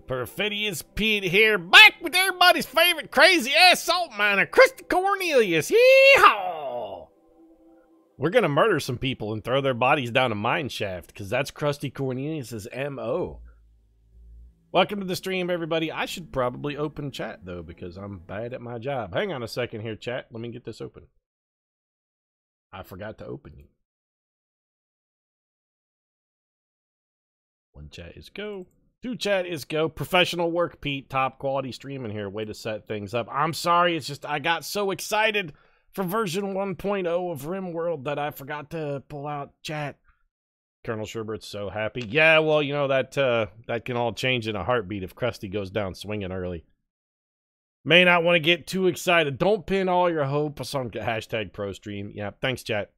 Perfidious Pete here, back with everybody's favorite crazy-ass salt miner, Crusty Cornelius. Yeehaw! We're gonna murder some people and throw their bodies down a mine shaft, because that's Crusty Cornelius's M.O. Welcome to the stream, everybody. I should probably open chat, though, because I'm bad at my job. Hang on a second here, chat. Let me get this open. I forgot to open you. One chat is go. Two chat is go. Professional work, Pete. Top quality streaming here. Way to set things up. I'm sorry. It's just I got so excited for version 1.0 of RimWorld that I forgot to pull out chat. Colonel Sherbert's so happy. Yeah, well, you know, that can all change in a heartbeat if Crusty goes down swinging early. May not want to get too excited. Don't pin all your hopes on hashtag ProStream. Yeah, thanks, chat.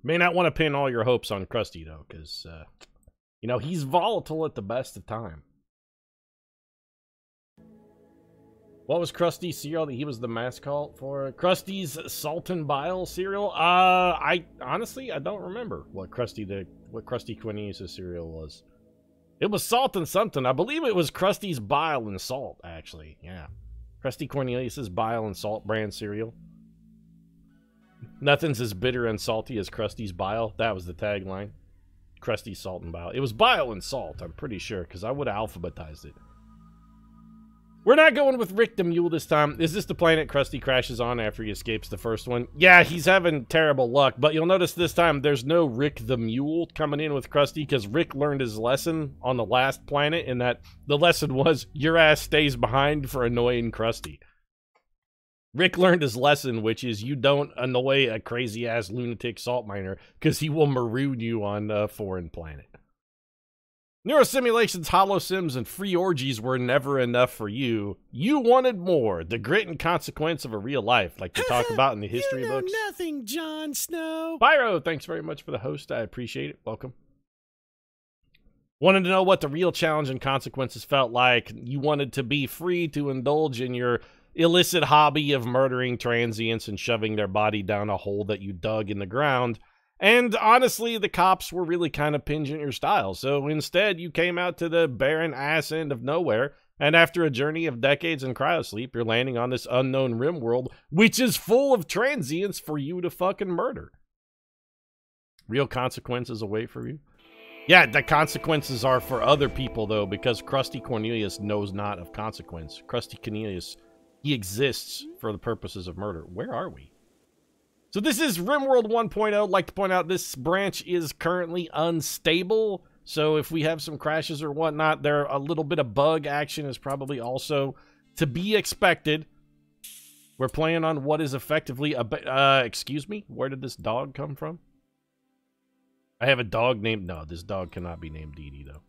May not want to pin all your hopes on Crusty, though, because, you know, he's volatile at the best of time. What was Krusty's cereal that he was the mascot for? Krusty's Salt and Bile cereal? I honestly, I don't remember what Crusty Cornelius' cereal was. It was salt and something. I believe it was Krusty's Bile and Salt, actually. Yeah. Crusty Cornelius' Bile and Salt brand cereal. Nothing's as bitter and salty as Krusty's Bile. That was the tagline. Krusty's Salt and Bile. It was Bile and Salt, I'm pretty sure, because I would have alphabetized it. We're not going with Rick the Mule this time. Is this the planet Crusty crashes on after he escapes the first one? Yeah, he's having terrible luck, but you'll notice this time there's no Rick the Mule coming in with Crusty, because Rick learned his lesson on the last planet, in that the lesson was, your ass stays behind for annoying Crusty. Rick learned his lesson, which is you don't annoy a crazy-ass lunatic salt miner, because he will maroon you on a foreign planet. Neurosimulations, holosims, and free orgies were never enough for you. You wanted more. The grit and consequence of a real life, like they talk about in the history books. Nothing, Jon Snow. Pyro, thanks very much for the host. I appreciate it. Welcome. Wanted to know what the real challenge and consequences felt like. You wanted to be free to indulge in your illicit hobby of murdering transients and shoving their body down a hole that you dug in the ground. And honestly, the cops were really kind of pinging your style, so instead you came out to the barren ass end of nowhere, and after a journey of decades in cryosleep, you're landing on this unknown rim world, which is full of transients for you to fucking murder. Real consequences await for you? Yeah, the consequences are for other people, though, because Crusty Cornelius knows not of consequence. Crusty Cornelius, he exists for the purposes of murder. Where are we? So this is RimWorld 1.0. I'd like to point out this branch is currently unstable. So if we have some crashes or whatnot, there a little bit of bug action is probably also to be expected. We're playing on what is effectively a... excuse me? Where did this dog come from? I have a dog named... No, this dog cannot be named Dee Dee, though.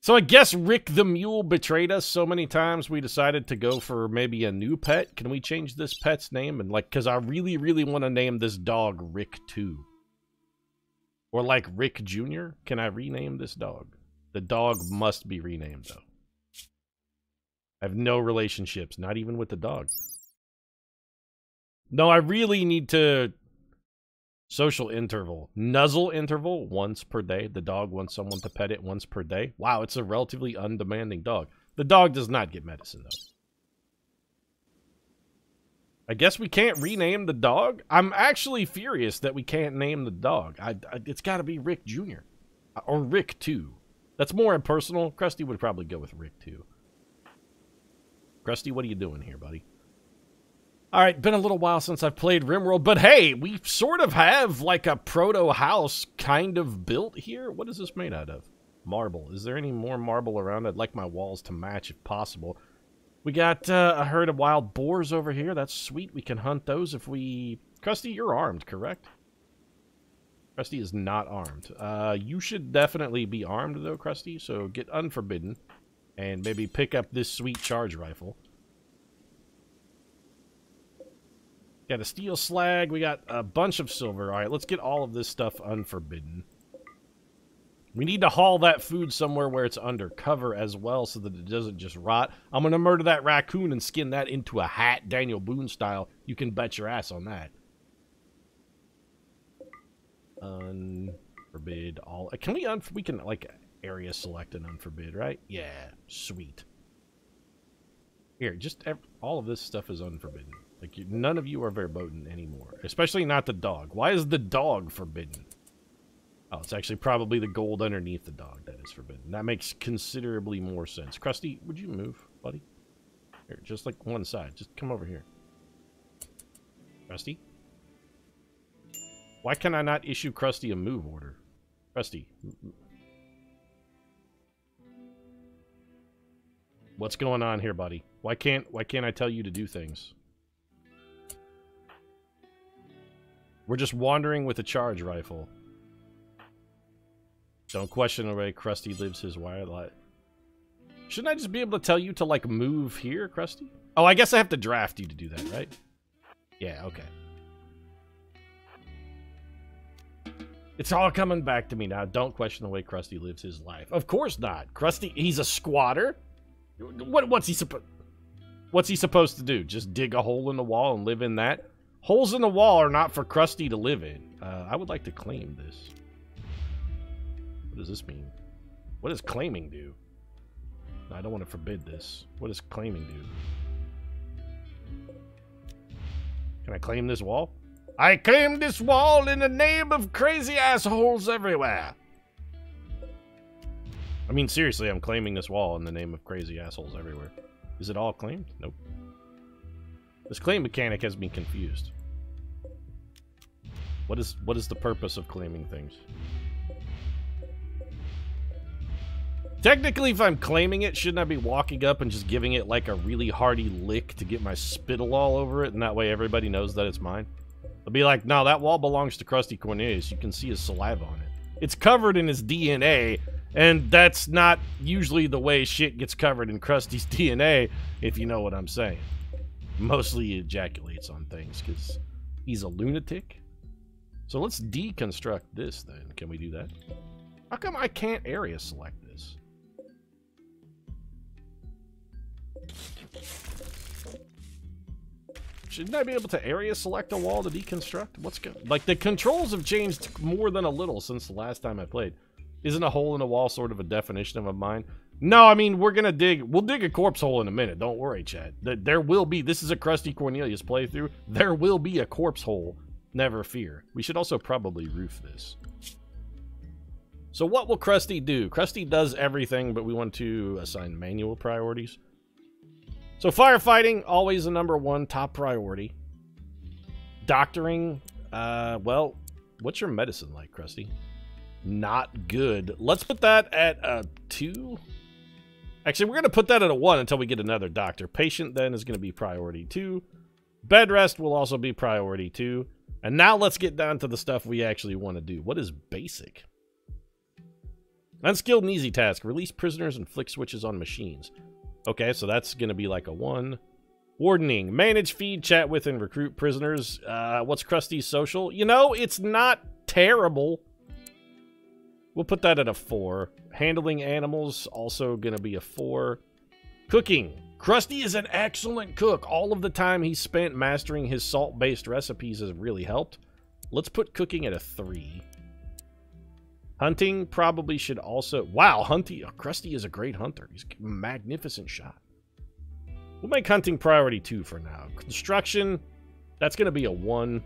So I guess Rick the Mule betrayed us so many times we decided to go for maybe a new pet. Can we change this pet's name? And like, because I really, really want to name this dog Rick 2. Or like Rick Jr. Can I rename this dog? The dog must be renamed, though. I have no relationships, not even with the dog. No, I really need to... Social interval. Nuzzle interval, once per day. The dog wants someone to pet it once per day. Wow, it's a relatively undemanding dog. The dog does not get medicine, though. I guess we can't rename the dog? I'm actually furious that we can't name the dog. It's got to be Rick Jr. Or Rick 2. That's more impersonal. Crusty would probably go with Rick 2. Crusty, what are you doing here, buddy? Alright, been a little while since I've played RimWorld, but hey, we sort of have like a proto-house kind of built here. What is this made out of? Marble. Is there any more marble around? I'd like my walls to match if possible. We got a herd of wild boars over here. That's sweet. We can hunt those if we... Crusty, you're armed, correct? Crusty is not armed. You should definitely be armed, though, Crusty, so get unforbidden and maybe pick up this sweet charge rifle. Got a steel slag. We got a bunch of silver. All right, let's get all of this stuff unforbidden. We need to haul that food somewhere where it's under cover as well so that it doesn't just rot. I'm going to murder that raccoon and skin that into a hat, Daniel Boone style. You can bet your ass on that. Unforbid all... Can we can, like, area select and unforbid, right? Yeah, sweet. Here, just all of this stuff is unforbidden. Like, none of you are verboten anymore. Especially not the dog. Why is the dog forbidden? Oh, it's actually probably the gold underneath the dog that is forbidden. That makes considerably more sense. Crusty, would you move, buddy? Here, just like one side. Just come over here. Crusty? Why can I not issue Crusty a move order? Crusty. What's going on here, buddy? Why can't I tell you to do things? We're just wandering with a charge rifle. Don't question the way Crusty lives his wild life. Shouldn't I just be able to tell you to, like, move here, Crusty? Oh, I guess I have to draft you to do that, right? Yeah, okay. It's all coming back to me now. Don't question the way Crusty lives his life. Of course not. Crusty, he's a squatter. What's he supposed to do? Just dig a hole in the wall and live in that? Holes in the wall are not for Crusty to live in. I would like to claim this. What does this mean? What does claiming do? No, I don't want to forbid this. What does claiming do? Can I claim this wall? I claim this wall in the name of crazy assholes everywhere. I mean, seriously, I'm claiming this wall in the name of crazy assholes everywhere. Is it all claimed? Nope. This claim mechanic has me confused. What is the purpose of claiming things? Technically, if I'm claiming it, shouldn't I be walking up and just giving it like a really hearty lick to get my spittle all over it, and that way everybody knows that it's mine? I'll be like, no, that wall belongs to Crusty Cornelius. You can see his saliva on it. It's covered in his DNA, and that's not usually the way shit gets covered in Krusty's DNA, if you know what I'm saying. Mostly he ejaculates on things, because he's a lunatic. So let's deconstruct this, then. Can we do that? How come I can't area select this? Shouldn't I be able to area select a wall to deconstruct? What's good? Like, the controls have changed more than a little since the last time I played. Isn't a hole in a wall sort of a definition of a mine? No, I mean, we'll dig a corpse hole in a minute. Don't worry, Chad. There will be, this is a Crusty Cornelius playthrough. There will be a corpse hole. Never fear. We should also probably roof this. So what will Crusty do? Crusty does everything, but we want to assign manual priorities. So firefighting, always a #1 top priority. Doctoring, well, what's your medicine like, Crusty? Not good. Let's put that at a 2. Actually, we're going to put that at a 1 until we get another doctor. Patient, then, is going to be priority 2. Bed rest will also be priority 2. And now let's get down to the stuff we actually want to do. What is basic? Unskilled and easy task. Release prisoners and flick switches on machines. Okay, so that's going to be like a 1. Wardening. Manage, feed, chat with, and recruit prisoners. What's Krusty's social? You know, it's not terrible. We'll put that at a 4. Handling animals, also going to be a 4. Cooking. Crusty is an excellent cook. All of the time he spent mastering his salt-based recipes has really helped. Let's put cooking at a 3. Hunting probably should also... Wow, Crusty is a great hunter. He's a magnificent shot. We'll make hunting priority 2 for now. Construction, that's going to be a 1.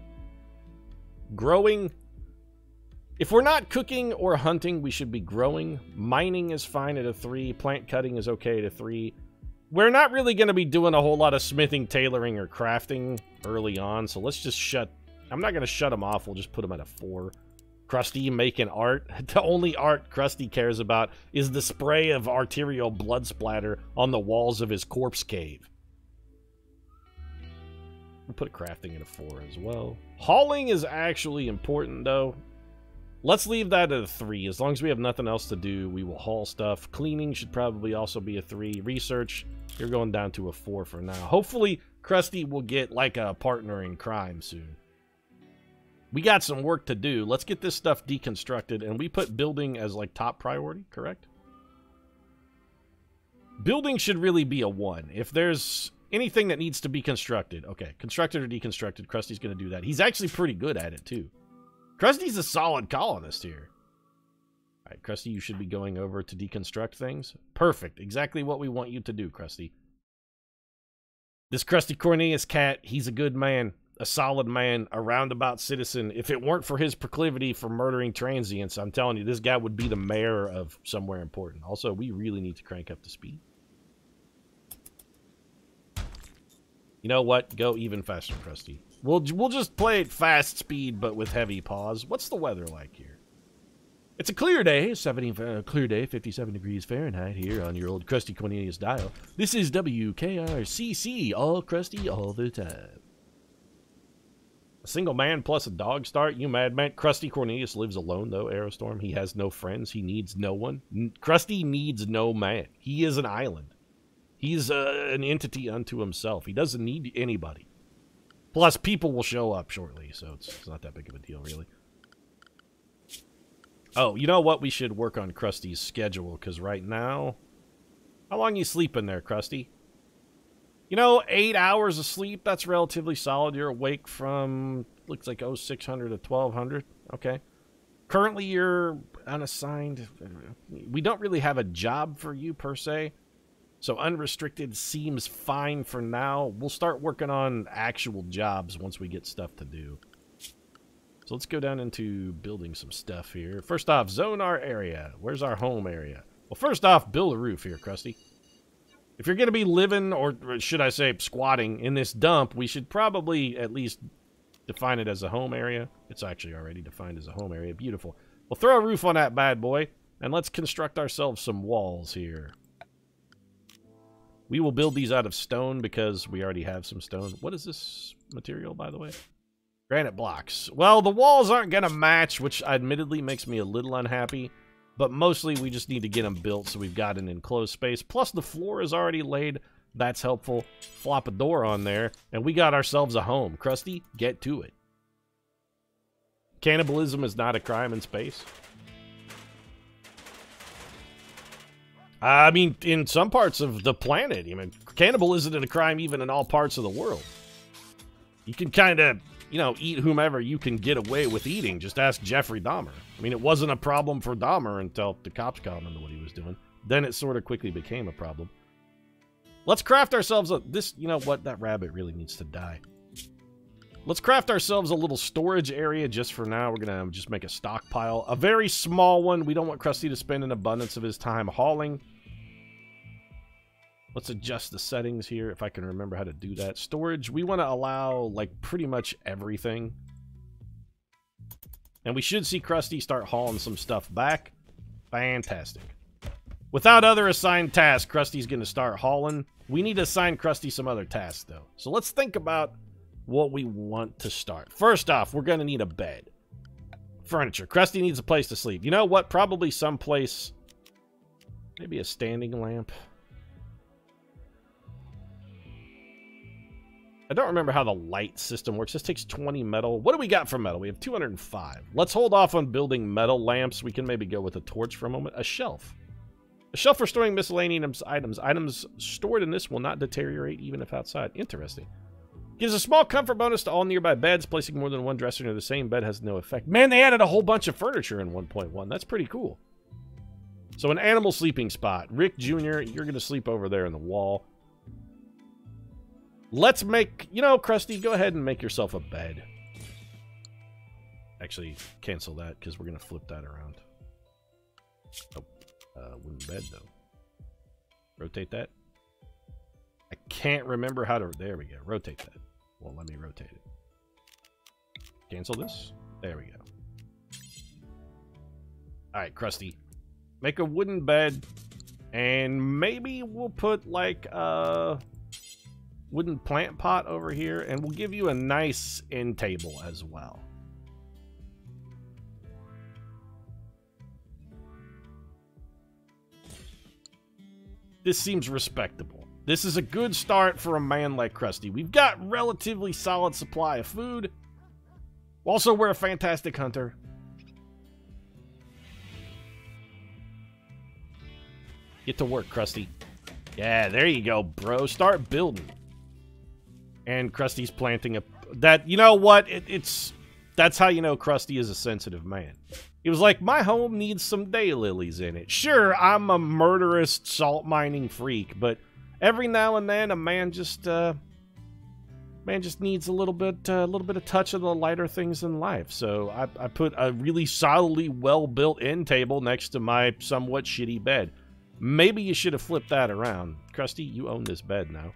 Growing... If we're not cooking or hunting, we should be growing. Mining is fine at a 3. Plant cutting is okay at a 3. We're not really going to be doing a whole lot of smithing, tailoring, or crafting early on, so let's just shut... I'm not going to shut them off. We'll just put them at a 4. Crusty making art. The only art Crusty cares about is the spray of arterial blood splatter on the walls of his corpse cave. We'll put crafting at a 4 as well. Hauling is actually important, though. Let's leave that at a 3. As long as we have nothing else to do, we will haul stuff. Cleaning should probably also be a 3. Research, you're going down to a 4 for now. Hopefully, Crusty will get, like, a partner in crime soon. We got some work to do. Let's get this stuff deconstructed, and we put building as, like, top priority, correct? Building should really be a 1. If there's anything that needs to be constructed, okay, constructed or deconstructed, Krusty's going to do that. He's actually pretty good at it, too. Krusty's a solid colonist here. right, Crusty, you should be going over to deconstruct things. Perfect. Exactly what we want you to do, Crusty. This Crusty Cornelius cat, he's a good man, a solid man, a roundabout citizen. If it weren't for his proclivity for murdering transients, I'm telling you, this guy would be the mayor of somewhere important. Also, we really need to crank up the speed. You know what? Go even faster, Crusty. We'll just play it fast speed, but with heavy pause. What's the weather like here? It's a clear day, 57 degrees Fahrenheit here on your old Crusty Cornelius dial. This is WKRCC, all crusty all the time. A single man plus a dog start, you madman. Crusty Cornelius lives alone, though, Aerostorm. He has no friends. He needs no one. Crusty needs no man. He is an island. He's an entity unto himself. He doesn't need anybody. Plus, people will show up shortly, so it's not that big of a deal, really. Oh, you know what? We should work on Krusty's schedule, because right now... How long you sleeping there, Crusty? You know, 8 hours of sleep, that's relatively solid. You're awake from, looks like 0600 to 1200. Okay. Currently, you're unassigned. We don't really have a job for you, per se. So unrestricted seems fine for now. We'll start working on actual jobs once we get stuff to do. So let's go down into building some stuff here. First off, zone our area. Where's our home area? Well, first off, build a roof here, Crusty. If you're going to be living, or should I say squatting, in this dump, we should probably at least define it as a home area. It's actually already defined as a home area. Beautiful. We'll throw a roof on that bad boy, and let's construct ourselves some walls here. We will build these out of stone because we already have some stone. What is this material, by the way? Granite blocks. Well, the walls aren't going to match, which admittedly makes me a little unhappy. But mostly we just need to get them built so we've got an enclosed space. Plus the floor is already laid. That's helpful. Flop a door on there, and we got ourselves a home. Crusty, get to it. Cannibalism is not a crime in space. I mean, in some parts of the planet, I mean, cannibal isn't a crime even in all parts of the world. You can kind of, you know, eat whomever you can get away with eating. Just ask Jeffrey Dahmer. I mean, it wasn't a problem for Dahmer until the cops caught him to what he was doing. Then it sort of quickly became a problem. Let's craft ourselves a... This, you know what? That rabbit really needs to die. Let's craft ourselves a little storage area just for now. We're going to just make a stockpile. A very small one. We don't want Crusty to spend an abundance of his time hauling. Let's adjust the settings here, if I can remember how to do that. Storage, we want to allow, like, pretty much everything. And we should see Crusty start hauling some stuff back. Fantastic. Without other assigned tasks, Krusty's going to start hauling. We need to assign Crusty some other tasks, though. So let's think about what we want to start. First off, we're going to need a bed. Furniture. Crusty needs a place to sleep. You know what? Probably someplace... Maybe a standing lamp. I don't remember how the light system works. This takes 20 metal. What do we got for metal? We have 205. Let's hold off on building metal lamps. We can maybe go with a torch for a moment. A shelf. A shelf for storing miscellaneous items. Items stored in this will not deteriorate even if outside. Interesting. Gives a small comfort bonus to all nearby beds. Placing more than one dresser near the same bed has no effect. Man, they added a whole bunch of furniture in 1.1. That's pretty cool. So an animal sleeping spot. Rick Jr., you're going to sleep over there in the wall. Let's make... You know, Crusty, go ahead and make yourself a bed. Actually, cancel that, because we're going to flip that around. Oh, wooden bed, though. Rotate that. I can't remember how to... There we go. Rotate that. Well, let me rotate it. Cancel this. There we go. Alright, Crusty. Make a wooden bed. And maybe we'll put, like, wooden plant pot over here, and we'll give you a nice end table as well. This seems respectable. This is a good start for a man like Crusty. We've got relatively solid supply of food. Also, we're a fantastic hunter. Get to work, Crusty. Yeah, there you go, bro. Start building. And Krusty's planting a... That, you know what? That's how you know Crusty is a sensitive man. He was like, my home needs some daylilies in it. Sure, I'm a murderous salt mining freak, but every now and then a man just needs a little bit of touch of the lighter things in life. So I put a really solidly well-built end table next to my somewhat shitty bed. Maybe you should have flipped that around. Crusty, you own this bed now.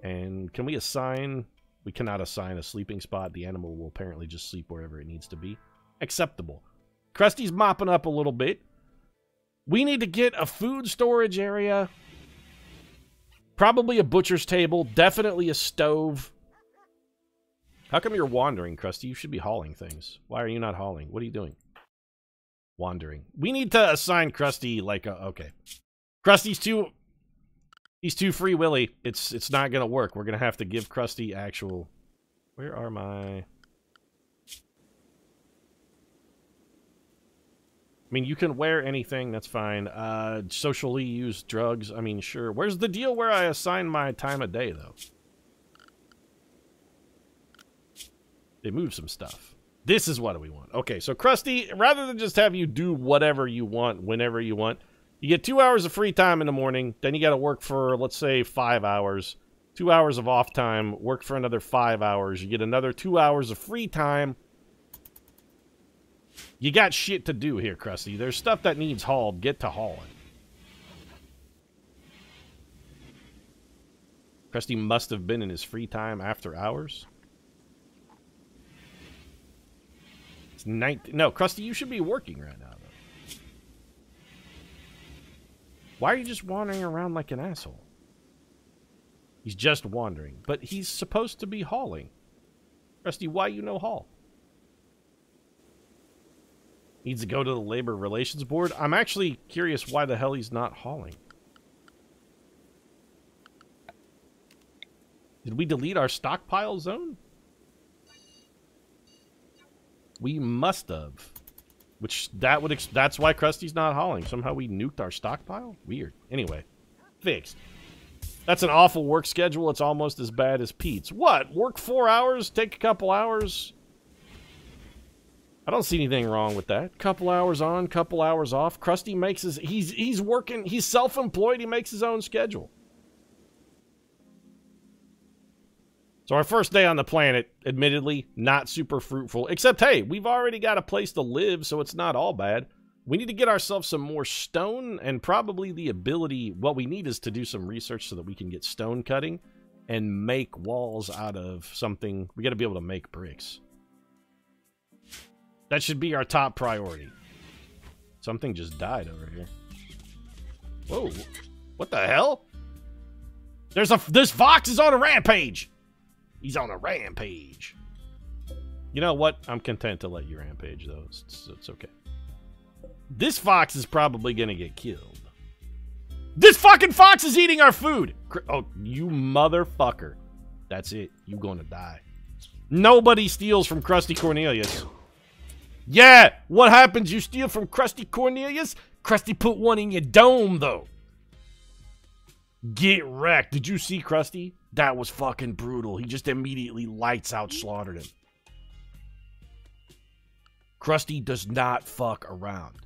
And can we assign... We cannot assign a sleeping spot. The animal will apparently just sleep wherever it needs to be. Acceptable. Krusty's mopping up a little bit. We need to get a food storage area. Probably a butcher's table. Definitely a stove. How come you're wandering, Crusty? You should be hauling things. Why are you not hauling? What are you doing? Wandering. We need to assign Crusty like a... Okay. Krusty's too... He's too free willy. It's not gonna work. We're gonna have to give Crusty actual... Where are my... I mean, you can wear anything, that's fine. Socially used drugs, I mean, sure. Where's the deal where I assign my time of day, though? They move some stuff. This is what we want. Okay, so Crusty, rather than just have you do whatever you want, whenever you want, you get 2 hours of free time in the morning, then you gotta work for, let's say, 5 hours. 2 hours of off time, work for another 5 hours. You get another 2 hours of free time. You got shit to do here, Crusty. There's stuff that needs hauled. Get to hauling. Crusty must have been in his free time after hours. It's 19... No, Crusty, you should be working right now, though. Why are you just wandering around like an asshole? He's just wandering. But he's supposed to be hauling. Crusty, why you no haul? Needs to go to the Labor Relations Board? I'm actually curious why the hell he's not hauling. Did we delete our stockpile zone? We must have. Which, that's why Krusty's not hauling. Somehow we nuked our stockpile? Weird. Anyway. Fixed. That's an awful work schedule. It's almost as bad as Pete's. What? Work 4 hours? Take a couple hours? I don't see anything wrong with that. Couple hours on, couple hours off. Crusty makes his... He's working... He's self-employed. He makes his own schedule. So our first day on the planet, admittedly, not super fruitful. Except, hey, we've already got a place to live, so it's not all bad. We need to get ourselves some more stone, and probably the ability... What we need is to do some research so that we can get stone cutting and make walls out of something. We got to be able to make bricks. That should be our top priority. Something just died over here. Whoa. What the hell? This fox is on a rampage! He's on a rampage. You know what? I'm content to let you rampage, though. It's okay. This fox is probably gonna get killed. This fucking fox is eating our food! Oh, you motherfucker. That's it. You gonna die. Nobody steals from Crusty Cornelius. Yeah! What happens? You steal from Crusty Cornelius? Crusty put one in your dome, though. Get wrecked. Did you see Crusty? That was fucking brutal. He just immediately lights out slaughtered him. Crusty does not fuck around.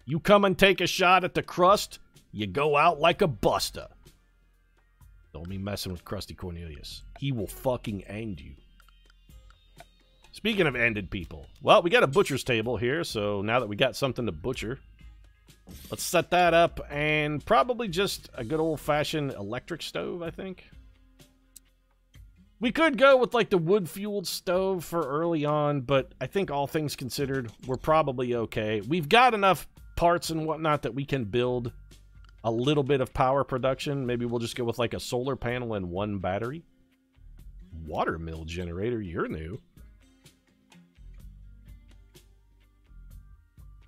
You come and take a shot at the crust, you go out like a buster. Don't be messing with Crusty Cornelius. He will fucking end you. Speaking of ended people, well, we got a butcher's table here, so now that we got something to butcher, let's set that up, and probably just a good old-fashioned electric stove, I think. We could go with, like, the wood-fueled stove for early on, but I think all things considered, we're probably okay. We've got enough parts and whatnot that we can build a little bit of power production. Maybe we'll just go with, like, a solar panel and one battery. Watermill generator, you're new.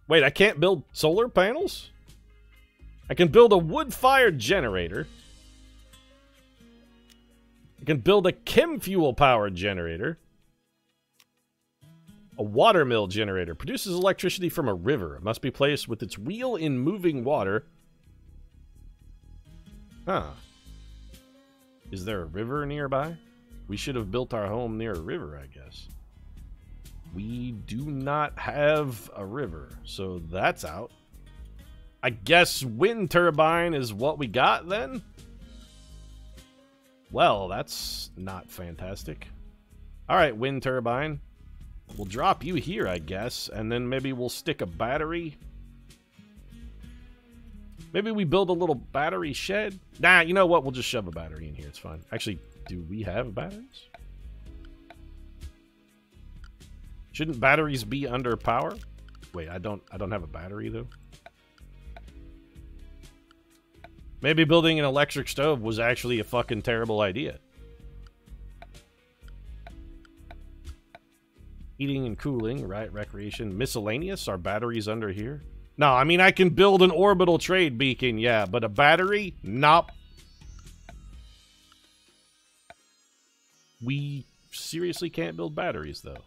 Wait, I can't build solar panels? I can build a wood-fired generator. I can build a chem fuel-powered generator. A watermill generator. Produces electricity from a river. It must be placed with its wheel in moving water. Huh. Is there a river nearby? We should have built our home near a river, I guess. We do not have a river, so that's out. I guess wind turbine is what we got then? Well, that's not fantastic. Alright, wind turbine. We'll drop you here, I guess, and then maybe we'll stick a battery. Maybe we build a little battery shed? Nah, you know what? We'll just shove a battery in here. It's fine. Actually, do we have batteries? Shouldn't batteries be under power? Wait, I don't have a battery though. Maybe building an electric stove was actually a fucking terrible idea. Heating and cooling, right? Recreation. Miscellaneous? Are batteries under here? No, I mean, I can build an orbital trade beacon, yeah, but a battery? Nope. We seriously can't build batteries, though.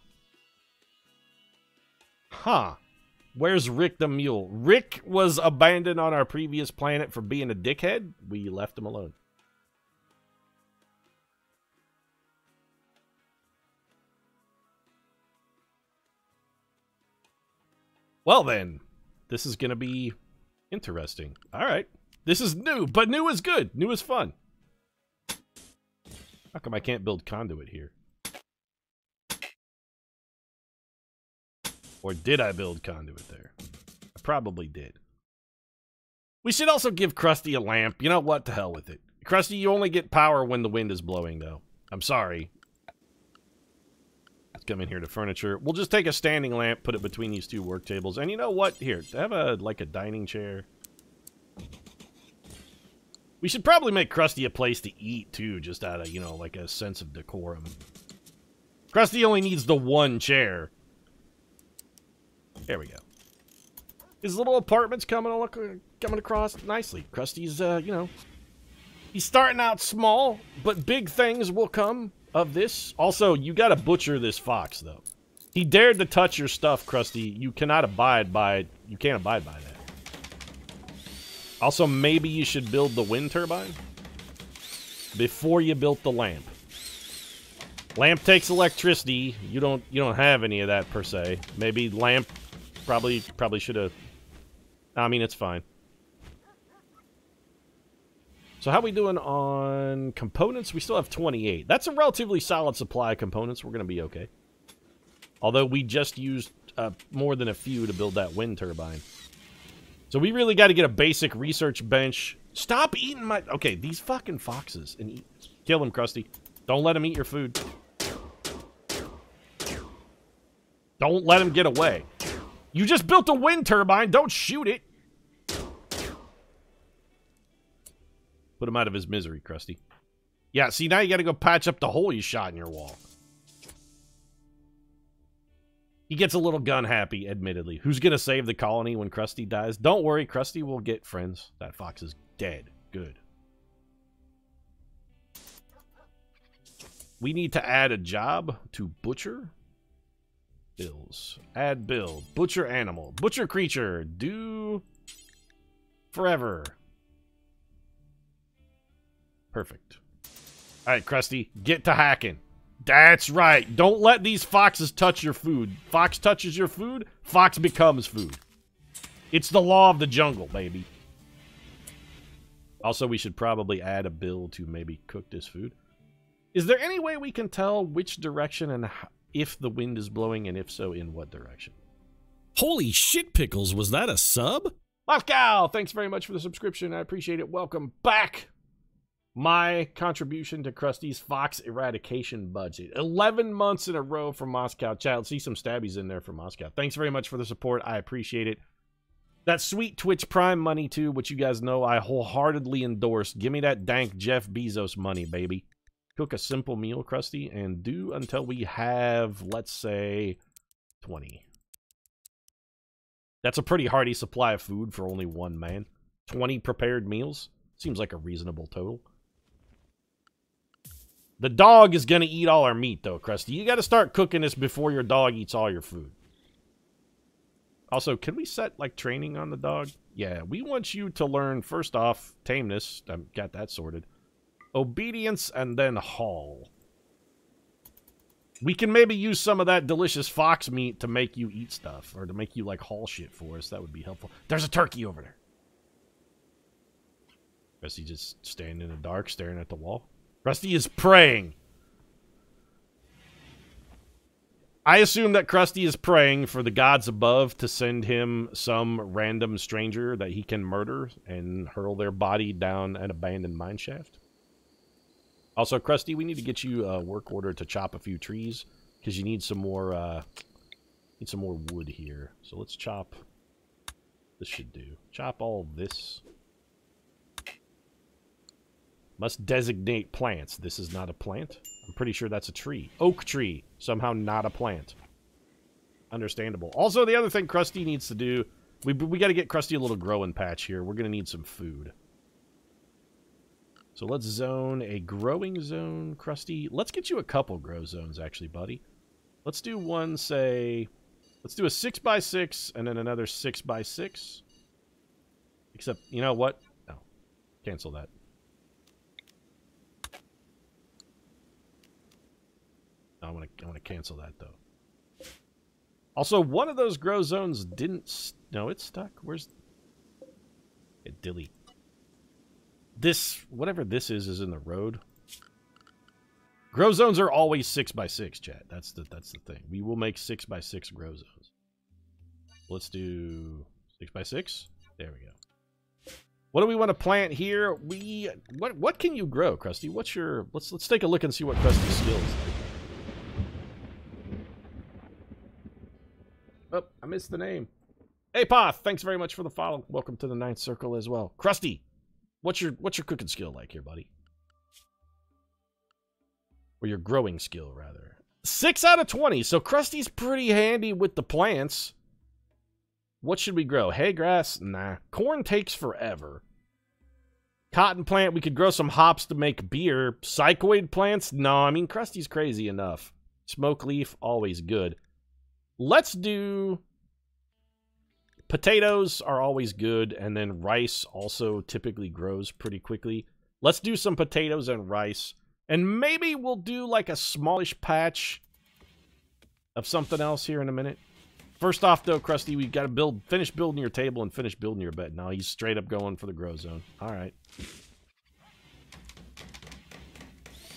Huh. Where's Rick the Mule? Rick was abandoned on our previous planet for being a dickhead. We left him alone. Well then, this is going to be interesting. Alright. This is new, but new is good. New is fun. How come I can't build conduit here? Or did I build conduit there? I probably did. We should also give Crusty a lamp. You know what? To hell with it. Crusty, you only get power when the wind is blowing, though. I'm sorry. Let's come in here to furniture. We'll just take a standing lamp, put it between these two work tables. And you know what? Here, have like a dining chair. We should probably make Crusty a place to eat, too, just out of, you know, like a sense of decorum. Crusty only needs the one chair. There we go. His little apartment's coming across nicely. Krusty's, you know, he's starting out small, but big things will come of this. Also, you gotta butcher this fox, though. He dared to touch your stuff, Crusty. You can't abide by that. Also, maybe you should build the wind turbine before you built the lamp. Lamp takes electricity. You don't have any of that per se. Maybe lamp probably should have. I mean, it's fine. So how we doing on components? We still have 28. That's a relatively solid supply of components. We're going to be okay. Although we just used more than a few to build that wind turbine. So we really got to get a basic research bench. Stop eating my... Okay, these fucking foxes. And kill them, Crusty. Don't let them eat your food. Don't let them get away. You just built a wind turbine. Don't shoot it. Put him out of his misery, Crusty. Yeah, see, now you got to go patch up the hole you shot in your wall. He gets a little gun happy, admittedly. Who's going to save the colony when Crusty dies? Don't worry, Crusty will get friends. That fox is dead. Good. We need to add a job to butcher. Bills. Add build. Butcher animal. Butcher creature. Do forever. Perfect. Alright, Crusty. Get to hacking. That's right. Don't let these foxes touch your food. Fox touches your food, fox becomes food. It's the law of the jungle, baby. Also, we should probably add a bill to maybe cook this food. Is there any way we can tell which direction and if the wind is blowing, and if so, in what direction? Holy shit pickles, was that a sub? Moscow, thanks very much for the subscription. I appreciate it. Welcome back. My contribution to Krusty's Fox eradication budget. 11 months in a row for Moscow. Chat, let's see some stabbies in there for Moscow. Thanks very much for the support. I appreciate it. That sweet Twitch Prime money, too, which you guys know I wholeheartedly endorse. Give me that dank Jeff Bezos money, baby. Cook a simple meal, Crusty, and do until we have, let's say, 20. That's a pretty hearty supply of food for only one man. 20 prepared meals. Seems like a reasonable total. The dog is going to eat all our meat, though, Crusty. You got to start cooking this before your dog eats all your food. Also, can we set, like, training on the dog? Yeah, we want you to learn, first off, tameness. I've got that sorted. Obedience, and then haul. We can maybe use some of that delicious fox meat to make you eat stuff, or to make you, like, haul shit for us. That would be helpful. There's a turkey over there. Crusty just standing in the dark, staring at the wall. Crusty is praying. I assume that Crusty is praying for the gods above to send him some random stranger that he can murder and hurl their body down an abandoned mineshaft. Also, Crusty, we need to get you a work order to chop a few trees, because you need some more wood here. So let's chop. This should do. Chop all this. Must designate plants. This is not a plant. I'm pretty sure that's a tree. Oak tree. Somehow not a plant. Understandable. Also, the other thing Crusty needs to do, we got to get Crusty a little growing patch here. We're going to need some food. So let's zone a growing zone, Crusty. Let's get you a couple grow zones, actually, buddy. Let's do one, say... Let's do a 6x6 and then another 6x6. Except, you know what? No. Cancel that. I want to cancel that, though. Also, one of those grow zones didn't... No, it's stuck. Where's... Delete. This, whatever this is in the road. Grow zones are always 6x6, chat. That's the thing. We will make 6x6 grow zones. Let's do 6x6. There we go. What do we want to plant here? What can you grow, Crusty? What's your... Let's take a look and see what Krusty's skills are. Oh, I missed the name. Hey, Poth, thanks very much for the follow. Welcome to the 9th circle as well. Crusty, what's your cooking skill like here, buddy? Or your growing skill, rather. 6 out of 20, so Krusty's pretty handy with the plants. What should we grow? Hay grass? Nah. Corn takes forever. Cotton plant, we could grow some hops to make beer. Psychoid plants? No, I mean, Krusty's crazy enough. Smoke leaf, always good. Let's do... Potatoes are always good, and then rice also typically grows pretty quickly. Let's do some potatoes and rice. And maybe we'll do like a smallish patch of something else here in a minute. First off, though, Crusty, we got to finish building your table and finish building your bed. No, he's straight up going for the grow zone. All right.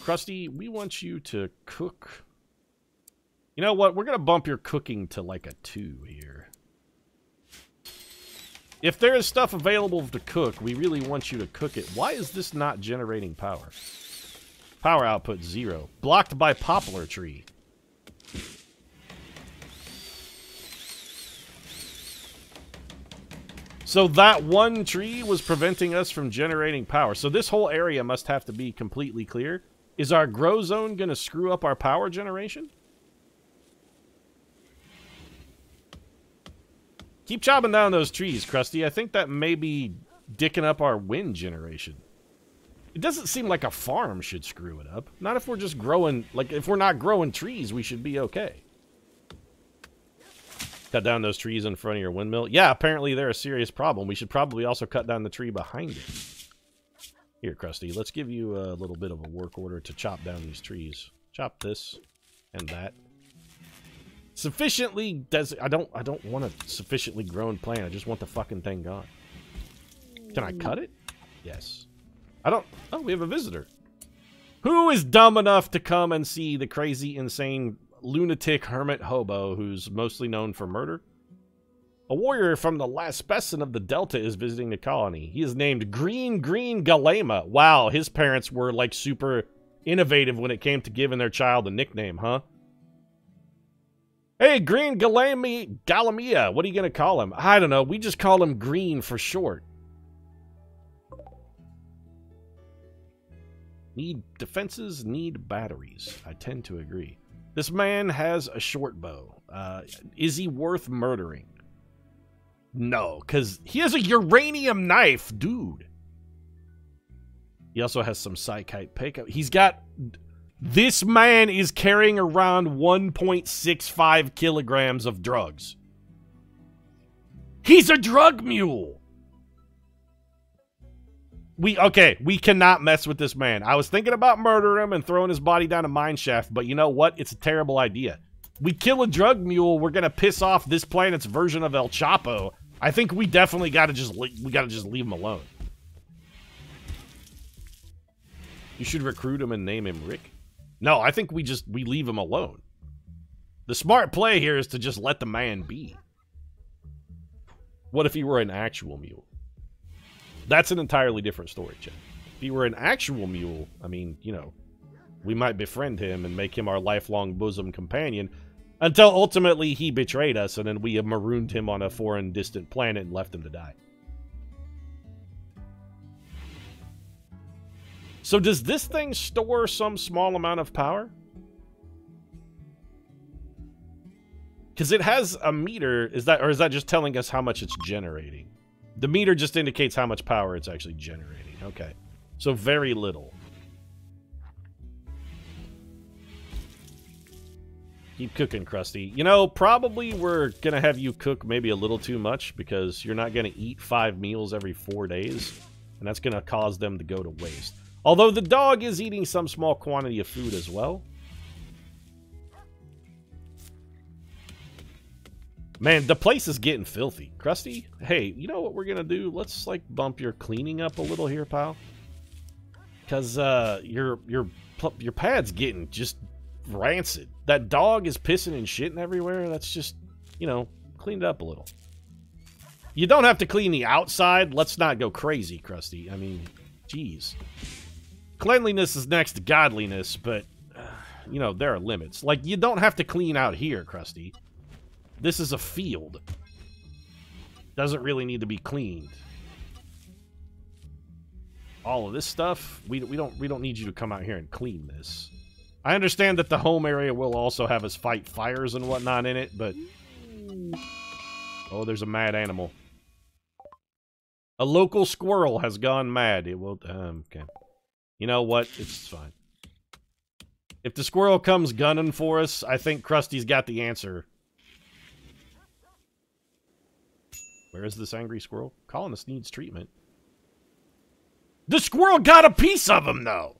Crusty, we want you to cook. You know what? We're going to bump your cooking to like a 2 here. If there is stuff available to cook, we really want you to cook it. Why is this not generating power? Power output 0. Blocked by poplar tree. So that one tree was preventing us from generating power. So this whole area must have to be completely clear. Is our grow zone going to screw up our power generation? Keep chopping down those trees, Crusty. I think that may be dicking up our wind generation. It doesn't seem like a farm should screw it up. Not if we're just growing... Like, if we're not growing trees, we should be okay. Cut down those trees in front of your windmill. Yeah, apparently they're a serious problem. We should probably also cut down the tree behind it. Here, Crusty, let's give you a little bit of a work order to chop down these trees. Chop this and that. Sufficiently I don't want a sufficiently grown plant. I just want the fucking thing gone. Can I cut it? Yes. Oh, we have a visitor. Who is dumb enough to come and see the crazy, insane, lunatic hermit hobo who's mostly known for murder? A warrior from the last specimen of the Delta is visiting the colony. He is named Green Galema. Wow, his parents were like super innovative when it came to giving their child a nickname, huh? Hey, Green Galamia, what are you going to call him? I don't know, we just call him Green for short. Need defenses, need batteries. I tend to agree. This man has a short bow. Is he worth murdering? No, because he has a uranium knife, dude. He also has some psychite pick. He's got... This man is carrying around 1.65 kilograms of drugs. He's a drug mule. We cannot mess with this man. I was thinking about murdering him and throwing his body down a mine shaft, but you know what? It's a terrible idea. We kill a drug mule, we're gonna piss off this planet's version of El Chapo. I think we definitely gotta just leave him alone. You should recruit him and name him Rick. No, I think we leave him alone. The smart play here is to just let the man be. What if he were an actual mule? That's an entirely different story, Chad. If he were an actual mule, I mean, you know, we might befriend him and make him our lifelong bosom companion until ultimately he betrayed us and then we marooned him on a foreign, distant planet and left him to die. So does this thing store some small amount of power? Because it has a meter. Is that just telling us how much it's generating? The meter just indicates how much power it's actually generating. Okay. So very little. Keep cooking, Crusty. You know, probably we're going to have you cook maybe a little too much because you're not going to eat 5 meals every 4 days. And that's going to cause them to go to waste. Although the dog is eating some small quantity of food as well. Man, the place is getting filthy. Crusty, hey, you know what we're gonna do? Let's, like, bump your cleaning up a little here, pal. Because, your pad's getting just rancid. That dog is pissing and shitting everywhere. That's just, you know, clean it up a little. You don't have to clean the outside. Let's not go crazy, Crusty. I mean, jeez. Cleanliness is next to godliness, but, you know, there are limits. Like, you don't have to clean out here, Crusty. This is a field. Doesn't really need to be cleaned. All of this stuff, we don't need you to come out here and clean this. I understand that the home area will also have us fight fires and whatnot in it, but... Oh, there's a mad animal. A local squirrel has gone mad. It will... okay. You know what? It's fine. If the squirrel comes gunning for us, I think Krusty's got the answer. Where is this angry squirrel? Colonist needs treatment. The squirrel got a piece of him, though!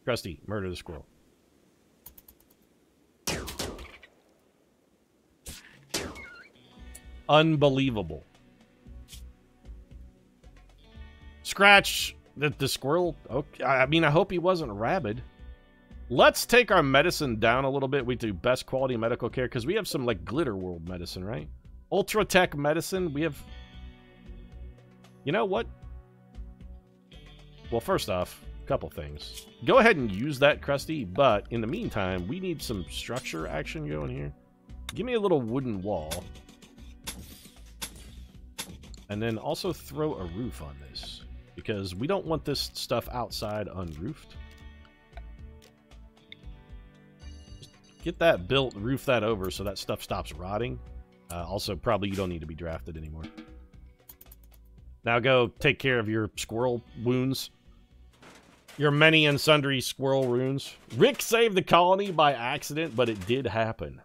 Crusty, murder the squirrel. Unbelievable. Scratch the squirrel. Okay, I mean, I hope he wasn't rabid. Let's take our medicine down a little bit. We do best quality medical care because we have some, like, glitter world medicine, right? Ultra Tech medicine, we have... You know what? Well, first off, a couple things. Go ahead and use that, Crusty, but in the meantime, we need some structure action going here. Give me a little wooden wall. And then also throw a roof on this, because we don't want this stuff outside unroofed. Just get that built, roof that over so that stuff stops rotting. Also, probably you don't need to be drafted anymore. Now go take care of your squirrel wounds. Your many and sundry squirrel wounds. Rick saved the colony by accident, but it did happen.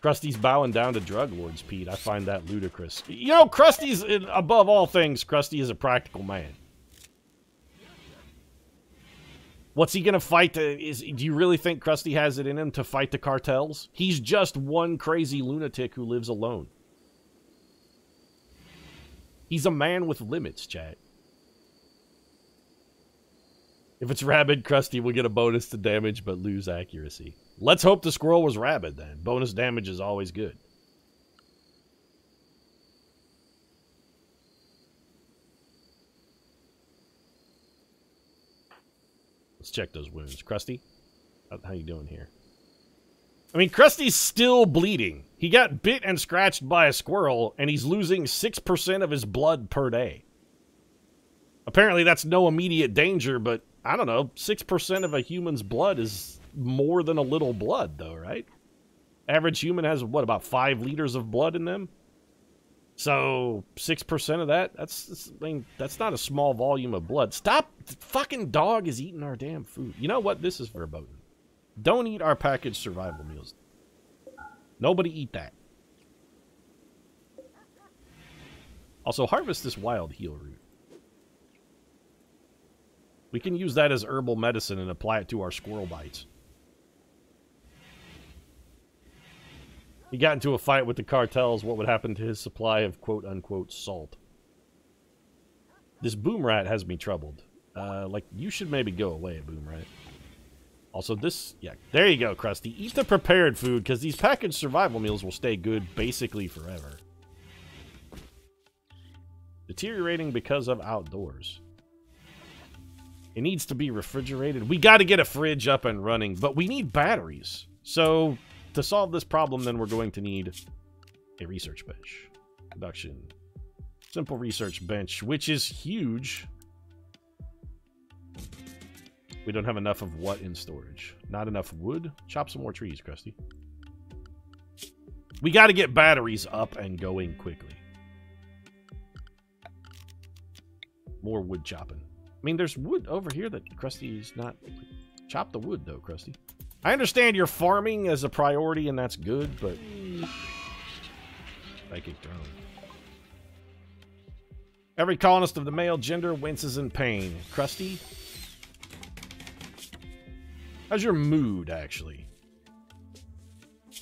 Krusty's bowing down to drug lords, Pete. I find that ludicrous. You know, Krusty's, above all things, Crusty is a practical man. What's he gonna fight? Do you really think Crusty has it in him to fight the cartels? He's just one crazy lunatic who lives alone. He's a man with limits, chat. If it's rabid, Crusty will get a bonus to damage but lose accuracy. Let's hope the squirrel was rabid then. Bonus damage is always good. Let's check those wounds. Crusty, how you doing here? I mean, Krusty's still bleeding. He got bit and scratched by a squirrel, and he's losing 6% of his blood per day. Apparently, that's no immediate danger, but I don't know. 6% of a human's blood is more than a little blood, though, right? Average human has, what, about 5 liters of blood in them? So, 6% of that? I mean, that's not a small volume of blood. Stop! The fucking dog is eating our damn food. You know what? This is verboten. Don't eat our packaged survival meals. Nobody eat that. Also, harvest this wild heal root. We can use that as herbal medicine and apply it to our squirrel bites. He got into a fight with the cartels. What would happen to his supply of quote-unquote salt? This boom rat has me troubled. Like, you should maybe go away, boom rat. Also, this... Yeah, there you go, Crusty. Eat the prepared food, because these packaged survival meals will stay good basically forever. Deteriorating because of outdoors. It needs to be refrigerated. We got to get a fridge up and running, but we need batteries. So, to solve this problem, then we're going to need a research bench. Production. Simple research bench, which is huge. We don't have enough of what in storage? Not enough wood? Chop some more trees, Crusty. We got to get batteries up and going quickly. More wood chopping. I mean, there's wood over here that Krusty's not... Chop the wood, though, Crusty. I understand you're farming as a priority, and that's good, but... Psychic drone. Every colonist of the male gender winces in pain. Crusty? How's your mood, actually?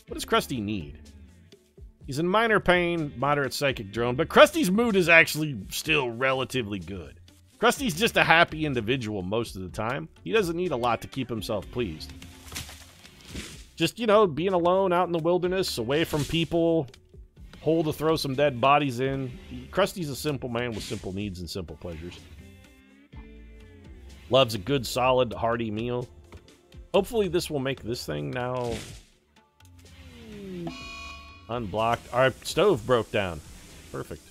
What does Crusty need? He's in minor pain, moderate psychic drone, but Krusty's mood is actually still relatively good. Krusty's just a happy individual most of the time. He doesn't need a lot to keep himself pleased. Just, you know, being alone out in the wilderness, away from people, hole to throw some dead bodies in. Krusty's a simple man with simple needs and simple pleasures. Loves a good, solid, hearty meal. Hopefully this will make this thing now unblocked. Our stove broke down. Perfect.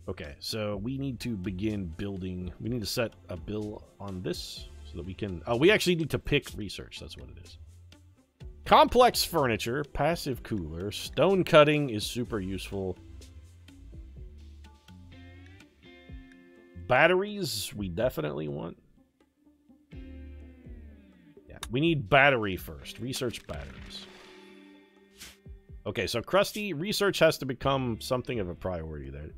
Okay, so we need to begin building. We need to set a bill on this so that we can... Oh, we actually need to pick research. That's what it is. Complex furniture, passive cooler, stone cutting is super useful. Batteries, we definitely want. Yeah, we need battery first. Research batteries. Okay, so Crusty, research has to become something of a priority there.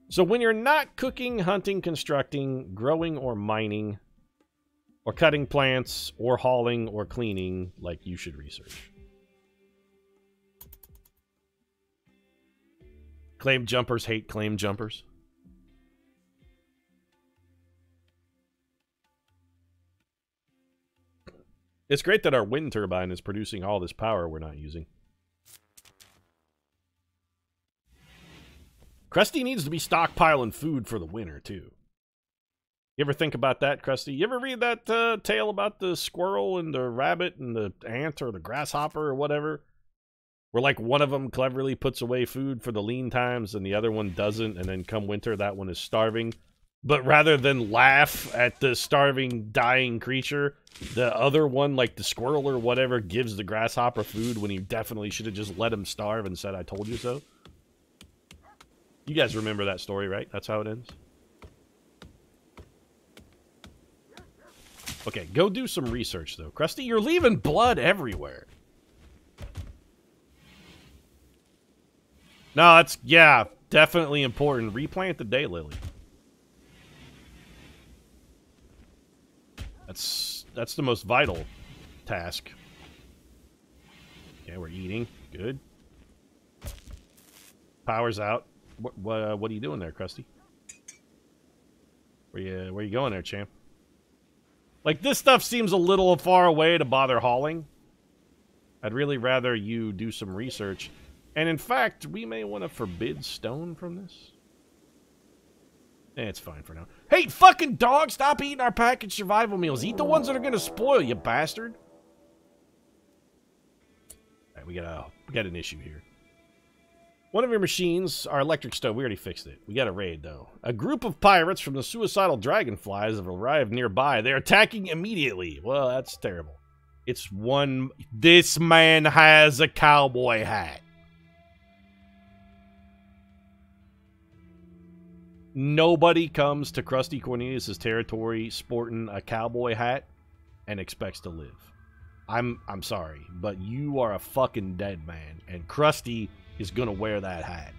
So when you're not cooking, hunting, constructing, growing, or mining, or cutting plants, or hauling, or cleaning, like, you should research. Claim jumpers hate claim jumpers. It's great that our wind turbine is producing all this power we're not using. Crusty needs to be stockpiling food for the winter, too. You ever think about that, Crusty? You ever read that tale about the squirrel and the rabbit and the ant or the grasshopper or whatever? Where, like, one of them cleverly puts away food for the lean times and the other one doesn't, and then come winter, that one is starving. But rather than laugh at the starving, dying creature, the other one, like the squirrel or whatever, gives the grasshopper food when he definitely should have just let him starve and said, "I told you so." You guys remember that story, right? That's how it ends. Okay, go do some research, though. Crusty, you're leaving blood everywhere. No, that's, yeah, definitely important. Replant the daylily. That's the most vital task. Okay, we're eating. Good. Power's out. What are you doing there, Crusty? Where you going there, champ? Like, this stuff seems a little far away to bother hauling. I'd really rather you do some research. And in fact, we may want to forbid stone from this. It's fine for now. Hey, fucking dog, stop eating our packaged survival meals. Eat the ones that are going to spoil, you bastard. All right, we got an issue here. One of your machines, our electric stove, we already fixed it. We got a raid, though. A group of pirates from the suicidal dragonflies have arrived nearby. They're attacking immediately. Well, that's terrible. It's one... This man has a cowboy hat. Nobody comes to Crusty Cornelius' territory sporting a cowboy hat and expects to live. I'm sorry, but you are a fucking dead man. And Crusty is going to wear that hat.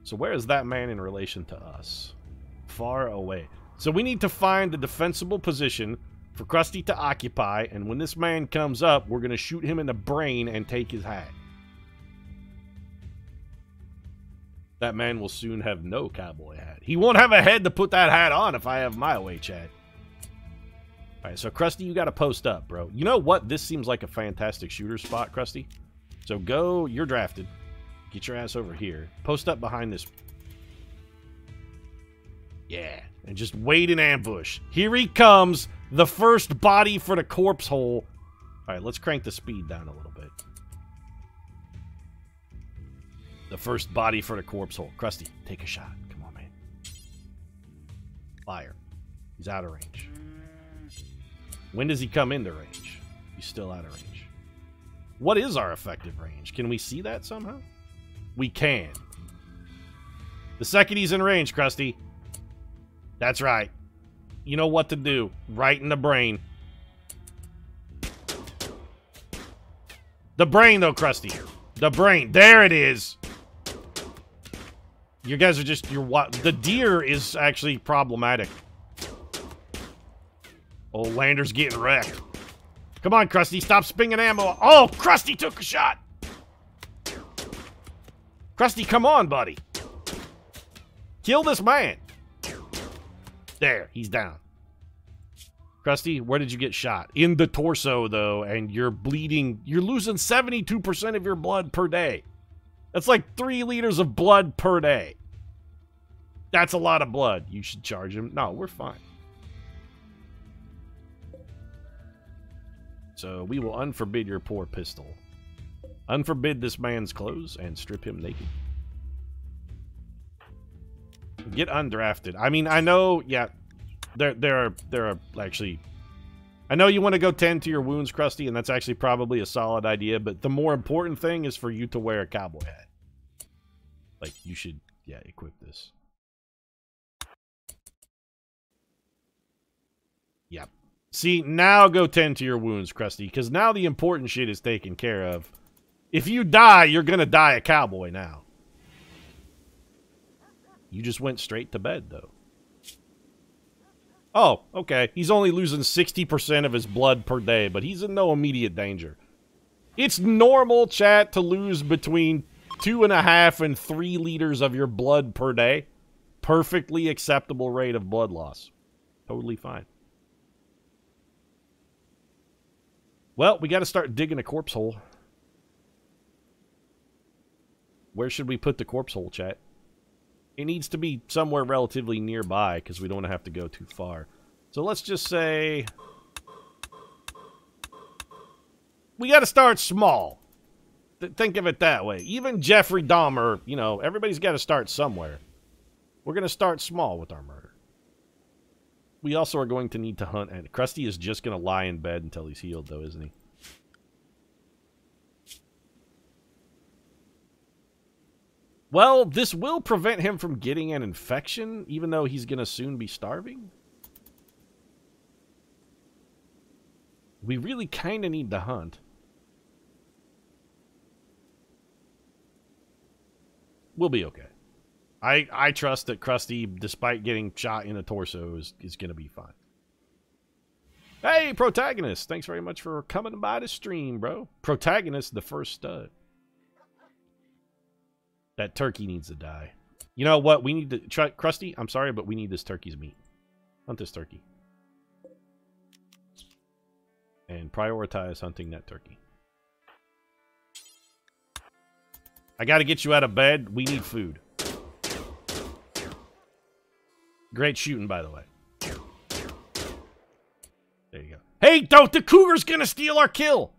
So where is that man in relation to us? Far away. So we need to find a defensible position for Crusty to occupy, and when this man comes up, we're going to shoot him in the brain and take his hat. That man will soon have no cowboy hat. He won't have a head to put that hat on if I have my way, Chad. Alright, so Crusty, you got to post up, bro. You know what? This seems like a fantastic shooter spot, Crusty. So go, you're drafted. Get your ass over here. Post up behind this. Yeah, and just wait in ambush. Here he comes, the first body for the corpse hole. Alright, let's crank the speed down a little bit. The first body for the corpse hole. Crusty, take a shot. Come on, man. Fire. He's out of range. When does he come into range? He's still out of range. What is our effective range? Can we see that somehow? We can. The second he's in range, Crusty. That's right. You know what to do. Right in the brain. The brain, though, Crusty. The brain. There it is. You guys are just... The deer is actually problematic. Oh, Lander's getting wrecked. Come on, Crusty. Stop spinging ammo. Oh, Crusty took a shot. Crusty, come on, buddy. Kill this man. There, he's down. Crusty, where did you get shot? In the torso, though, and you're bleeding. You're losing 72% of your blood per day. That's like 3 liters of blood per day. That's a lot of blood. You should charge him. No, we're fine. So we will unforbid your poor pistol. Unforbid this man's clothes and strip him naked. Get undrafted. I mean, I know, yeah, there are actually... I know you want to go tend to your wounds, Crusty, and that's actually probably a solid idea, but the more important thing is for you to wear a cowboy hat. Like, you should, yeah, equip this. Yep. See, now go tend to your wounds, Crusty, because now the important shit is taken care of. If you die, you're gonna die a cowboy now. You just went straight to bed, though. Oh, okay. He's only losing 60% of his blood per day, but he's in no immediate danger. It's normal, chat, to lose between 2.5 and 3 liters of your blood per day. Perfectly acceptable rate of blood loss. Totally fine. Well, we got to start digging a corpse hole. Where should we put the corpse hole, chat? It needs to be somewhere relatively nearby because we don't want to have to go too far. So let's just say... we got to start small. Think of it that way. Even Jeffrey Dahmer, you know, everybody's got to start somewhere. We're going to start small with our murder. We also are going to need to hunt, and Crusty is just going to lie in bed until he's healed, though, isn't he? Well, this will prevent him from getting an infection, even though he's going to soon be starving. We really kind of need to hunt. We'll be okay. I trust that Crusty, despite getting shot in the torso, is going to be fine. Hey, Protagonist! Thanks very much for coming by the stream, bro. Protagonist, the first stud. That turkey needs to die. You know what? We need to... try, Crusty, I'm sorry, but we need this turkey's meat. Hunt this turkey. And prioritize hunting that turkey. I got to get you out of bed. We need food. Great shooting, by the way. There you go. Hey, don't! The cougar's gonna steal our kill!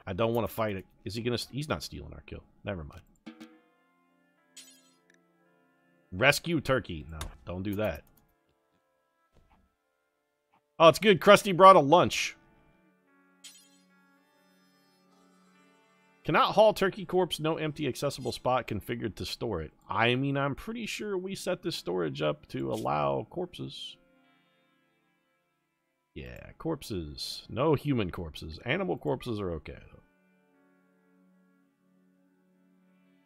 I don't want to fight it. Is he gonna... he's not stealing our kill. Never mind. Rescue turkey. No, don't do that. Oh, it's good. Crusty brought a lunch. Cannot haul turkey corpse, no empty accessible spot configured to store it. I mean, I'm pretty sure we set this storage up to allow corpses. Yeah, corpses. No human corpses. Animal corpses are okay, though.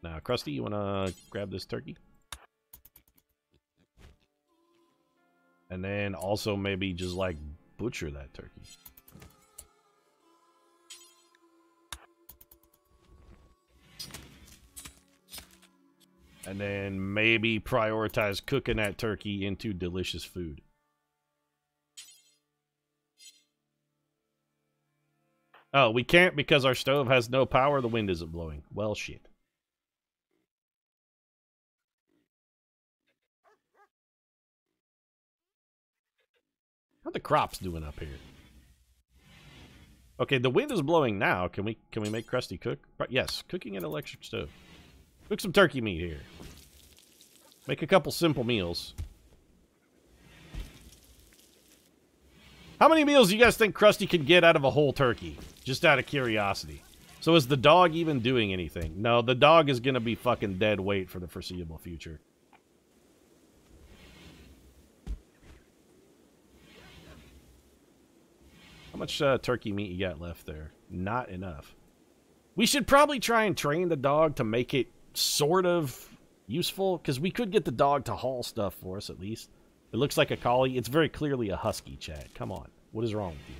Now, Crusty, you want to grab this turkey? And then also maybe just, like, butcher that turkey. And then maybe prioritize cooking that turkey into delicious food. Oh, we can't because our stove has no power. The wind isn't blowing. Well, shit. How the crops doing up here? Okay, the wind is blowing now. Can we make Crusty cook? Yes, cooking an electric stove. Cook some turkey meat here. Make a couple simple meals. How many meals do you guys think Crusty can get out of a whole turkey? Just out of curiosity. So is the dog even doing anything? No, the dog is going to be fucking dead weight for the foreseeable future. How much turkey meat you got left there? Not enough. We should probably try and train the dog to make it sort of useful, because we could get the dog to haul stuff for us at least. It looks like a collie. It's very clearly a husky, Chad. Come on. What is wrong with you?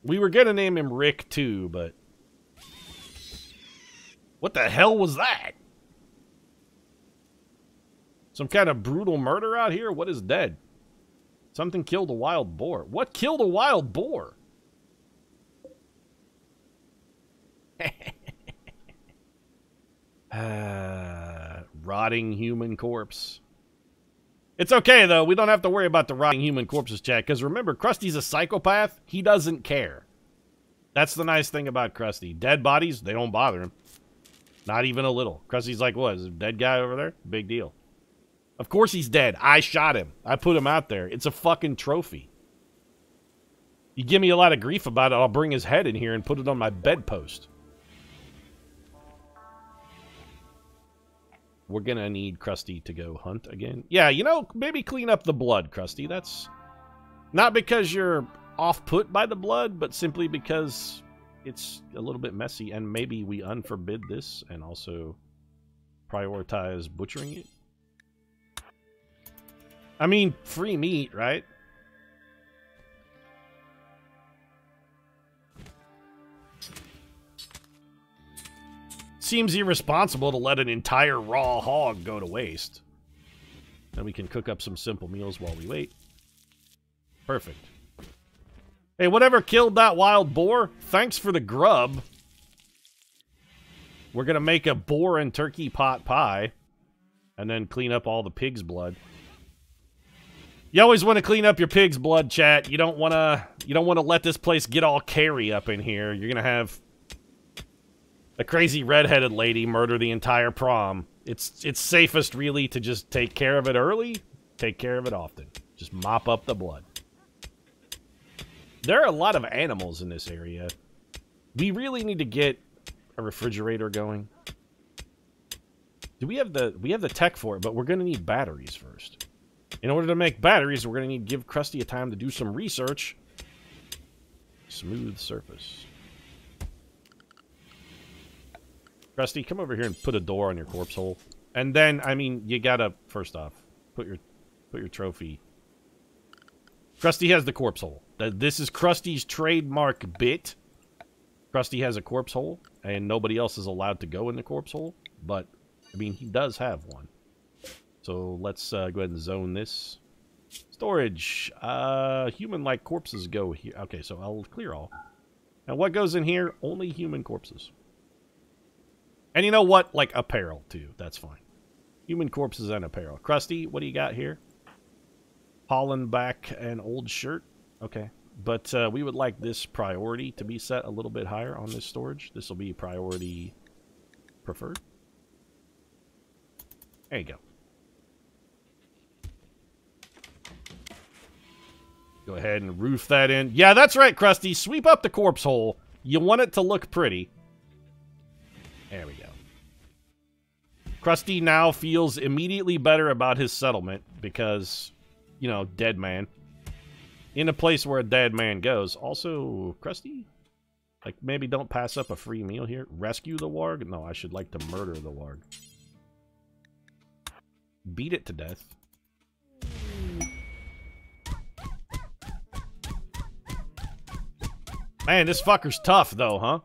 We were going to name him Rick, too, but... What the hell was that? Some kind of brutal murder out here? What is dead? Something killed a wild boar. What killed a wild boar? Rotting human corpse. It's okay, though. We don't have to worry about the rotting human corpses, chat. Because remember, Krusty's a psychopath. He doesn't care. That's the nice thing about Crusty. Dead bodies, they don't bother him. Not even a little. Krusty's like, what, is there a dead guy over there? Big deal. Of course he's dead. I shot him. I put him out there. It's a fucking trophy. You give me a lot of grief about it, I'll bring his head in here and put it on my bedpost. We're gonna need Crusty to go hunt again. Yeah, you know, maybe clean up the blood, Crusty. That's not because you're off-put by the blood, but simply because it's a little bit messy, and maybe we unforbid this and also prioritize butchering it. I mean, free meat, right? Seems irresponsible to let an entire raw hog go to waste. Then we can cook up some simple meals while we wait. Perfect. Hey, whatever killed that wild boar, thanks for the grub. We're going to make a boar and turkey pot pie. And then clean up all the pig's blood. You always want to clean up your pig's blood, chat. You don't want to let this place get all carry up in here. You're going to have a crazy redheaded lady murder the entire prom. It's safest, really, to just take care of it early, take care of it often. Just mop up the blood. There are a lot of animals in this area. We really need to get a refrigerator going. We have the tech for it, but we're going to need batteries first. In order to make batteries, we're going to need to give Crusty a time to do some research. Smooth surface. Crusty, come over here and put a door on your corpse hole. And then, I mean, you gotta, first off, put your trophy. Crusty has the corpse hole. This is Krusty's trademark bit. Crusty has a corpse hole, and nobody else is allowed to go in the corpse hole. But, I mean, he does have one. So, let's go ahead and zone this. Storage. Human-like corpses go here. Okay, so I'll clear all. Now, what goes in here? Only human corpses. And you know what? Like, apparel, too. That's fine. Human corpses and apparel. Crusty, what do you got here? Hauling back an old shirt. Okay. But we would like this priority to be set a little bit higher on this storage. This will be priority preferred. There you go. Go ahead and roof that in. Yeah, that's right, Crusty. Sweep up the corpse hole. You want it to look pretty. There we go. Crusty now feels immediately better about his settlement because, you know, dead man. In a place where a dead man goes. Also, Crusty? Like, maybe don't pass up a free meal here. Rescue the warg? No, I should like to murder the warg. Beat it to death. Man, this fucker's tough, though, huh?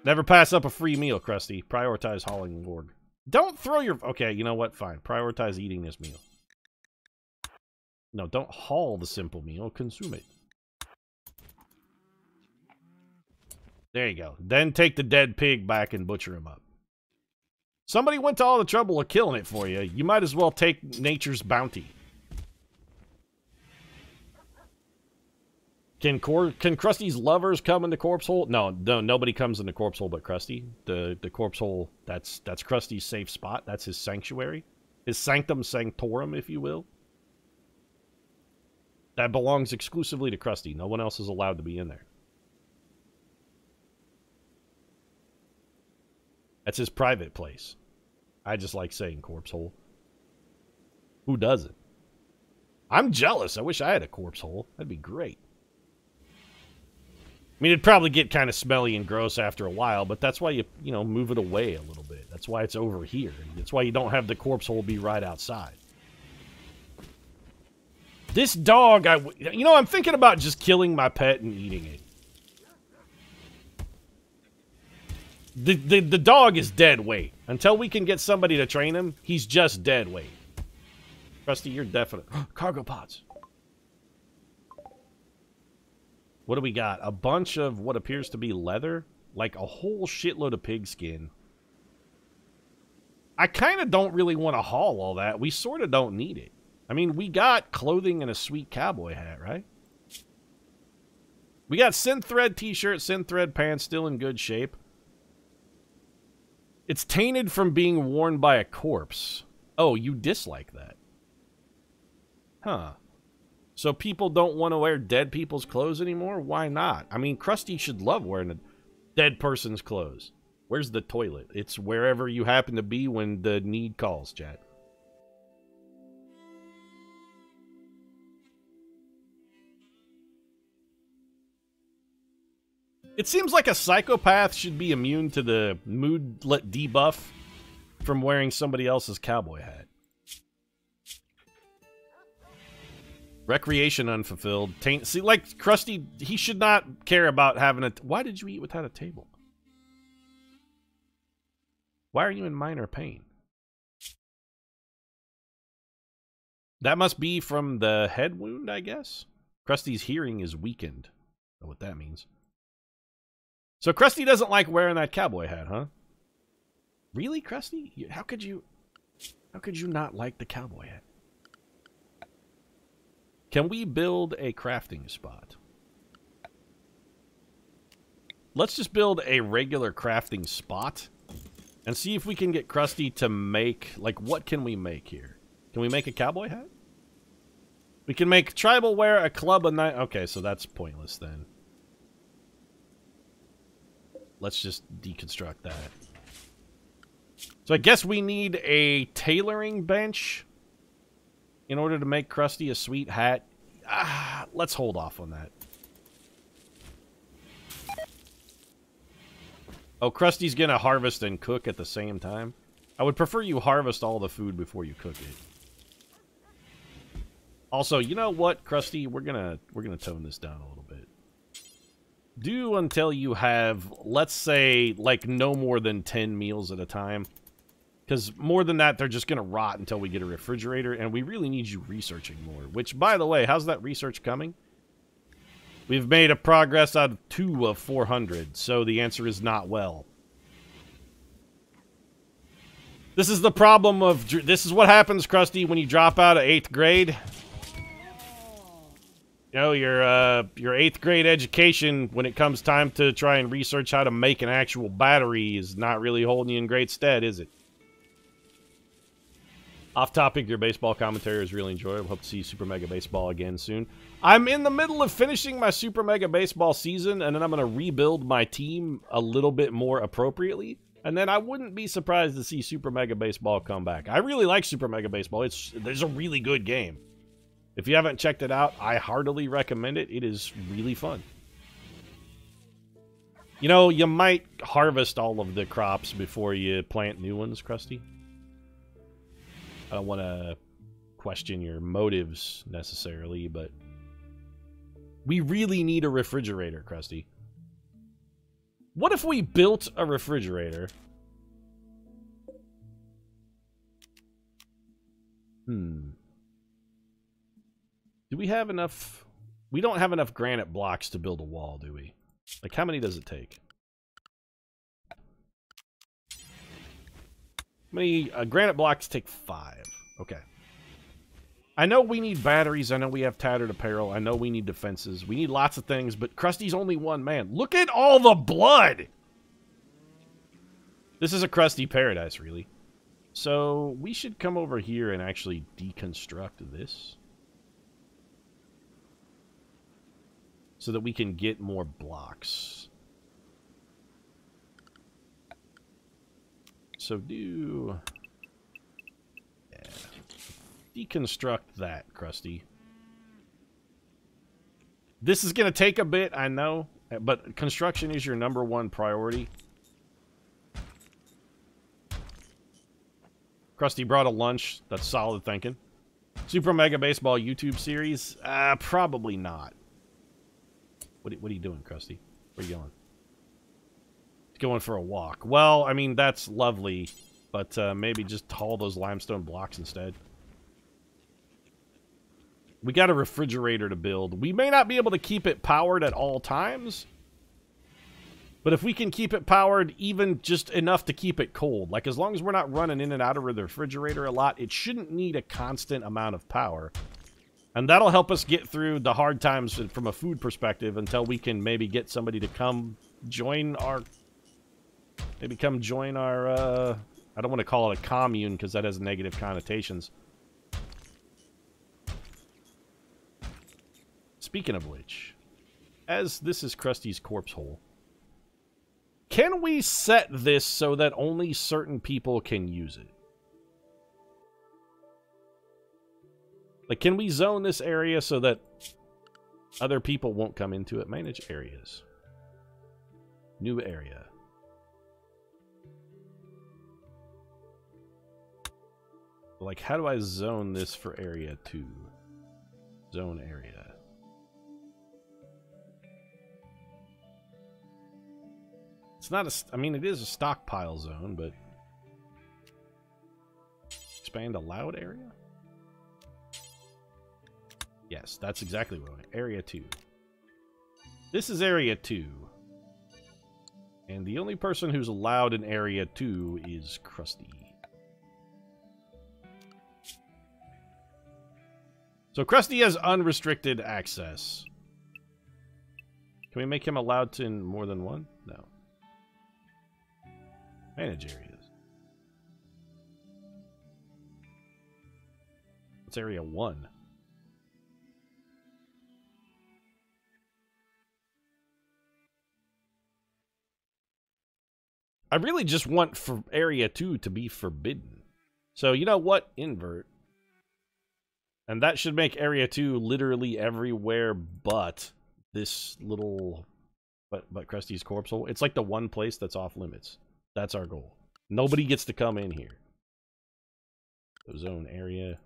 Never pass up a free meal, Crusty. Prioritize hauling warg. Don't throw your... Okay, you know what? Fine. Prioritize eating this meal. No, don't haul the simple meal. Consume it. There you go. Then take the dead pig back and butcher him up. Somebody went to all the trouble of killing it for you. You might as well take nature's bounty. Can Krusty's lovers come in the corpse hole? No, nobody comes in the corpse hole but Crusty. The corpse hole, that's Krusty's safe spot. That's his sanctuary. His sanctum sanctorum, if you will. That belongs exclusively to Crusty. No one else is allowed to be in there. That's his private place. I just like saying corpse hole. Who doesn't? I'm jealous. I wish I had a corpse hole. That'd be great. I mean, it'd probably get kind of smelly and gross after a while, but that's why you know, move it away a little bit. That's why it's over here. That's why you don't have the corpse hole be right outside. This dog, you know, I'm thinking about just killing my pet and eating it. The dog is dead weight. Until we can get somebody to train him, he's just dead weight. Crusty, you're definite. Cargo pods. What do we got? A bunch of what appears to be leather? Like a whole shitload of pig skin. I kind of don't really want to haul all that. We sort of don't need it. I mean, we got clothing and a sweet cowboy hat, right? We got synthread t-shirt, synthread pants, still in good shape. It's tainted from being worn by a corpse. Oh, you dislike that. Huh. So people don't want to wear dead people's clothes anymore? Why not? I mean, Crusty should love wearing a dead person's clothes. Where's the toilet? It's wherever you happen to be when the need calls, chat. It seems like a psychopath should be immune to the mood debuff from wearing somebody else's cowboy hat. Recreation unfulfilled. See, like, Crusty, he should not care about having a... Why did you eat without a table? Why are you in minor pain? That must be from the head wound, I guess? Krusty's hearing is weakened. I don't know what that means. So Crusty doesn't like wearing that cowboy hat, huh? Really, Crusty? How could you not like the cowboy hat? Can we build a crafting spot? Let's just build a regular crafting spot and see if we can get Crusty to make, like, what can we make here? Can we make a cowboy hat? We can make tribal wear, a club, a knife. Okay, so that's pointless then. Let's just deconstruct that. So I guess we need a tailoring bench in order to make Crusty a sweet hat. Let's hold off on that. Oh, Krusty's gonna harvest and cook at the same time? I would prefer you harvest all the food before you cook it. Also, you know what, Crusty? We're gonna tone this down a little bit. Do until you have, let's say, like, no more than 10 meals at a time. Because more than that, they're just going to rot until we get a refrigerator, and we really need you researching more. Which, by the way, how's that research coming? We've made a progress out of 2 of 400, so the answer is not well. This is the problem of... This is what happens, Crusty, when you drop out of 8th grade. You know, your 8th grade education, when it comes time to try and research how to make an actual battery, is not really holding you in great stead, is it? Off topic, your baseball commentary is really enjoyable. Hope to see Super Mega Baseball again soon. I'm in the middle of finishing my Super Mega Baseball season, and then I'm going to rebuild my team a little bit more appropriately. And then I wouldn't be surprised to see Super Mega Baseball come back. I really like Super Mega Baseball. There's a really good game. If you haven't checked it out, I heartily recommend it. It is really fun. You know, you might harvest all of the crops before you plant new ones, Crusty. I don't want to question your motives necessarily, but we really need a refrigerator, Crusty. What if we built a refrigerator? Do we have enough? We don't have enough granite blocks to build a wall, do we? Like, how many does it take? How many granite blocks take 5? Okay. I know we need batteries. I know we have tattered apparel. I know we need defenses. We need lots of things, but Krusty's only one man. Look at all the blood! This is a Crusty paradise, really. So, we should come over here and actually deconstruct this. So that we can get more blocks. So do... yeah. Deconstruct that, Crusty. This is going to take a bit, I know. But construction is your #1 priority. Crusty brought a lunch. That's solid thinking. Super Mega Baseball YouTube series? Probably not. What are you doing, Crusty? Where are you going? Going for a walk. Well, I mean, that's lovely, but maybe just haul those limestone blocks instead. We got a refrigerator to build. We may not be able to keep it powered at all times, but if we can keep it powered even just enough to keep it cold, like as long as we're not running in and out of the refrigerator a lot, it shouldn't need a constant amount of power. And that'll help us get through the hard times from a food perspective until we can maybe get somebody to come join our... maybe come join our, I don't want to call it a commune because that has negative connotations. Speaking of which, as this is Krusty's corpse hole, can we set this so that only certain people can use it? Like, can we zone this area so that other people won't come into it? Manage areas. New area. Like, how do I zone this for area 2? Zone area. It's not a... I mean, it is a stockpile zone, but... expand allowed area? Yes, that's exactly what I want. Area 2. This is area 2. And the only person who's allowed in area 2 is Crusty. So Crusty has unrestricted access. Can we make him allowed to in more than one? No. Manage areas. What's area 1? I really just want for area 2 to be forbidden. So you know what? Invert. And that should make area 2 literally everywhere but this little... But Krusty's corpse hole. It's like the one place that's off limits. That's our goal. Nobody gets to come in here. So zone area.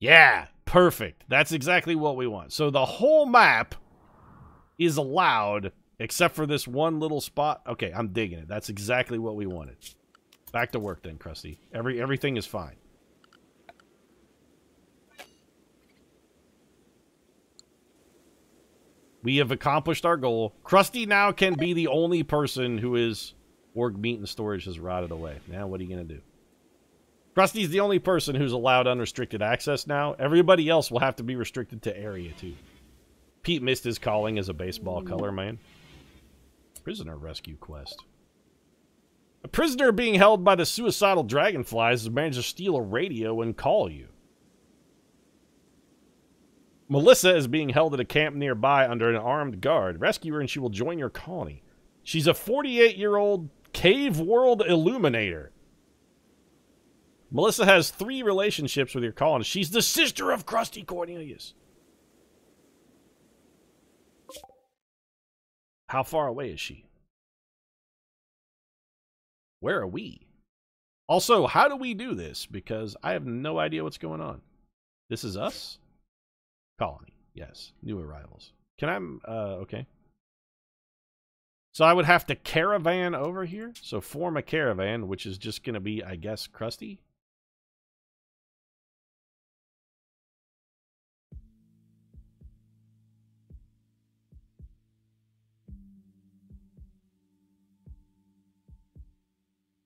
Yeah! Perfect. That's exactly what we want. So the whole map is allowed... except for this one little spot. Okay, I'm digging it. That's exactly what we wanted. Back to work then, Crusty. Everything is fine. We have accomplished our goal. Crusty now can be the only person who is... org meat and storage has rotted away. Now what are you going to do? Krusty's the only person who's allowed unrestricted access now. Everybody else will have to be restricted to area 2. Pete missed his calling as a baseball color man. Prisoner rescue quest. A prisoner being held by the suicidal dragonflies has managed to steal a radio and call you. Melissa is being held at a camp nearby under an armed guard. Rescue her and she will join your colony. She's a 48-year-old cave world illuminator. Melissa has 3 relationships with your colony. She's the sister of Crusty Cornelius. How far away is she? Where are we? Also, how do we do this? Because I have no idea what's going on. This is us? Colony. Yes. New arrivals. Can I... okay. So I would have to caravan over here? So form a caravan, which is just going to be, I guess, Crusty?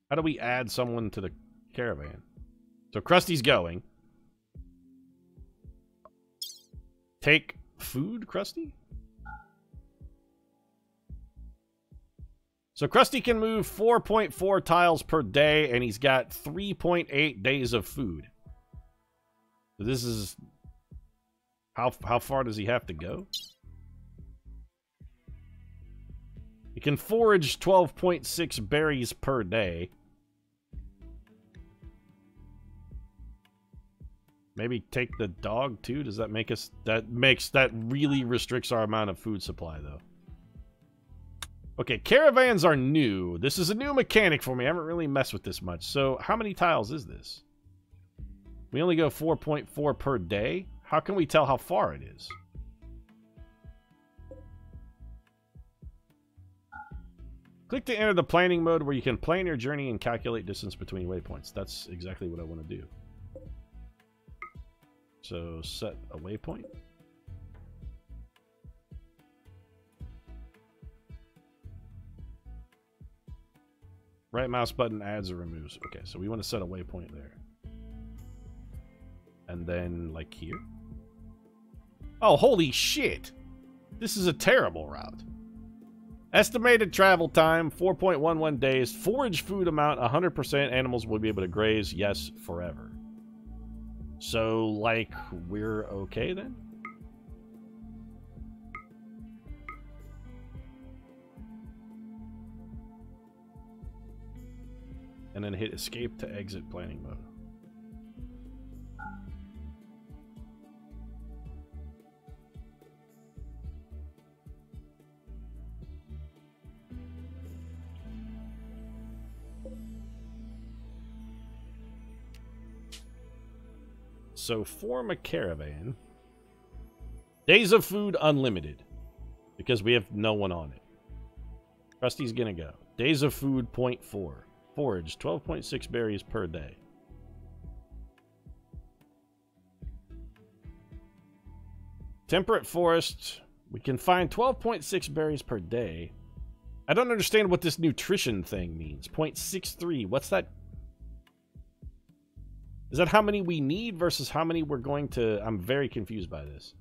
How do we add someone to the caravan? So Krusty's going. Take food, Crusty? So Crusty can move 4.4 tiles per day, and he's got 3.8 days of food. So this is... How far does he have to go? He can forage 12.6 berries per day. Maybe take the dog too? Does that make us... That really restricts our amount of food supply, though. Okay, caravans are new. This is a new mechanic for me. I haven't really messed with this much. So, how many tiles is this? We only go 4.4 per day? How can we tell how far it is? Click to enter the planning mode where you can plan your journey and calculate distance between waypoints. That's exactly what I want to do. So, set a waypoint. Right mouse button adds or removes. Okay, so we want to set a waypoint there. And then, like, here. Oh, holy shit! This is a terrible route. Estimated travel time, 4.11 days. Forage food amount, 100%. Animals will be able to graze, yes, forever. So, like, we're okay then? And then hit escape to exit planning mode. So form a caravan. Days of food unlimited. Because we have no one on it. Krusty's gonna go. Days of food 0.4. Forage 12.6 berries per day. Temperate forest. We can find 12.6 berries per day. I don't understand what this nutrition thing means. 0.63. What's that? Is that how many we need versus how many we're going to... I'm very confused by this.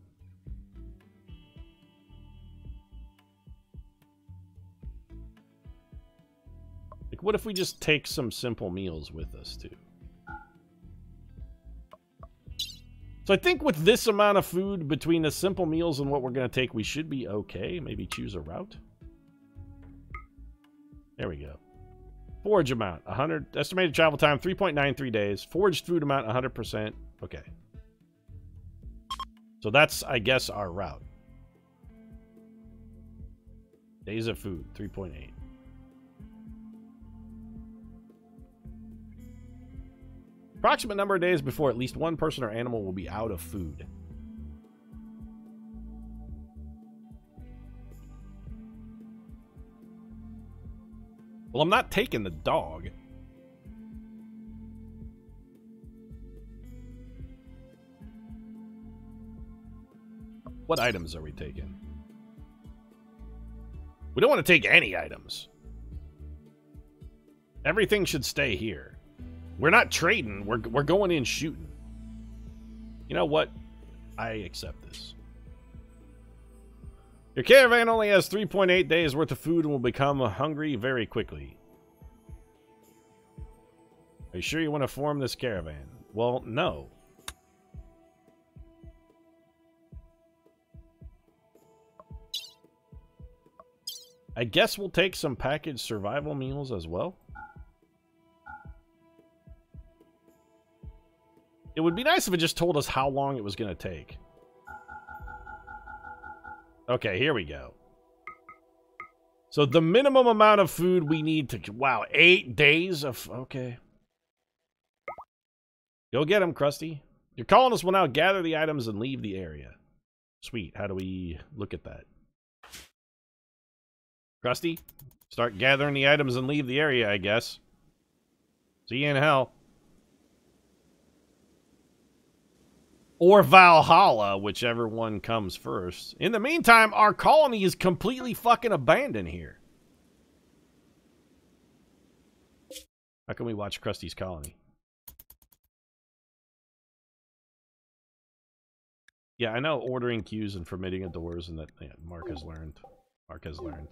Like, what if we just take some simple meals with us, too? So I think with this amount of food between the simple meals and what we're going to take, we should be okay. Maybe choose a route. There we go. Forage amount, 100. Estimated travel time, 3.93 days. Foraged food amount, 100%. Okay. So that's, I guess, our route. Days of food, 3.8. Approximate number of days before at least one person or animal will be out of food. Well, I'm not taking the dog. What items are we taking? We don't want to take any items. Everything should stay here. We're not trading. We're going in shooting. You know what? I accept this. Your caravan only has 3.8 days worth of food and will become hungry very quickly. Are you sure you want to form this caravan? Well, no. I guess we'll take some packaged survival meals as well. It would be nice if it just told us how long it was going to take. Okay, here we go. So the minimum amount of food we need to... Wow, 8 days of... Okay. Go get them, Crusty. Your colonists will now gather the items and leave the area. Sweet. How do we look at that? Crusty, start gathering the items and leave the area, I guess. See you in hell. Or Valhalla, whichever one comes first. In the meantime, our colony is completely fucking abandoned here. How can we watch Krusty's colony? Yeah, I know ordering queues and permitting of doors and that... Yeah, Mark has learned. Mark has learned.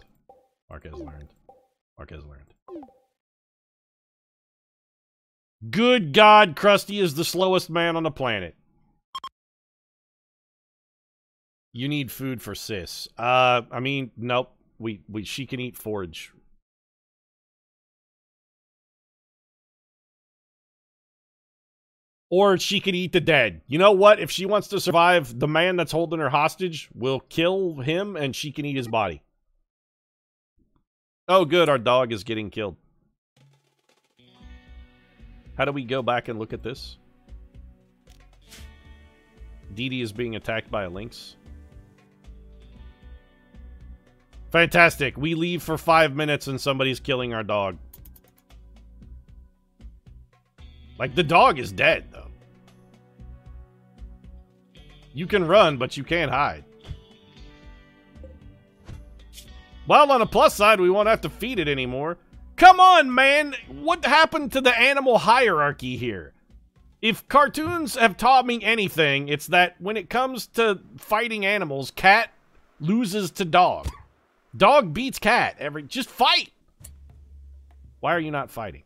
Mark has learned. Mark has learned. Good God, Crusty is the slowest man on the planet. You need food for sis. I mean, nope. She can eat forage. Or she could eat the dead. You know what? If she wants to survive, the man that's holding her hostage will kill him and she can eat his body. Oh, good. Our dog is getting killed. How do we go back and look at this? Dee Dee is being attacked by a lynx. Fantastic. We leave for 5 minutes and somebody's killing our dog. Like, the dog is dead, though. You can run, but you can't hide. Well, on the plus side, we won't have to feed it anymore. Come on, man! What happened to the animal hierarchy here? If cartoons have taught me anything, it's that when it comes to fighting animals, cat loses to dog. Dog beats cat. Just fight! Why are you not fighting?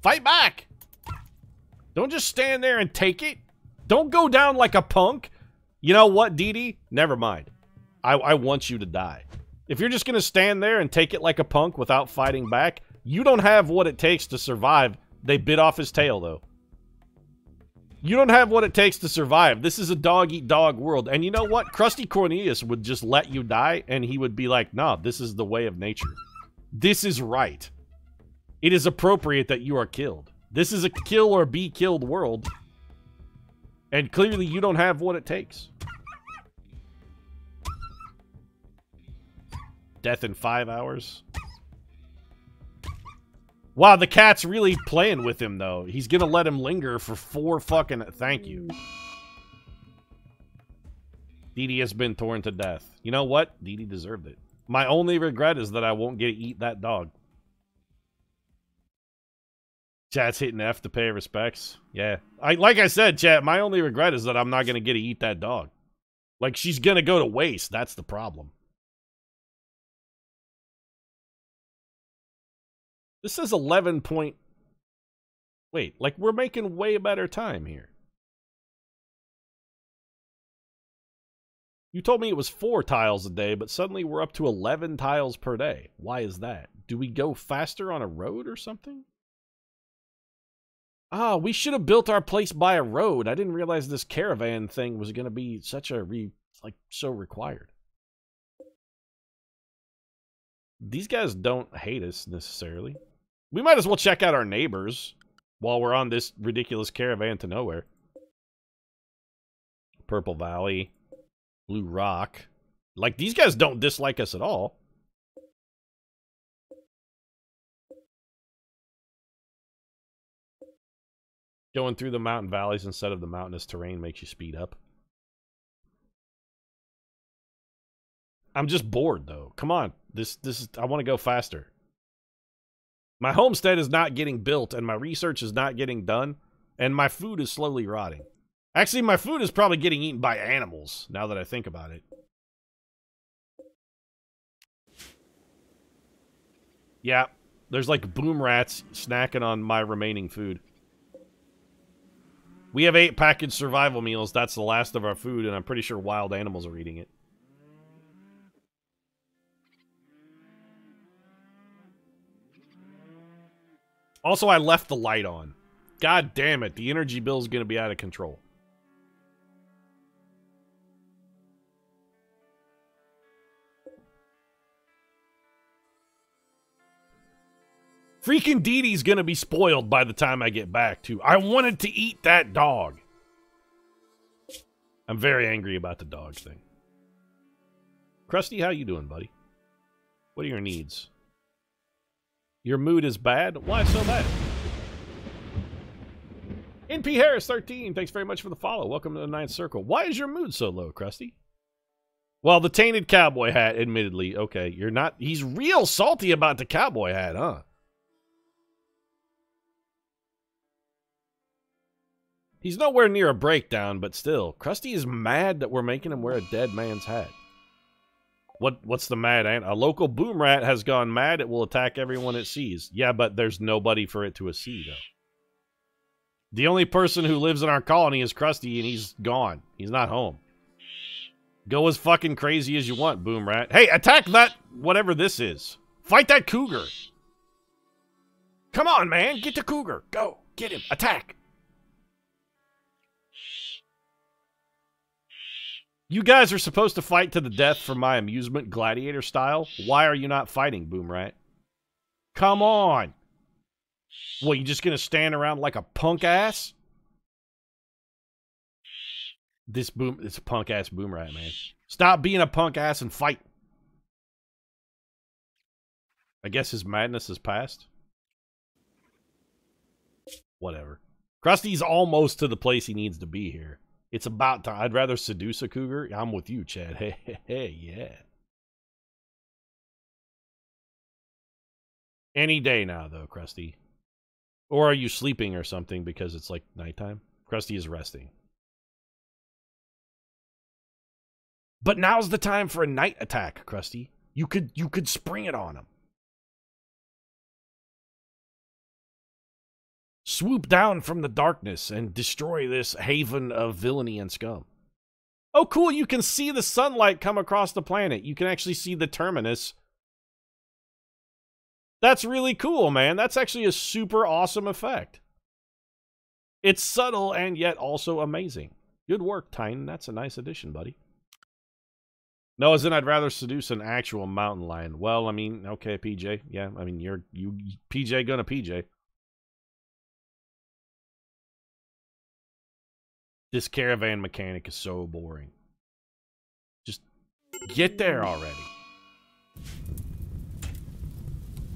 Fight back! Don't just stand there and take it. Don't go down like a punk. You know what, Dee Dee? Never mind. I want you to die. If you're just going to stand there and take it like a punk without fighting back, you don't have what it takes to survive. They bit off his tail, though. You don't have what it takes to survive. This is a dog-eat-dog world. And you know what? Crusty Cornelius would just let you die, and he would be like, nah, this is the way of nature. This is right. It is appropriate that you are killed. This is a kill or be killed world. And clearly you don't have what it takes. Death in 5 hours. Wow, the cat's really playing with him, though. He's gonna let him linger for 4 fucking... Thank you. Dee Dee has been torn to death. You know what? Dee Dee deserved it. My only regret is that I won't get to eat that dog. Chat's hitting F to pay respects. Yeah. Like I said, chat, my only regret is that I'm not gonna get to eat that dog. Like, she's gonna go to waste. That's the problem. This says 11 point... Wait, like, we're making way better time here. You told me it was 4 tiles a day, but suddenly we're up to 11 tiles per day. Why is that? Do we go faster on a road or something? Ah, we should have built our place by a road. I didn't realize this caravan thing was going to be such a... so required. These guys don't hate us, necessarily. We might as well check out our neighbors while we're on this ridiculous caravan to nowhere. Purple Valley. Blue Rock. Like, these guys don't dislike us at all. Going through the mountain valleys instead of the mountainous terrain makes you speed up. I'm just bored, though. Come on. This is... I want to go faster. My homestead is not getting built, and my research is not getting done, and my food is slowly rotting. Actually, my food is probably getting eaten by animals, now that I think about it. Yeah, there's like boom rats snacking on my remaining food. We have 8 packaged survival meals. That's the last of our food, and I'm pretty sure wild animals are eating it. Also, I left the light on. God damn it, the energy bill's gonna be out of control. Freaking Dee Dee's gonna be spoiled by the time I get back, too. I wanted to eat that dog. I'm very angry about the dog thing. Crusty, how you doing, buddy? What are your needs? Your mood is bad? Why so bad? NP Harris 13, thanks very much for the follow. Welcome to the Ninth Circle. Why is your mood so low, Crusty? Well, the tainted cowboy hat, admittedly. Okay, you're not... He's real salty about the cowboy hat, huh? He's nowhere near a breakdown, but still. Crusty is mad that we're making him wear a dead man's hat. What's the mad ant? A local boom rat has gone mad. It will attack everyone it sees. Yeah, but there's nobody for it to see, though. The only person who lives in our colony is Crusty, and he's gone. He's not home. Go as fucking crazy as you want, boom rat. Hey, attack that whatever this is. Fight that cougar. Come on, man. Get the cougar. Go. Get him. Attack. You guys are supposed to fight to the death for my amusement, gladiator style. Why are you not fighting, boom rat? Come on. What, you just gonna stand around like a punk ass? It's a punk ass boom rat, man. Stop being a punk ass and fight. I guess his madness has passed. Whatever. Krusty's almost to the place he needs to be here. It's about time. I'd rather seduce a cougar. I'm with you, Chad. Hey, hey, hey, yeah. Any day now, though, Crusty. Or are you sleeping or something because it's like nighttime? Crusty is resting. But now's the time for a night attack, Crusty. You could spring it on him. Swoop down from the darkness and destroy this haven of villainy and scum. Oh, cool. You can see the sunlight come across the planet. You can actually see the terminus. That's really cool, man. That's actually a super awesome effect. It's subtle and yet also amazing. Good work, Tyne. That's a nice addition, buddy. No, as in I'd rather seduce an actual mountain lion. Well, I mean, okay, PJ. Yeah, I mean, you PJ gonna PJ. This caravan mechanic is so boring. Just get there already.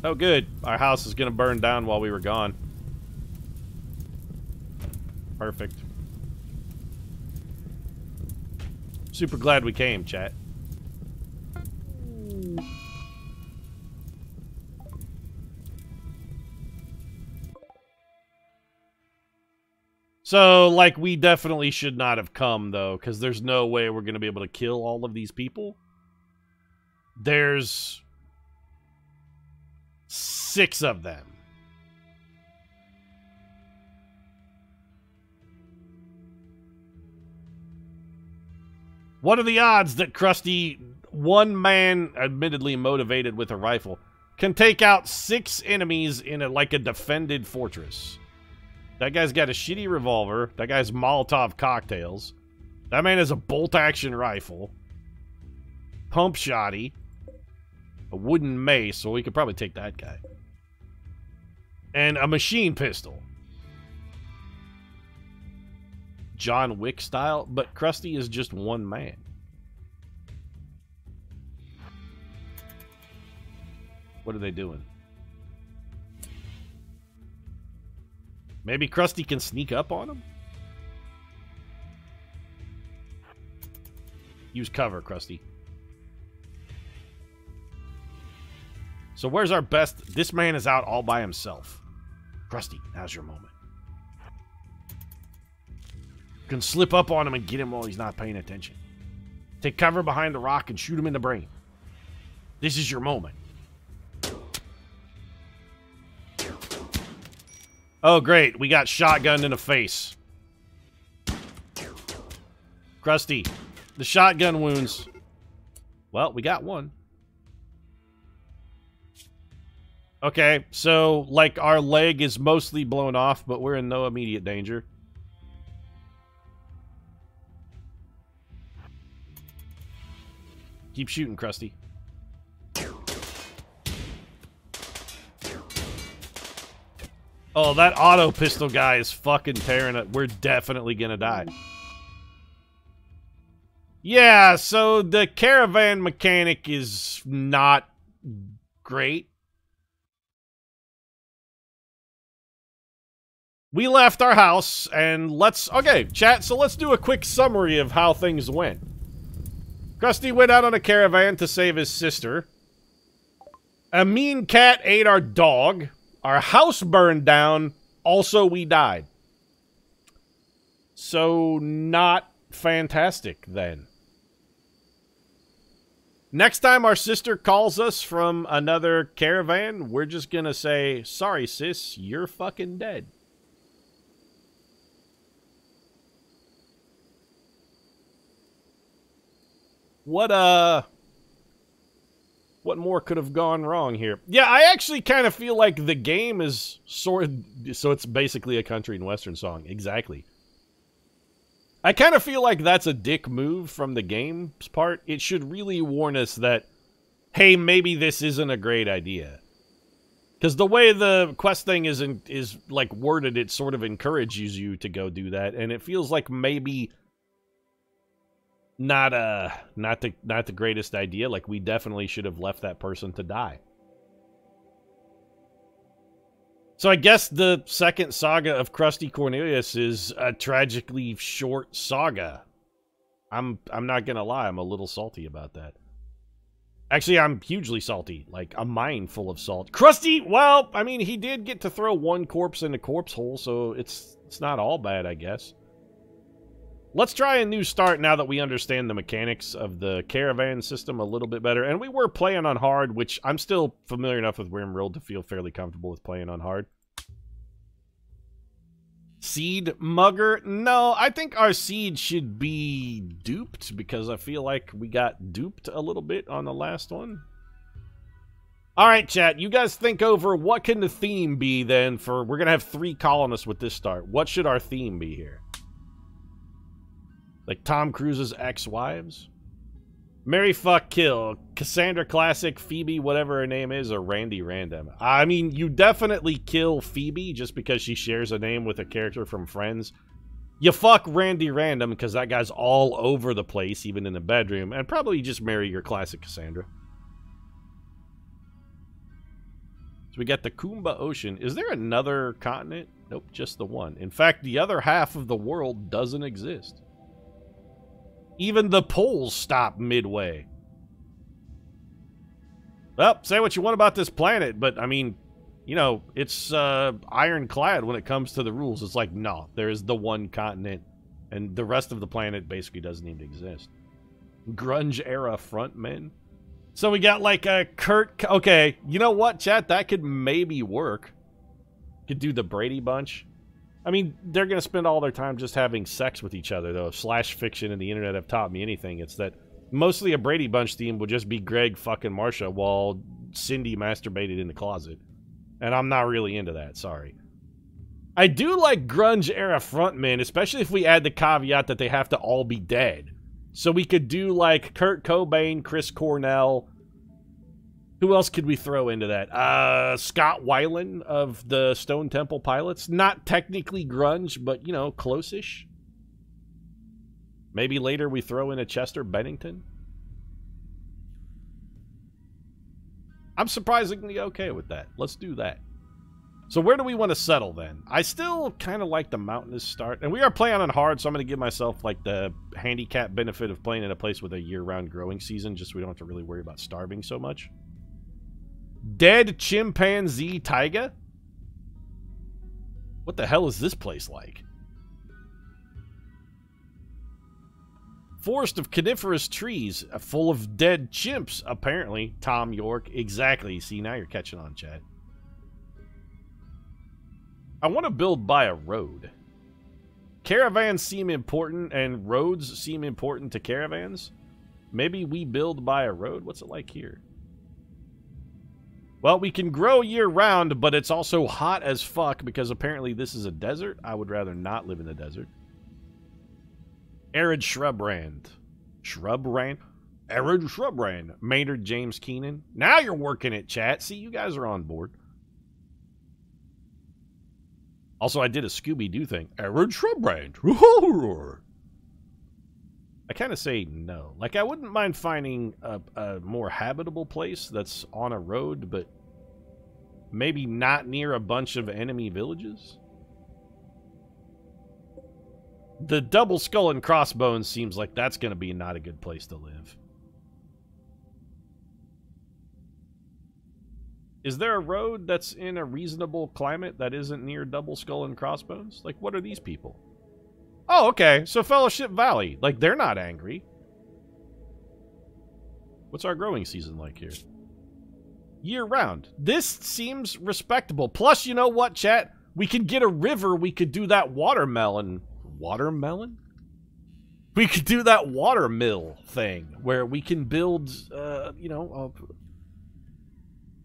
Oh, good. Our house is going to burn down while we were gone. Perfect. Super glad we came, chat. So, like, we definitely should not have come, though, because there's no way we're going to be able to kill all of these people. There's 6 of them. What are the odds that Crusty, one man, admittedly motivated with a rifle, can take out 6 enemies in a defended fortress? That guy's got a shitty revolver. That guy's Molotov cocktails. That man has a bolt-action rifle. Pump shotty. A wooden mace, so we could probably take that guy. And a machine pistol. John Wick style, but Crusty is just one man. What are they doing? Maybe Crusty can sneak up on him? Use cover, Crusty. So where's our best? This man is out all by himself. Crusty, now's your moment. You can slip up on him and get him while he's not paying attention. Take cover behind the rock and shoot him in the brain. This is your moment. Oh, great. We got shotgunned in the face. Crusty, the shotgun wounds. Well, we got one. Okay, so, like, our leg is mostly blown off, but we're in no immediate danger. Keep shooting, Crusty. Oh, that auto pistol guy is fucking tearing it. We're definitely gonna die. Yeah, so the caravan mechanic is not great. We left our house, and okay, chat, so let's do a quick summary of how things went. Crusty went out on a caravan to save his sister. A mean cat ate our dog. Our house burned down. Also, we died. So, not fantastic, then. Next time our sister calls us from another caravan, we're just gonna say, sorry, sis, you're fucking dead. What more could have gone wrong here? Yeah, I actually kind of feel like the game is so it's basically a country and western song. Exactly. I kind of feel like that's a dick move from the game's part. It should really warn us that, hey, maybe this isn't a great idea. Because the way the quest thing is like worded, it sort of encourages you to go do that, and it feels like maybe not the greatest idea. Like, we definitely should have left that person to die. So I guess the second saga of Crusty Cornelius is a tragically short saga. I'm not gonna lie, I'm a little salty about that. Actually, I'm hugely salty. Like, a mine full of salt. Crusty, well, I mean, he did get to throw one corpse in the corpse hole, so it's not all bad, I guess. Let's try a new start now that we understand the mechanics of the caravan system a little bit better. And we were playing on hard, which I'm still familiar enough with Rimworld to feel fairly comfortable with playing on hard. Seed Mugger? No, I think our seed should be duped, because I feel like we got duped a little bit on the last one. Alright, chat, you guys think over what can the theme be then for... We're going to have 3 colonists with this start. What should our theme be here? Like Tom Cruise's ex-wives? Mary Fuck Kill, Cassandra Classic, Phoebe, whatever her name is, or Randy Random. I mean, you definitely kill Phoebe just because she shares a name with a character from Friends. You fuck Randy Random because that guy's all over the place, even in the bedroom, and probably just marry your classic Cassandra. So we got the Kumba Ocean. Is there another continent? Nope, just the one. In fact, the other half of the world doesn't exist. Even the poles stop midway. Well, say what you want about this planet, but, I mean, you know, it's ironclad when it comes to the rules. It's like, no, there is the one continent, and the rest of the planet basically doesn't even exist. Grunge-era frontmen. So we got, like, a Kurt... Okay, you know what, chat? That could maybe work. Could do the Brady Bunch. I mean, they're going to spend all their time just having sex with each other, though. Slash fiction and the internet have taught me anything. It's that mostly a Brady Bunch theme would just be Greg fucking Marsha while Cindy masturbated in the closet. And I'm not really into that, sorry. I do like grunge-era frontmen, especially if we add the caveat that they have to all be dead. So we could do, like, Kurt Cobain, Chris Cornell... Who else could we throw into that? Scott Weiland of the Stone Temple Pilots. Not technically grunge, but, you know, close-ish. Maybe later we throw in a Chester Bennington. I'm surprisingly okay with that. Let's do that. So where do we want to settle, then? I still kind of like the mountainous start. And we are playing on hard, so I'm going to give myself, like, the handicap benefit of playing in a place with a year-round growing season, just so we don't have to really worry about starving so much. Dead Chimpanzee Taiga? What the hell is this place like? Forest of coniferous trees, full of dead chimps, apparently. Tom York, exactly. See, now you're catching on, Chad. I want to build by a road. Caravans seem important, and roads seem important to caravans. Maybe we build by a road? What's it like here? Well, we can grow year-round, but it's also hot as fuck because apparently this is a desert. I would rather not live in the desert. Arid shrubland. Shrubland? Arid shrubland. Maynard James Keenan. Now you're working it, chat. See, you guys are on board. Also, I did a Scooby-Doo thing. Arid shrubland. I kind of say no. Like, I wouldn't mind finding a more habitable place that's on a road, but maybe not near a bunch of enemy villages. The double skull and crossbones seems like that's going to be not a good place to live. Is there a road that's in a reasonable climate that isn't near double skull and crossbones? Like, what are these people? Oh, okay. So Fellowship Valley. Like, they're not angry. What's our growing season like here? Year-round. This seems respectable. Plus, you know what, chat? We could get a river. We could do that watermelon. Watermelon? We could do that watermill thing where we can build, you know...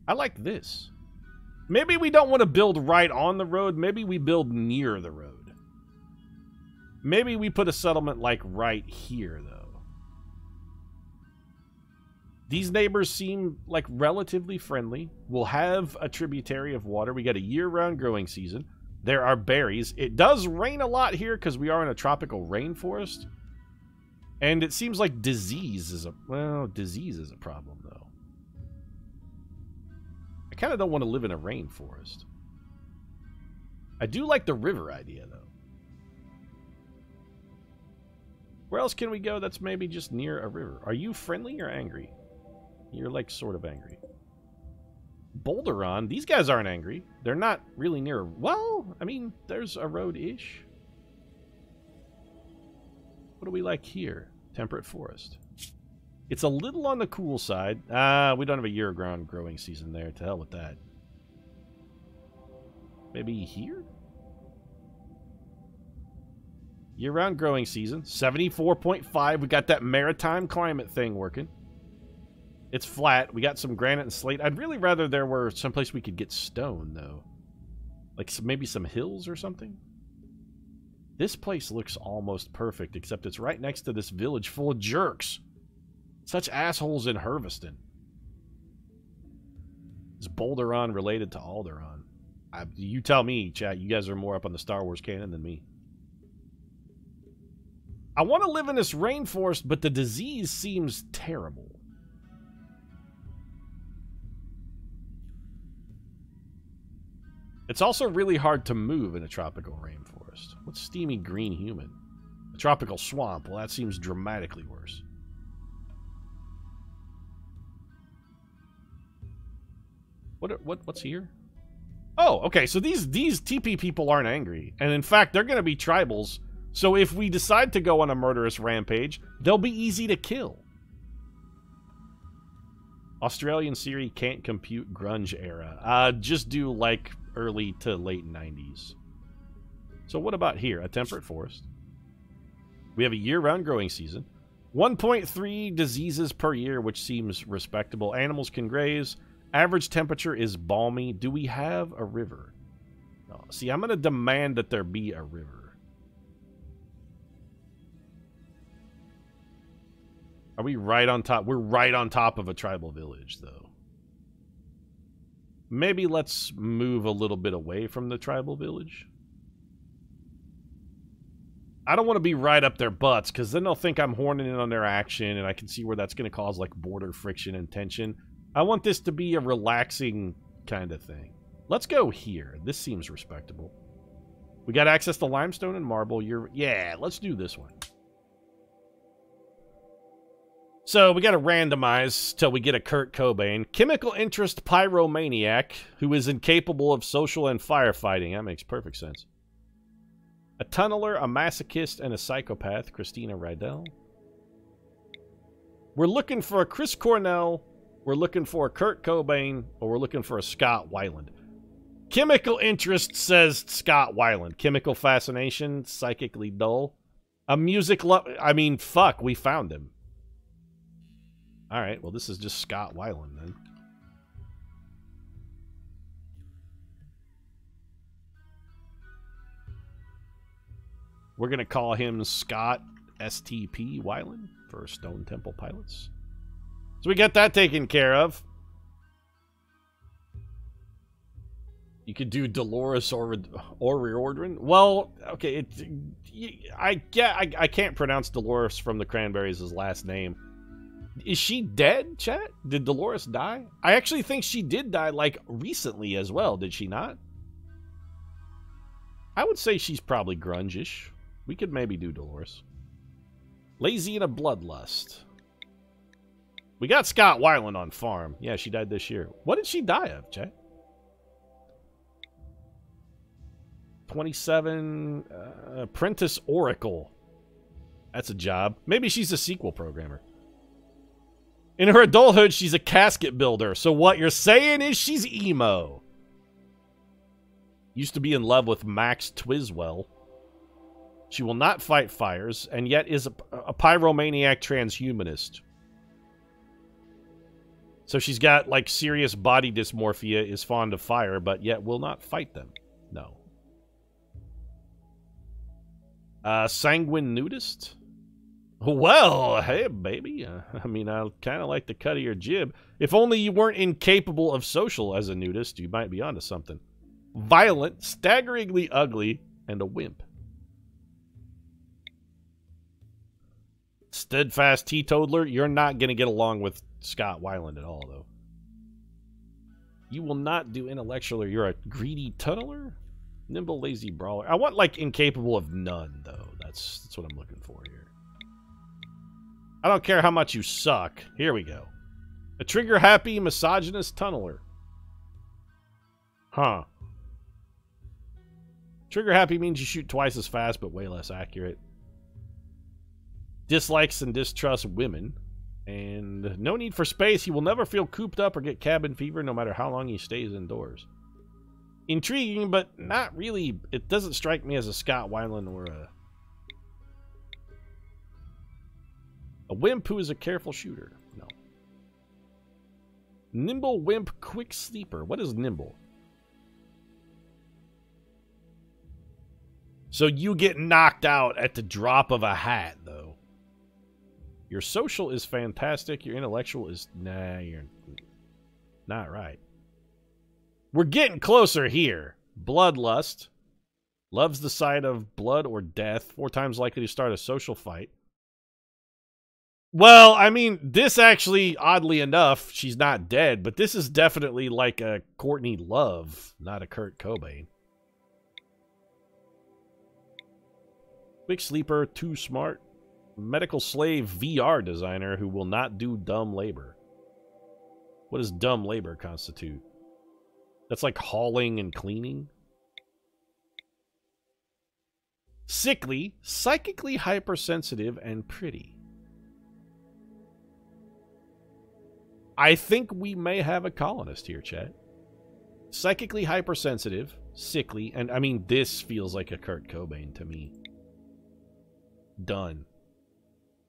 I like this. Maybe we don't want to build right on the road. Maybe we build near the road. Maybe we put a settlement, like, right here, though. These neighbors seem, like, relatively friendly. We'll have a tributary of water. We got a year-round growing season. There are berries. It does rain a lot here because we are in a tropical rainforest. And it seems like disease is a... Well, disease is a problem, though. I kind of don't want to live in a rainforest. I do like the river idea, though. Where else can we go that's maybe just near a river? Are you friendly or angry? You're, like, sort of angry. Boulderon. These guys aren't angry. They're not really near... Well, I mean, there's a road-ish. What do we like here? Temperate forest. It's a little on the cool side. We don't have a year-round growing season there. To hell with that. Maybe here? Year-round growing season. 74.5. We got that maritime climate thing working. It's flat. We got some granite and slate. I'd really rather there were someplace we could get stone, though. Like maybe some hills or something. This place looks almost perfect, except it's right next to this village full of jerks. Such assholes in Herveston. Is Boulderon related to Alderon? You tell me, chat. You guys are more up on the Star Wars canon than me. I want to live in this rainforest, but the disease seems terrible. It's also really hard to move in a tropical rainforest. What's steamy green human? A tropical swamp. Well, that seems dramatically worse. What's here? Oh, okay. So these TP people aren't angry, and in fact, they're going to be tribals. So if we decide to go on a murderous rampage, they'll be easy to kill. Australian Siri can't compute grunge era. Just do like early to late 90s. So what about here? A temperate forest. We have a year-round growing season. 1.3 diseases per year, which seems respectable. Animals can graze. Average temperature is balmy. Do we have a river? No. See, I'm going to demand that there be a river. Are we right on top? We're right on top of a tribal village, though. Maybe let's move a little bit away from the tribal village. I don't want to be right up their butts, because then they'll think I'm horning in on their action, and I can see where that's going to cause, like, border friction and tension. I want this to be a relaxing kind of thing. Let's go here. This seems respectable. We got access to limestone and marble. Yeah, let's do this one. So we got to randomize till we get a Kurt Cobain. Chemical interest pyromaniac who is incapable of social and firefighting. That makes perfect sense. A tunneler, a masochist, and a psychopath. Christina Rydell. We're looking for a Chris Cornell. We're looking for a Kurt Cobain. Or we're looking for a Scott Weiland. Chemical interest says Scott Weiland. Chemical fascination, psychically dull. A music love. I mean, fuck, we found him. Alright, well, this is just Scott Weiland, then. We're going to call him Scott STP Weiland for Stone Temple Pilots. So we got that taken care of. You could do Dolores or Reordrin. Well, okay, I can't pronounce Dolores from the Cranberries' last name. Is she dead, chat? Did Dolores die? I actually think she did die, like, recently as well, did she not? I would say she's probably grunge-ish. We could maybe do Dolores. Lazy and a Bloodlust. We got Scott Weiland on farm. Yeah, she died this year. What did she die of, chat? 27, Apprentice Oracle. That's a job. Maybe she's a sequel programmer. In her adulthood, she's a casket builder. So what you're saying is she's emo. Used to be in love with Max Twiswell. She will not fight fires, and yet is a pyromaniac transhumanist. So she's got, like, serious body dysmorphia, is fond of fire, but yet will not fight them. No. Sanguine Nudist? Well, hey, baby. I mean, I kind of like the cut of your jib. If only you weren't incapable of social as a nudist, you might be onto something. Violent, staggeringly ugly, and a wimp. Steadfast teetotaler, you're not going to get along with Scott Weiland at all, though. You will not do intellectual, you're a greedy tunneler? Nimble, lazy brawler. I want, like, incapable of none, though. That's what I'm looking for here. I don't care how much you suck. Here we go. A trigger-happy, misogynist tunneler. Huh. Trigger-happy means you shoot twice as fast, but way less accurate. Dislikes and distrusts women. And no need for space. He will never feel cooped up or get cabin fever, no matter how long he stays indoors. Intriguing, but not really. It doesn't strike me as a Scott Weiland or a wimp who is a careful shooter. No. Nimble wimp quick sleeper. What is nimble? So you get knocked out at the drop of a hat, though. Your social is fantastic. Your intellectual is... Nah, you're not right. We're getting closer here. Bloodlust. Loves the sight of blood or death. 4 times likely to start a social fight. Well, I mean, this actually, oddly enough, she's not dead, but this is definitely like a Courtney Love, not a Kurt Cobain. Quick sleeper, too smart. Medical slave VR designer who will not do dumb labor. What does dumb labor constitute? That's like hauling and cleaning. Sickly, psychically hypersensitive, and pretty. I think we may have a colonist here, chat. Psychically hypersensitive, sickly, and I mean, this feels like a Kurt Cobain to me. Done.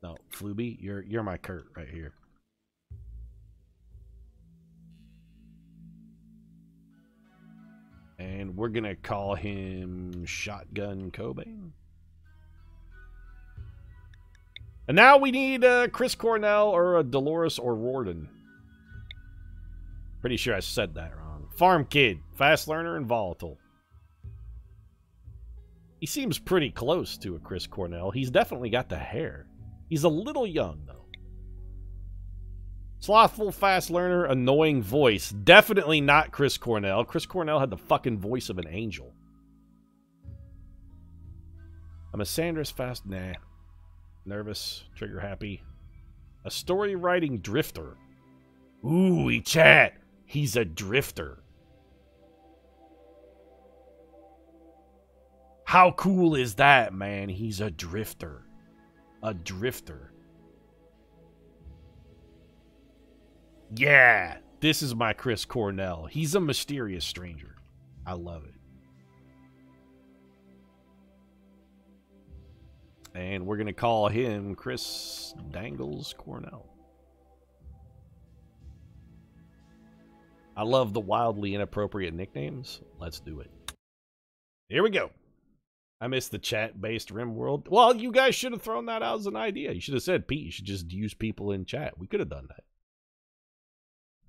No, Fluby, you're my Kurt right here. And we're gonna call him Shotgun Cobain. And now we need a Chris Cornell or a Dolores or Riordan. Pretty sure I said that wrong. Farm kid, fast learner and volatile. He seems pretty close to a Chris Cornell. He's definitely got the hair. He's a little young, though. Slothful, fast learner, annoying voice. Definitely not Chris Cornell. Chris Cornell had the fucking voice of an angel. I'm a Sanders fast... Nah. Nervous, trigger happy. A story writing drifter. Ooh, chat. He's a drifter. How cool is that, man? He's a drifter. A drifter. Yeah, this is my Chris Cornell. He's a mysterious stranger. I love it. And we're going to call him Chris Dangles Cornell. I love the wildly inappropriate nicknames. Let's do it. Here we go. I miss the chat-based Rim world. Well, you guys should have thrown that out as an idea. You should have said, Pete, you should just use people in chat. We could have done that.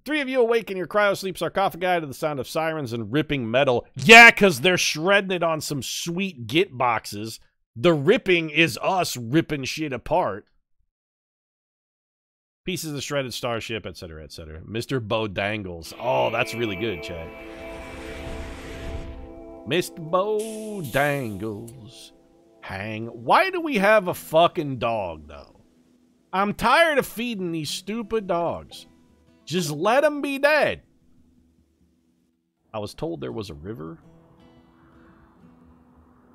3 of you awake in your cryo-sleep sarcophagi to the sound of sirens and ripping metal. Yeah, because they're shredding it on some sweet Git boxes. The ripping is us ripping shit apart. Pieces of shredded starship, etc., etc. Mr. Bo Dangles. Oh, that's really good, Chad. Mr. Bo Dangles. Hang. Why do we have a fucking dog, though? I'm tired of feeding these stupid dogs. Just let them be dead. I was told there was a river.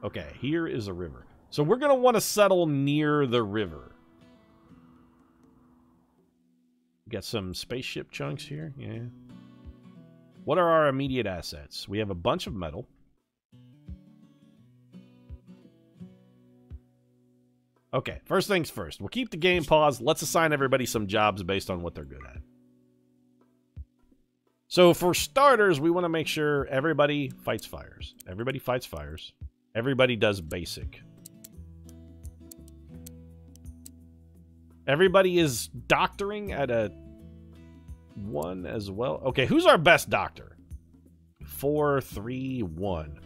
Okay, here is a river. So we're going to want to settle near the river. Got some spaceship chunks here. Yeah. What are our immediate assets? We have a bunch of metal. Okay, first things first. We'll keep the game paused. Let's assign everybody some jobs based on what they're good at. So for starters, we want to make sure everybody fights fires. Everybody fights fires. Everybody does basic. Everybody is doctoring at a 1 as well. Okay, who's our best doctor? 4, 3, 1.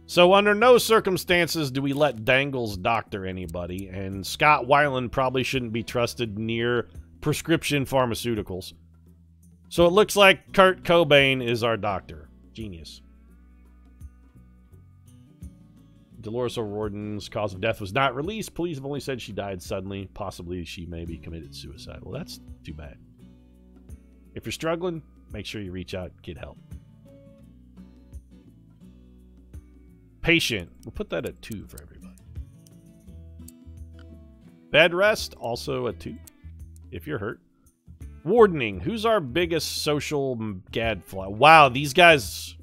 So under no circumstances do we let Dangles doctor anybody, and Scott Weiland probably shouldn't be trusted near prescription pharmaceuticals. So it looks like Kurt Cobain is our doctor. Genius. Dolores O'Riordan's cause of death was not released. Police have only said she died suddenly. Possibly she maybe committed suicide. Well, that's too bad. If you're struggling, make sure you reach out and get help. Patient. We'll put that at 2 for everybody. Bed rest, also a 2. If you're hurt. Wardening. Who's our biggest social gadfly? Wow, these guys...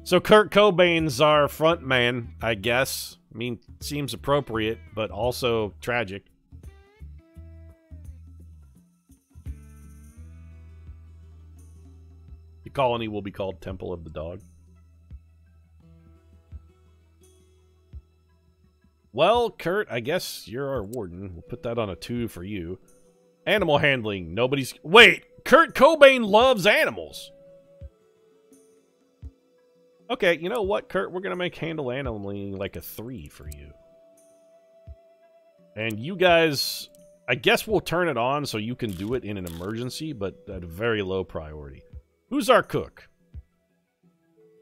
So Kurt Cobain's our front man, I guess. I mean, seems appropriate, but also tragic. The colony will be called Temple of the Dog. Well, Kurt, I guess you're our warden. We'll put that on a 2 for you. Animal handling. Nobody's... Wait! Kurt Cobain loves animals! Okay, you know what, Kurt? We're going to make handle handling like a 3 for you. And you guys... I guess we'll turn it on so you can do it in an emergency, but at a very low priority. Who's our cook?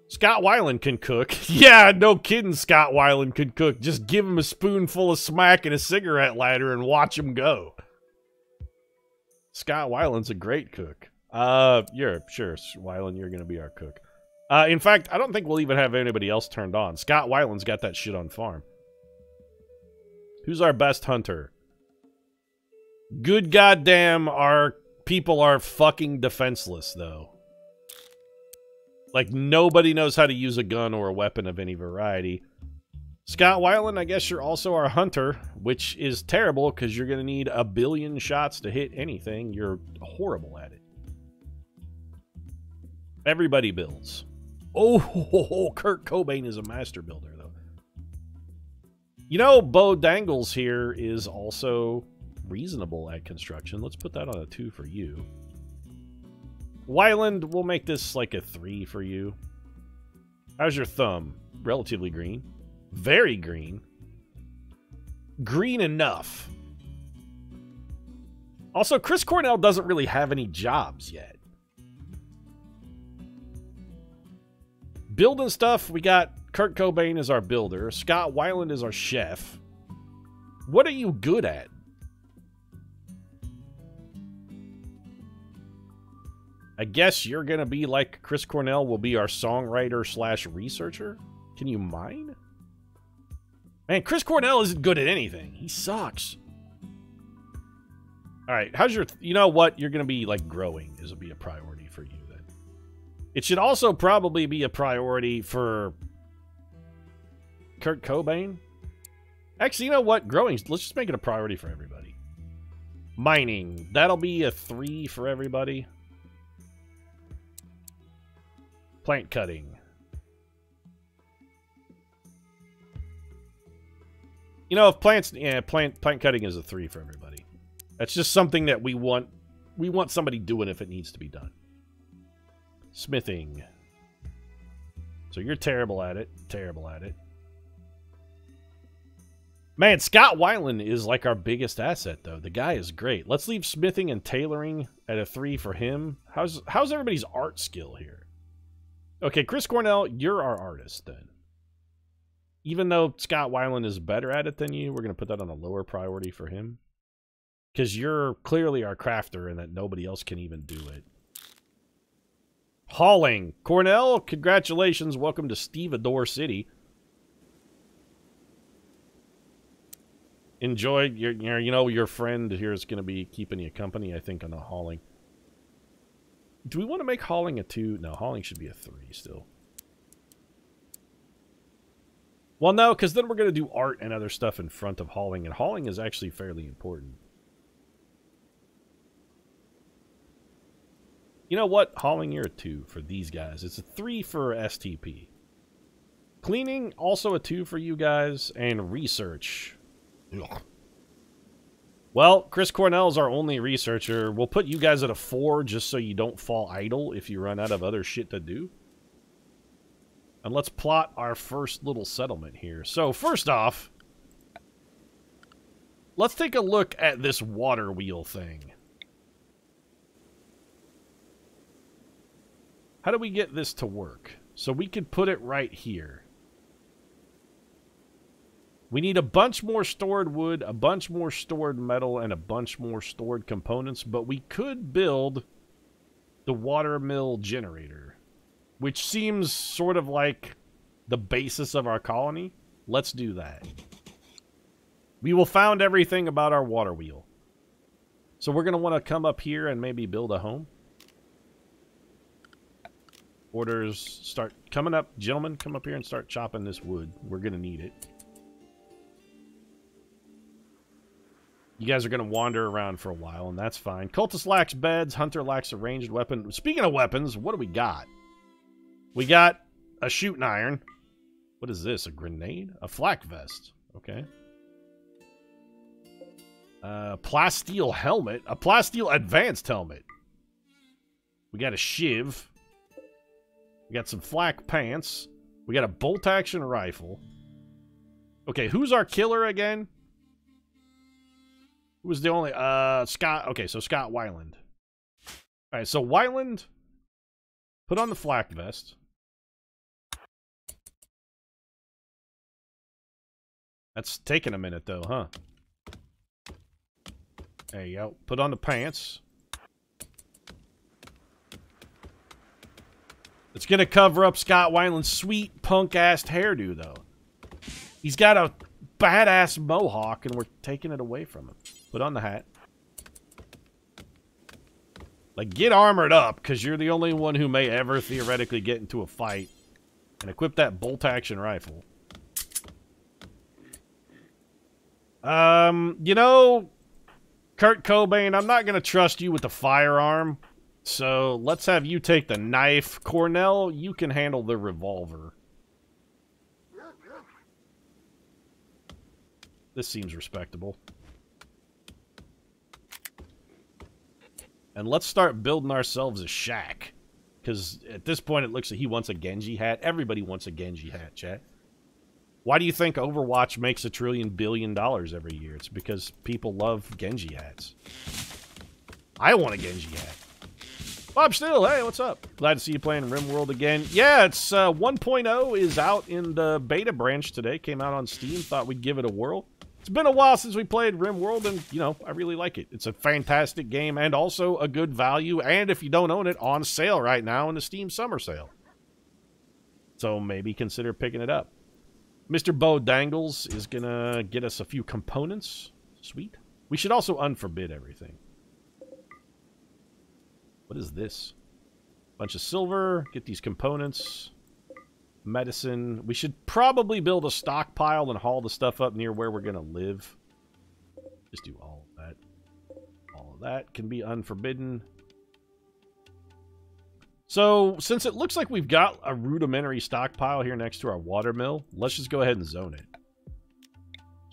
Scott Weiland can cook. Yeah, no kidding, Scott Weiland can cook. Just give him a spoonful of smack and a cigarette lighter and watch him go. Scott Weiland's a great cook. Sure, Weiland, you're going to be our cook. In fact, I don't think we'll even have anybody else turned on. Scott Weiland's got that shit on farm. Who's our best hunter? Good goddamn, our people are fucking defenseless, though. Like, nobody knows how to use a gun or a weapon of any variety. Scott Weiland, I guess you're also our hunter, which is terrible because you're going to need 1 billion shots to hit anything. You're horrible at it. Everybody builds. Oh, Kurt Cobain is a master builder, though. You know, Bo Dangles here is also reasonable at construction. Let's put that on a 2 for you. Weiland, we'll make this like a 3 for you. How's your thumb? Relatively green. Very green. Green enough. Also, Chris Cornell doesn't really have any jobs yet. Building stuff, we got Kurt Cobain as our builder. Scott Weiland is our chef. What are you good at? I guess you're going to be like Chris Cornell will be our songwriter / researcher. Can you mine? Man, Chris Cornell isn't good at anything. He sucks. All right, how's your... You know what? You're going to be, like, growing. This will be a priority for you, then. It should also probably be a priority for Kurt Cobain. Actually, you know what? Growing... Let's just make it a priority for everybody. Mining. That'll be a 3 for everybody. Plant cutting. You know, if plants, yeah, plant cutting is a 3 for everybody. That's just something that we want. We want somebody doing if it needs to be done. Smithing. So you're terrible at it. Terrible at it. Man, Scott Weiland is like our biggest asset, though. The guy is great. Let's leave smithing and tailoring at a 3 for him. How's everybody's art skill here? Okay, Chris Cornell, you're our artist, then. Even though Scott Weiland is better at it than you, we're going to put that on a lower priority for him. Because you're clearly our crafter and that nobody else can even do it. Hauling. Cornell, congratulations. Welcome to Stevedore City. Enjoy your friend here is going to be keeping you company, I think, on the hauling. Do we want to make hauling a 2? No, hauling should be a 3 still. Well, no, because then we're going to do art and other stuff in front of hauling, and hauling is actually fairly important. You know what? Hauling, you're a 2 for these guys. It's a 3 for STP. Cleaning, also a 2 for you guys, and research. Ugh. Well, Chris Cornell is our only researcher. We'll put you guys at a 4 just so you don't fall idle if you run out of other shit to do. And let's plot our first little settlement here. So, first off, let's take a look at this water wheel thing. How do we get this to work? So we could put it right here. We need a bunch more stored wood, a bunch more stored metal, and a bunch more stored components, but we could build the water mill generator, which seems sort of like the basis of our colony. Let's do that. We will found everything about our water wheel. So we're going to want to come up here and maybe build a home. Orders start coming up. Gentlemen, come up here and start chopping this wood. We're going to need it. You guys are going to wander around for a while, and that's fine. Cultist lacks beds. Hunter lacks a ranged weapon. Speaking of weapons, what do we got? We got a shooting iron. What is this? A grenade? A flak vest. Okay. Plasteel helmet. A plasteel advanced helmet. We got a shiv. We got some flak pants. We got a bolt-action rifle. Okay, who's our killer again? Who was the only... Scott... Okay, so Scott Weiland. Alright, so Weiland... Put on the flak vest. That's taking a minute, though, huh? There you go. Put on the pants. It's going to cover up Scott Weiland's sweet punk-ass hairdo, though. He's got a badass mohawk, and we're taking it away from him. Put on the hat. Like, get armored up, because you're the only one who may ever theoretically get into a fight. And equip that bolt-action rifle. You know, Kurt Cobain, I'm not going to trust you with the firearm. So, let's have you take the knife. Cornell, you can handle the revolver. This seems respectable. And let's start building ourselves a shack. Because at this point, it looks like he wants a Genji hat. Everybody wants a Genji hat, chat. Why do you think Overwatch makes $1 trillion billion every year? It's because people love Genji hats. I want a Genji hat. Bob Still, hey, what's up? Glad to see you playing RimWorld again. Yeah, it's 1.0 is out in the beta branch today. Came out on Steam. Thought we'd give it a whirl. It's been a while since we played RimWorld, and, you know, I really like it. It's a fantastic game and also a good value, and if you don't own it, on sale right now in the Steam Summer Sale. So maybe consider picking it up. Mr. Bo Dangles is going to get us a few components. Sweet. We should also unforbid everything. What is this? Bunch of silver. Get these components. Medicine. We should probably build a stockpile and haul the stuff up near where we're going to live. Just do all of that. All of that can be unforbidden. So, since it looks like we've got a rudimentary stockpile here next to our water mill, let's just go ahead and zone it.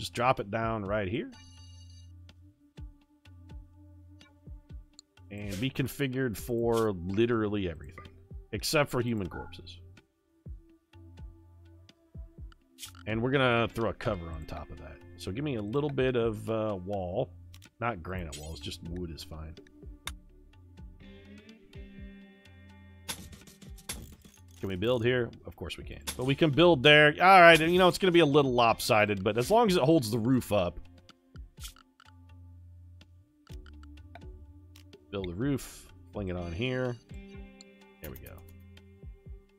Just drop it down right here. And be configured for literally everything. Except for human corpses. And we're going to throw a cover on top of that. So give me a little bit of wall. Not granite walls, just wood is fine. Can we build here? Of course we can. But we can build there. All right, and you know, it's going to be a little lopsided, but as long as it holds the roof up. Build the roof. Fling it on here. There we go.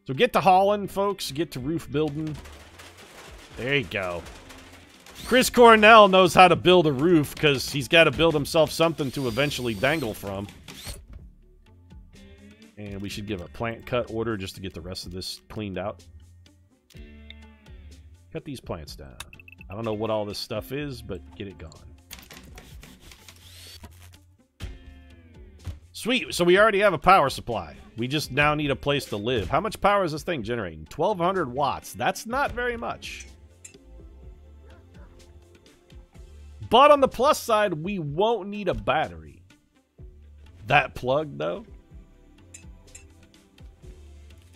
So get to hauling, folks. Get to roof building. There you go. Chris Cornell knows how to build a roof because he's got to build himself something to eventually dangle from. And we should give a plant cut order just to get the rest of this cleaned out. Cut these plants down. I don't know what all this stuff is, but get it gone. Sweet, so we already have a power supply. We just now need a place to live. How much power is this thing generating? 1,200 watts. That's not very much. But on the plus side, we won't need a battery. That plug, though?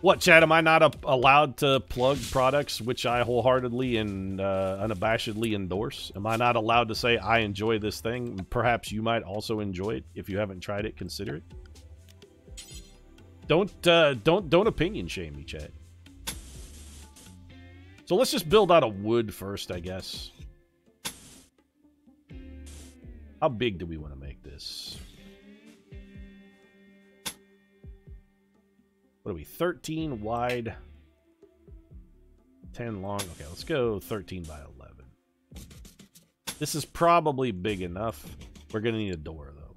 What, Chad, am I not allowed to plug products which I wholeheartedly and unabashedly endorse? Am I not allowed to say, I enjoy this thing? Perhaps you might also enjoy it. If you haven't tried it, consider it. Don't opinion shame me, Chad. So let's just build out of wood first, I guess. How big do we want to make this? What are we? 13 wide, 10 long. Okay, let's go 13 by 11. This is probably big enough. We're going to need a door, though.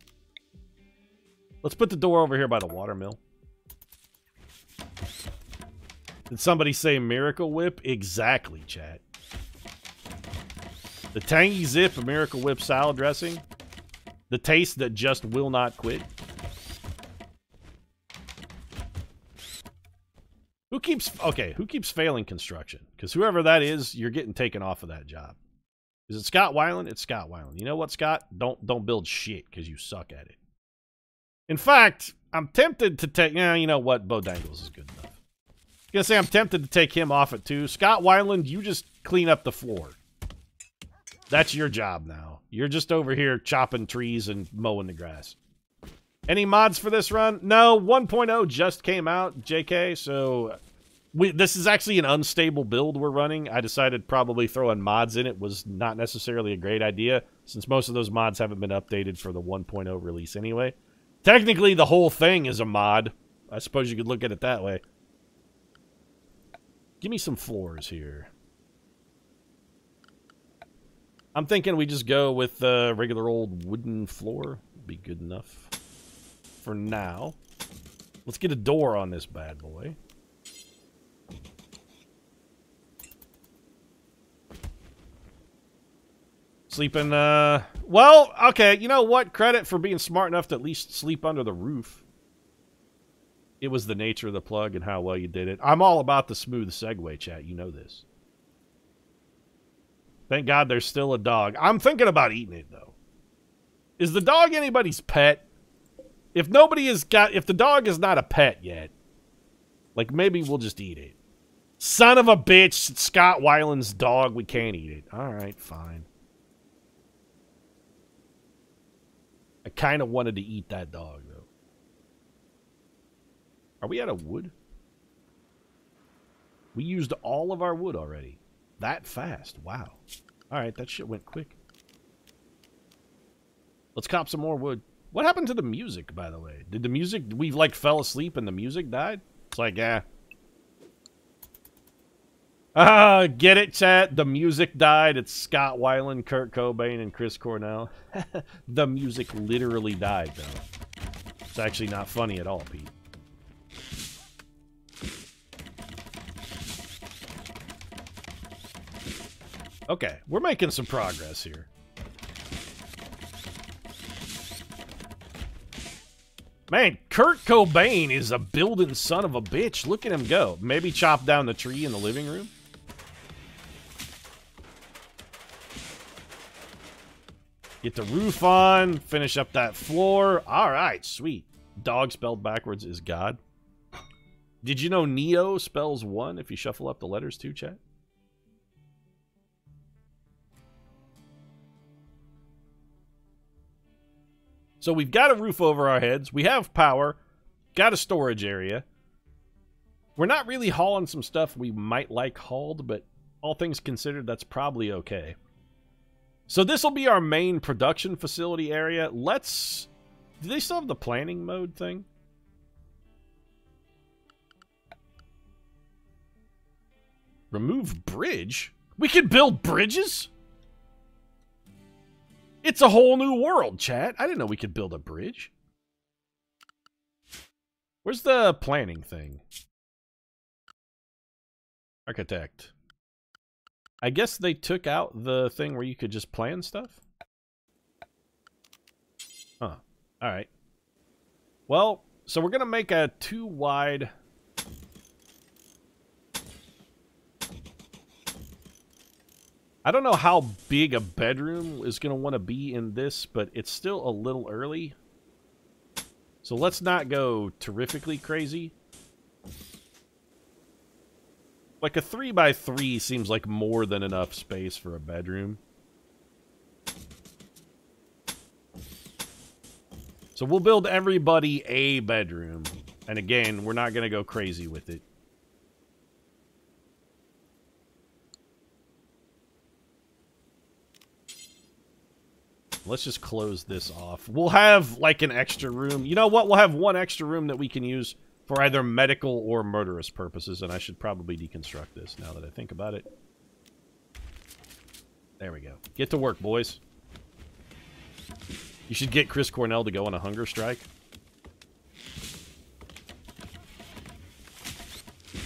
Let's put the door over here by the watermill. Did somebody say Miracle Whip? Exactly, chat. The tangy zip of Miracle Whip salad dressing. The taste that just will not quit. Who keeps failing construction? Because whoever that is, you're getting taken off of that job. Is it Scott Weiland? It's Scott Weiland. You know what, Scott? Don't build shit because you suck at it. In fact, I'm tempted to take... Yeah, you know what? Bo Dangles is good enough. I'm going to say I'm tempted to take him off it too. Scott Weiland, you just clean up the floor. That's your job now. You're just over here chopping trees and mowing the grass. Any mods for this run? No, 1.0 just came out, JK, so this is actually an unstable build we're running. I decided probably throwing mods in it was not necessarily a great idea, since most of those mods haven't been updated for the 1.0 release anyway. Technically, the whole thing is a mod. I suppose you could look at it that way. Give me some floors here. I'm thinking we just go with the regular old wooden floor. Be good enough. For now. Let's get a door on this bad boy. Sleeping, well, okay, you know what? Credit for being smart enough to at least sleep under the roof. It was the nature of the plug and how well you did it. I'm all about the smooth segue, chat. You know this. Thank God there's still a dog. I'm thinking about eating it, though. Is the dog anybody's pet? If the dog is not a pet yet, like, maybe we'll just eat it. Son of a bitch, Scott Weiland's dog, we can't eat it. Alright, fine. I kind of wanted to eat that dog, though. Are we out of wood? We used all of our wood already. That fast. Wow. Alright, that shit went quick. Let's cop some more wood. What happened to the music, by the way? Did the music... We, like, fell asleep and the music died? It's like, yeah. Get it, chat? The music died. It's Scott Weiland, Kurt Cobain, and Chris Cornell. The music literally died, though. It's actually not funny at all, Pete. Okay, we're making some progress here. Man, Kurt Cobain is a building son of a bitch. Look at him go. Maybe chop down the tree in the living room. Get the roof on. Finish up that floor. All right, sweet. Dog spelled backwards is God. Did you know Neo spells 1 if you shuffle up the letters too, chat? So we've got a roof over our heads. We have power. Got a storage area. We're not really hauling some stuff we might like hauled, but all things considered, that's probably okay. So this will be our main production facility area. Let's... Do they still have the planning mode thing? Remove bridge? We can build bridges? It's a whole new world, chat. I didn't know we could build a bridge. Where's the planning thing? Architect. I guess they took out the thing where you could just plan stuff? Huh. Alright. Well, so we're going to make a 2 wide... I don't know how big a bedroom is going to want to be in this, but it's still a little early. So let's not go terrifically crazy. Like a 3x3 seems like more than enough space for a bedroom. So we'll build everybody a bedroom. And again, we're not going to go crazy with it. Let's just close this off. We'll have, like, an extra room. You know what? We'll have 1 extra room that we can use for either medical or murderous purposes, and I should probably deconstruct this now that I think about it. There we go. Get to work, boys. You should get Chris Cornell to go on a hunger strike.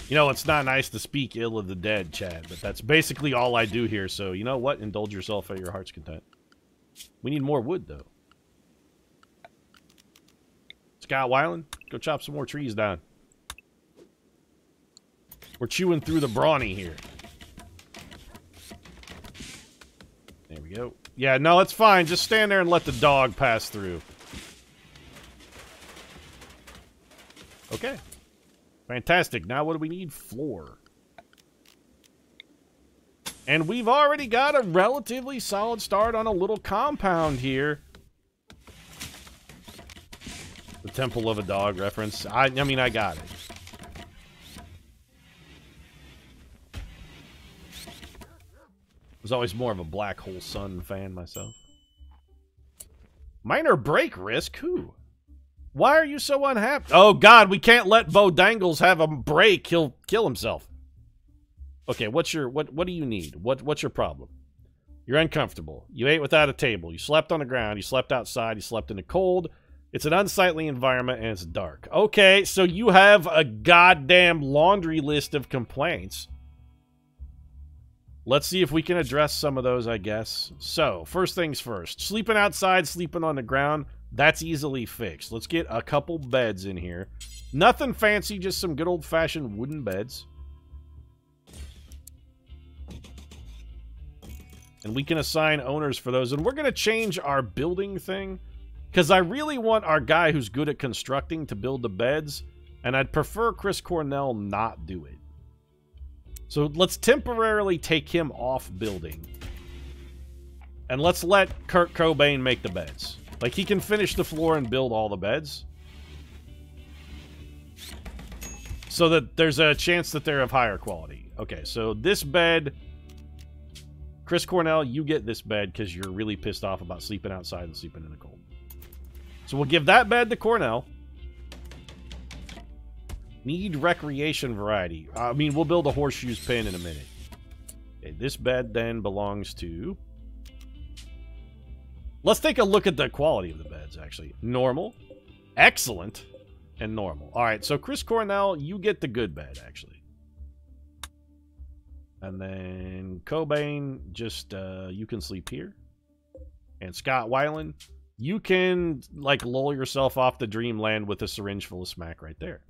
You know, it's not nice to speak ill of the dead, Chad, but that's basically all I do here, so you know what? Indulge yourself at your heart's content. We need more wood, though. Scott Weiland, go chop some more trees down. We're chewing through the brawny here. There we go. Yeah, no, it's fine. Just stand there and let the dog pass through. Okay. Fantastic. Now what do we need? Floor. And we've already got a relatively solid start on a little compound here. The Temple of a Dog reference. I mean, I got it. I was always more of a Black Hole Sun fan myself. Minor break risk? Who? Why are you so unhappy? Oh, God, we can't let Bo Dangles have a break. He'll kill himself. Okay, what do you need? What's your problem? You're uncomfortable. You ate without a table. You slept on the ground. You slept outside. You slept in the cold. It's an unsightly environment and it's dark. Okay, so you have a goddamn laundry list of complaints. Let's see if we can address some of those, I guess. So, first things first. Sleeping outside, sleeping on the ground, that's easily fixed. Let's get a couple beds in here. Nothing fancy, just some good old-fashioned wooden beds. And we can assign owners for those. And we're going to change our building thing. Because I really want our guy who's good at constructing to build the beds. And I'd prefer Chris Cornell not do it. So let's temporarily take him off building. And let's let Kurt Cobain make the beds. Like, he can finish the floor and build all the beds. So that there's a chance that they're of higher quality. Okay, so this bed... Chris Cornell, you get this bed because you're really pissed off about sleeping outside and sleeping in the cold. So we'll give that bed to Cornell. Need recreation variety. I mean, we'll build a horseshoes pen in a minute. Okay, this bed then belongs to... Let's take a look at the quality of the beds, actually. Normal, excellent, and normal. All right, so Chris Cornell, you get the good bed, actually. And then Cobain, just, you can sleep here. And Scott Weiland, you can, like, lull yourself off the dreamland with a syringe full of smack right there.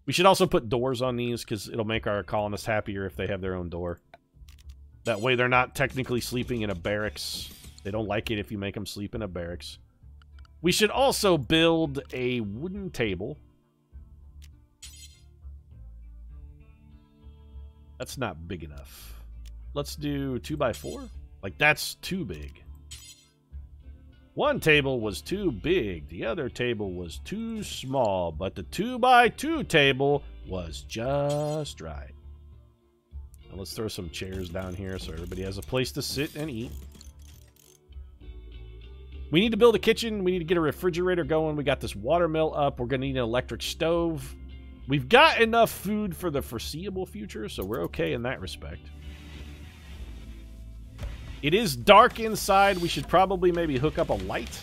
We should also put doors on these, because it'll make our colonists happier if they have their own door. That way they're not technically sleeping in a barracks They don't like it if you make them sleep in a barracks. We should also build a wooden table. That's not big enough. Let's do 2x4. Like, that's too big. One table was too big. The other table was too small. But the 2x2 table was just right. Now let's throw some chairs down here so everybody has a place to sit and eat. We need to build a kitchen. We need to get a refrigerator going. We got this water mill up. We're going to need an electric stove. We've got enough food for the foreseeable future, so we're okay in that respect. It is dark inside. We should probably maybe hook up a light.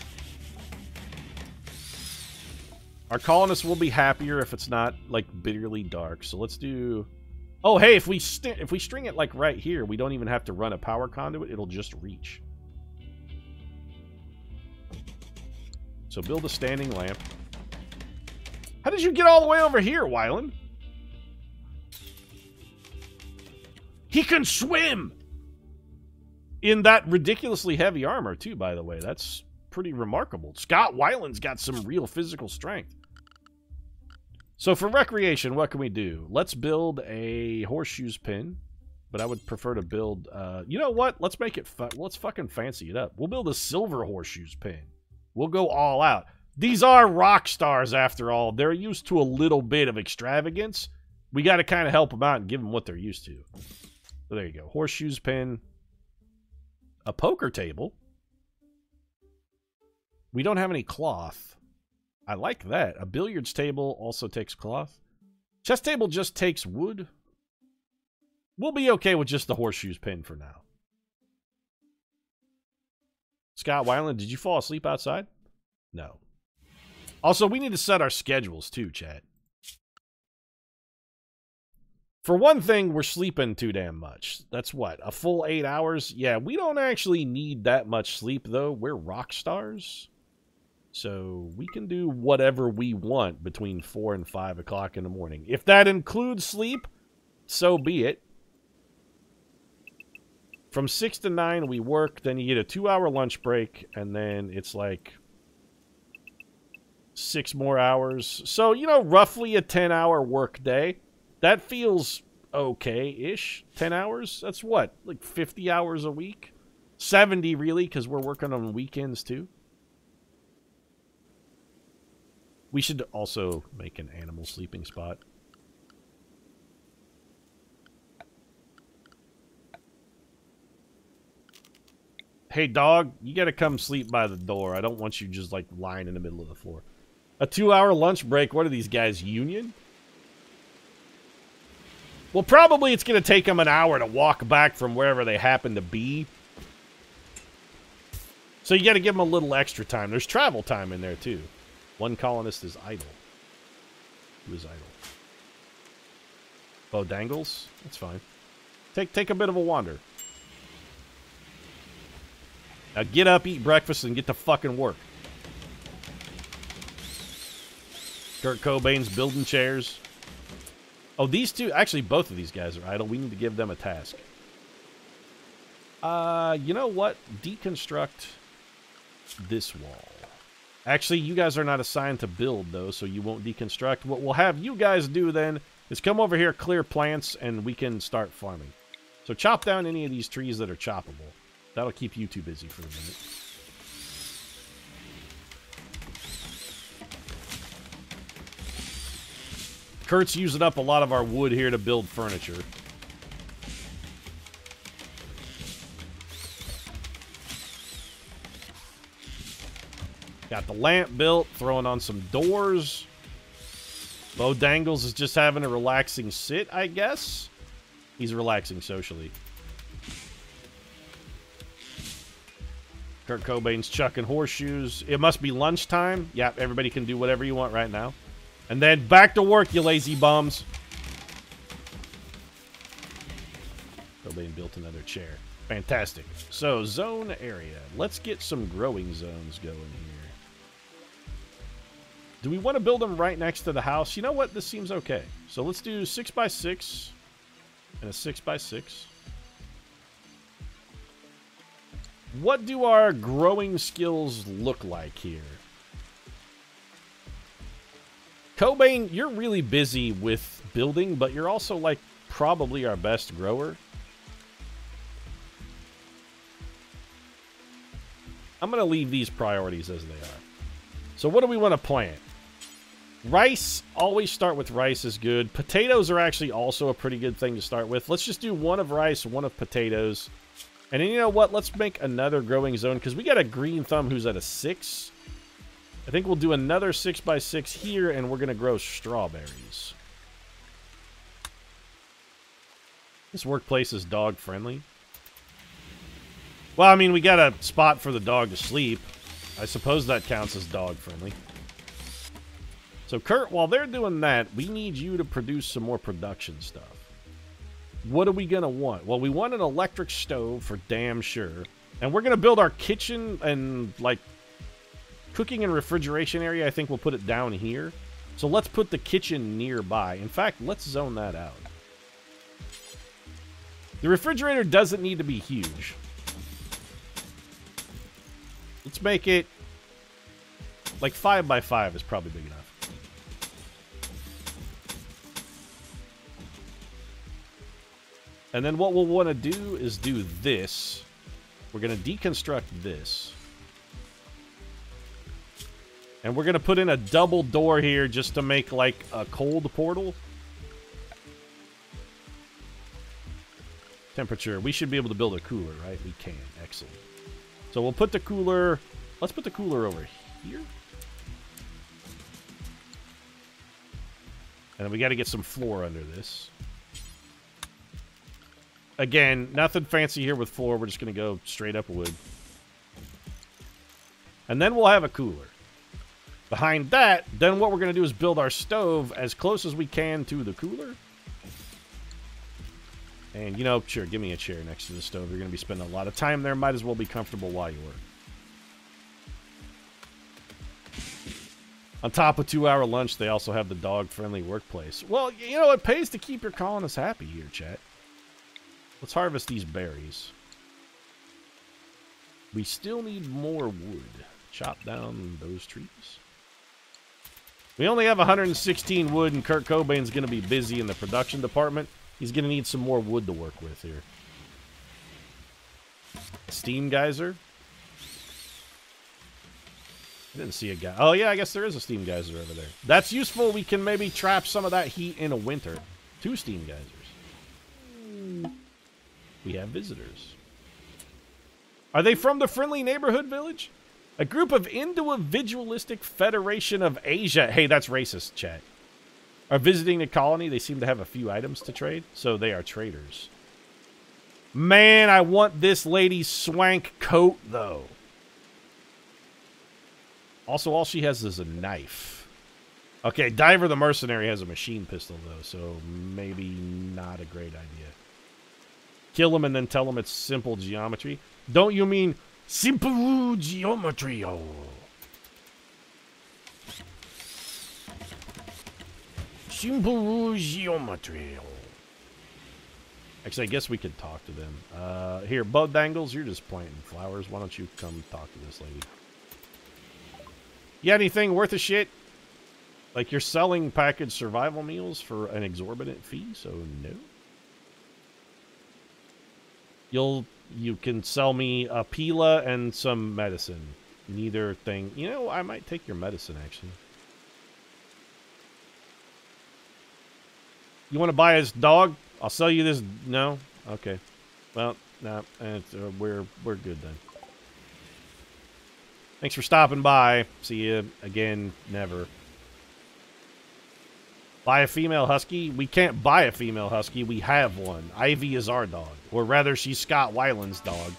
Our colonists will be happier if it's not, like, bitterly dark. So let's do... Oh, hey, if we string it, like, right here, we don't even have to run a power conduit. It'll just reach. So build a standing lamp. How did you get all the way over here, Wyland? He can swim! In that ridiculously heavy armor, too, by the way. That's pretty remarkable. Scott Weiland's got some real physical strength. So for recreation, what can we do? Let's build a horseshoes pin. But I would prefer to build... you know what? Let's make it fun. Let's fucking fancy it up. We'll build a silver horseshoes pin. We'll go all out. These are rock stars, after all. They're used to a little bit of extravagance. We got to kind of help them out and give them what they're used to. So there you go. Horseshoes pin. A poker table. We don't have any cloth. I like that. A billiards table also takes cloth. Chess table just takes wood. We'll be okay with just the horseshoes pin for now. Scott Weiland, did you fall asleep outside? No. Also, we need to set our schedules too, chat. For one thing, we're sleeping too damn much. That's what, a full 8 hours? Yeah, we don't actually need that much sleep, though. We're rock stars. So we can do whatever we want between 4 and 5 o'clock in the morning. If that includes sleep, so be it. From 6 to 9, we work. Then you get a 2-hour lunch break. And then it's like 6 more hours. So, you know, roughly a 10-hour work day. That feels okay-ish. 10 hours? That's what? Like 50 hours a week? 70, really, because we're working on weekends, too. We should also make an animal sleeping spot. Hey, dog, you gotta come sleep by the door. I don't want you just, like, lying in the middle of the floor. A 2-hour lunch break? What are these guys, union? Well, probably it's going to take them an hour to walk back from wherever they happen to be. So you got to give them a little extra time. There's travel time in there, too. One colonist is idle. Who is idle? Bo Dangles? That's fine. Take a bit of a wander. Now get up, eat breakfast, and get to fucking work. Kurt Cobain's building chairs. Oh, these two... Actually, both of these guys are idle. We need to give them a task. You know what? Deconstruct this wall. Actually, you guys are not assigned to build, though, so you won't deconstruct. What we'll have you guys do, then, is come over here, clear plants, and we can start farming. So chop down any of these trees that are choppable. That'll keep you two busy for a minute. Kurt's using up a lot of our wood here to build furniture. Got the lamp built, throwing on some doors. Bo Dangles is just having a relaxing sit, I guess. He's relaxing socially. Kurt Cobain's chucking horseshoes. It must be lunchtime. Yep, everybody can do whatever you want right now. And then back to work, you lazy bums. Cobain built another chair. Fantastic. So, zone area. Let's get some growing zones going here. Do we want to build them right next to the house? You know what? This seems okay. So let's do 6x6 and a 6x6. What do our growing skills look like here? Cobain, you're really busy with building, but you're also, like, probably our best grower. I'm going to leave these priorities as they are. So what do we want to plant? Rice, always start with rice is good. Potatoes are actually also a pretty good thing to start with. Let's just do one of rice, one of potatoes. And then you know what? Let's make another growing zone because we got a green thumb who's at a 6. I think we'll do another 6x6 here and we're going to grow strawberries. This workplace is dog friendly. Well, I mean, we got a spot for the dog to sleep. I suppose that counts as dog friendly. So, Kurt, while they're doing that, we need you to produce some more production stuff. What are we going to want? Well, we want an electric stove for damn sure. And we're going to build our kitchen and, like, cooking and refrigeration area. I think we'll put it down here. So let's put the kitchen nearby. In fact, let's zone that out. The refrigerator doesn't need to be huge. Let's make it like 5x5 is probably big enough. And then what we'll want to do is do this. We're going to deconstruct this. And we're going to put in a double door here just to make like a cold portal. Temperature. We should be able to build a cooler, right? We can. Excellent. So we'll put the cooler... Let's put the cooler over here. And then we got to get some floor under this. Again, nothing fancy here with floor. We're just going to go straight up wood. And then we'll have a cooler. Behind that, then what we're going to do is build our stove as close as we can to the cooler. And, you know, sure, give me a chair next to the stove. You're going to be spending a lot of time there. Might as well be comfortable while you work. On top of 2-hour lunch, they also have the dog-friendly workplace. Well, you know, it pays to keep your colonists happy here, chat. Let's harvest these berries. We still need more wood. Chop down those trees. We only have 116 wood, and Kurt Cobain's going to be busy in the production department. He's going to need some more wood to work with here. Steam geyser. I didn't see a guy. Oh, yeah, I guess there is a steam geyser over there. That's useful. We can maybe trap some of that heat in a winter. 2 steam geysers. We have visitors. Are they from the Friendly Neighborhood Village? A group of Individualistic Federation of Asia. Hey, that's racist, chat. Are visiting the colony. They seem to have a few items to trade, so they are traders. Man, I want this lady's swank coat, though. Also, all she has is a knife. Okay, Diver the Mercenary has a machine pistol, though, so maybe not a great idea. Kill him and then tell him it's simple geometry. Don't you mean simple geometry? Oh. Simple geometry. Actually, I guess we could talk to them. Here, Bud Dangles, you're just planting flowers. Why don't you come talk to this lady? You got anything worth a shit? Like you're selling packaged survival meals for an exorbitant fee, so no. You can sell me a Pila and some medicine. Neither thing. You know, I might take your medicine, actually. You want to buy his dog? I'll sell you this. No? Okay. Well, no. We're good then. Thanks for stopping by. See you again. Never. Buy a female husky? We can't buy a female husky. We have one. Ivy is our dog. Or rather, she's Scott Weiland's dog.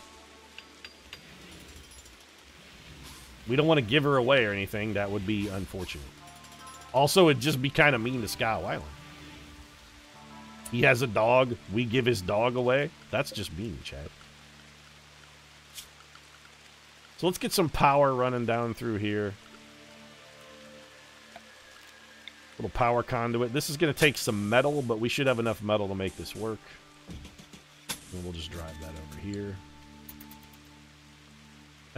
We don't want to give her away or anything. That would be unfortunate. Also, it'd just be kind of mean to Scott Weiland. He has a dog. We give his dog away. That's just mean, Chad. So let's get some power running down through here. Little power conduit. This is going to take some metal, but we should have enough metal to make this work. And we'll just drive that over here.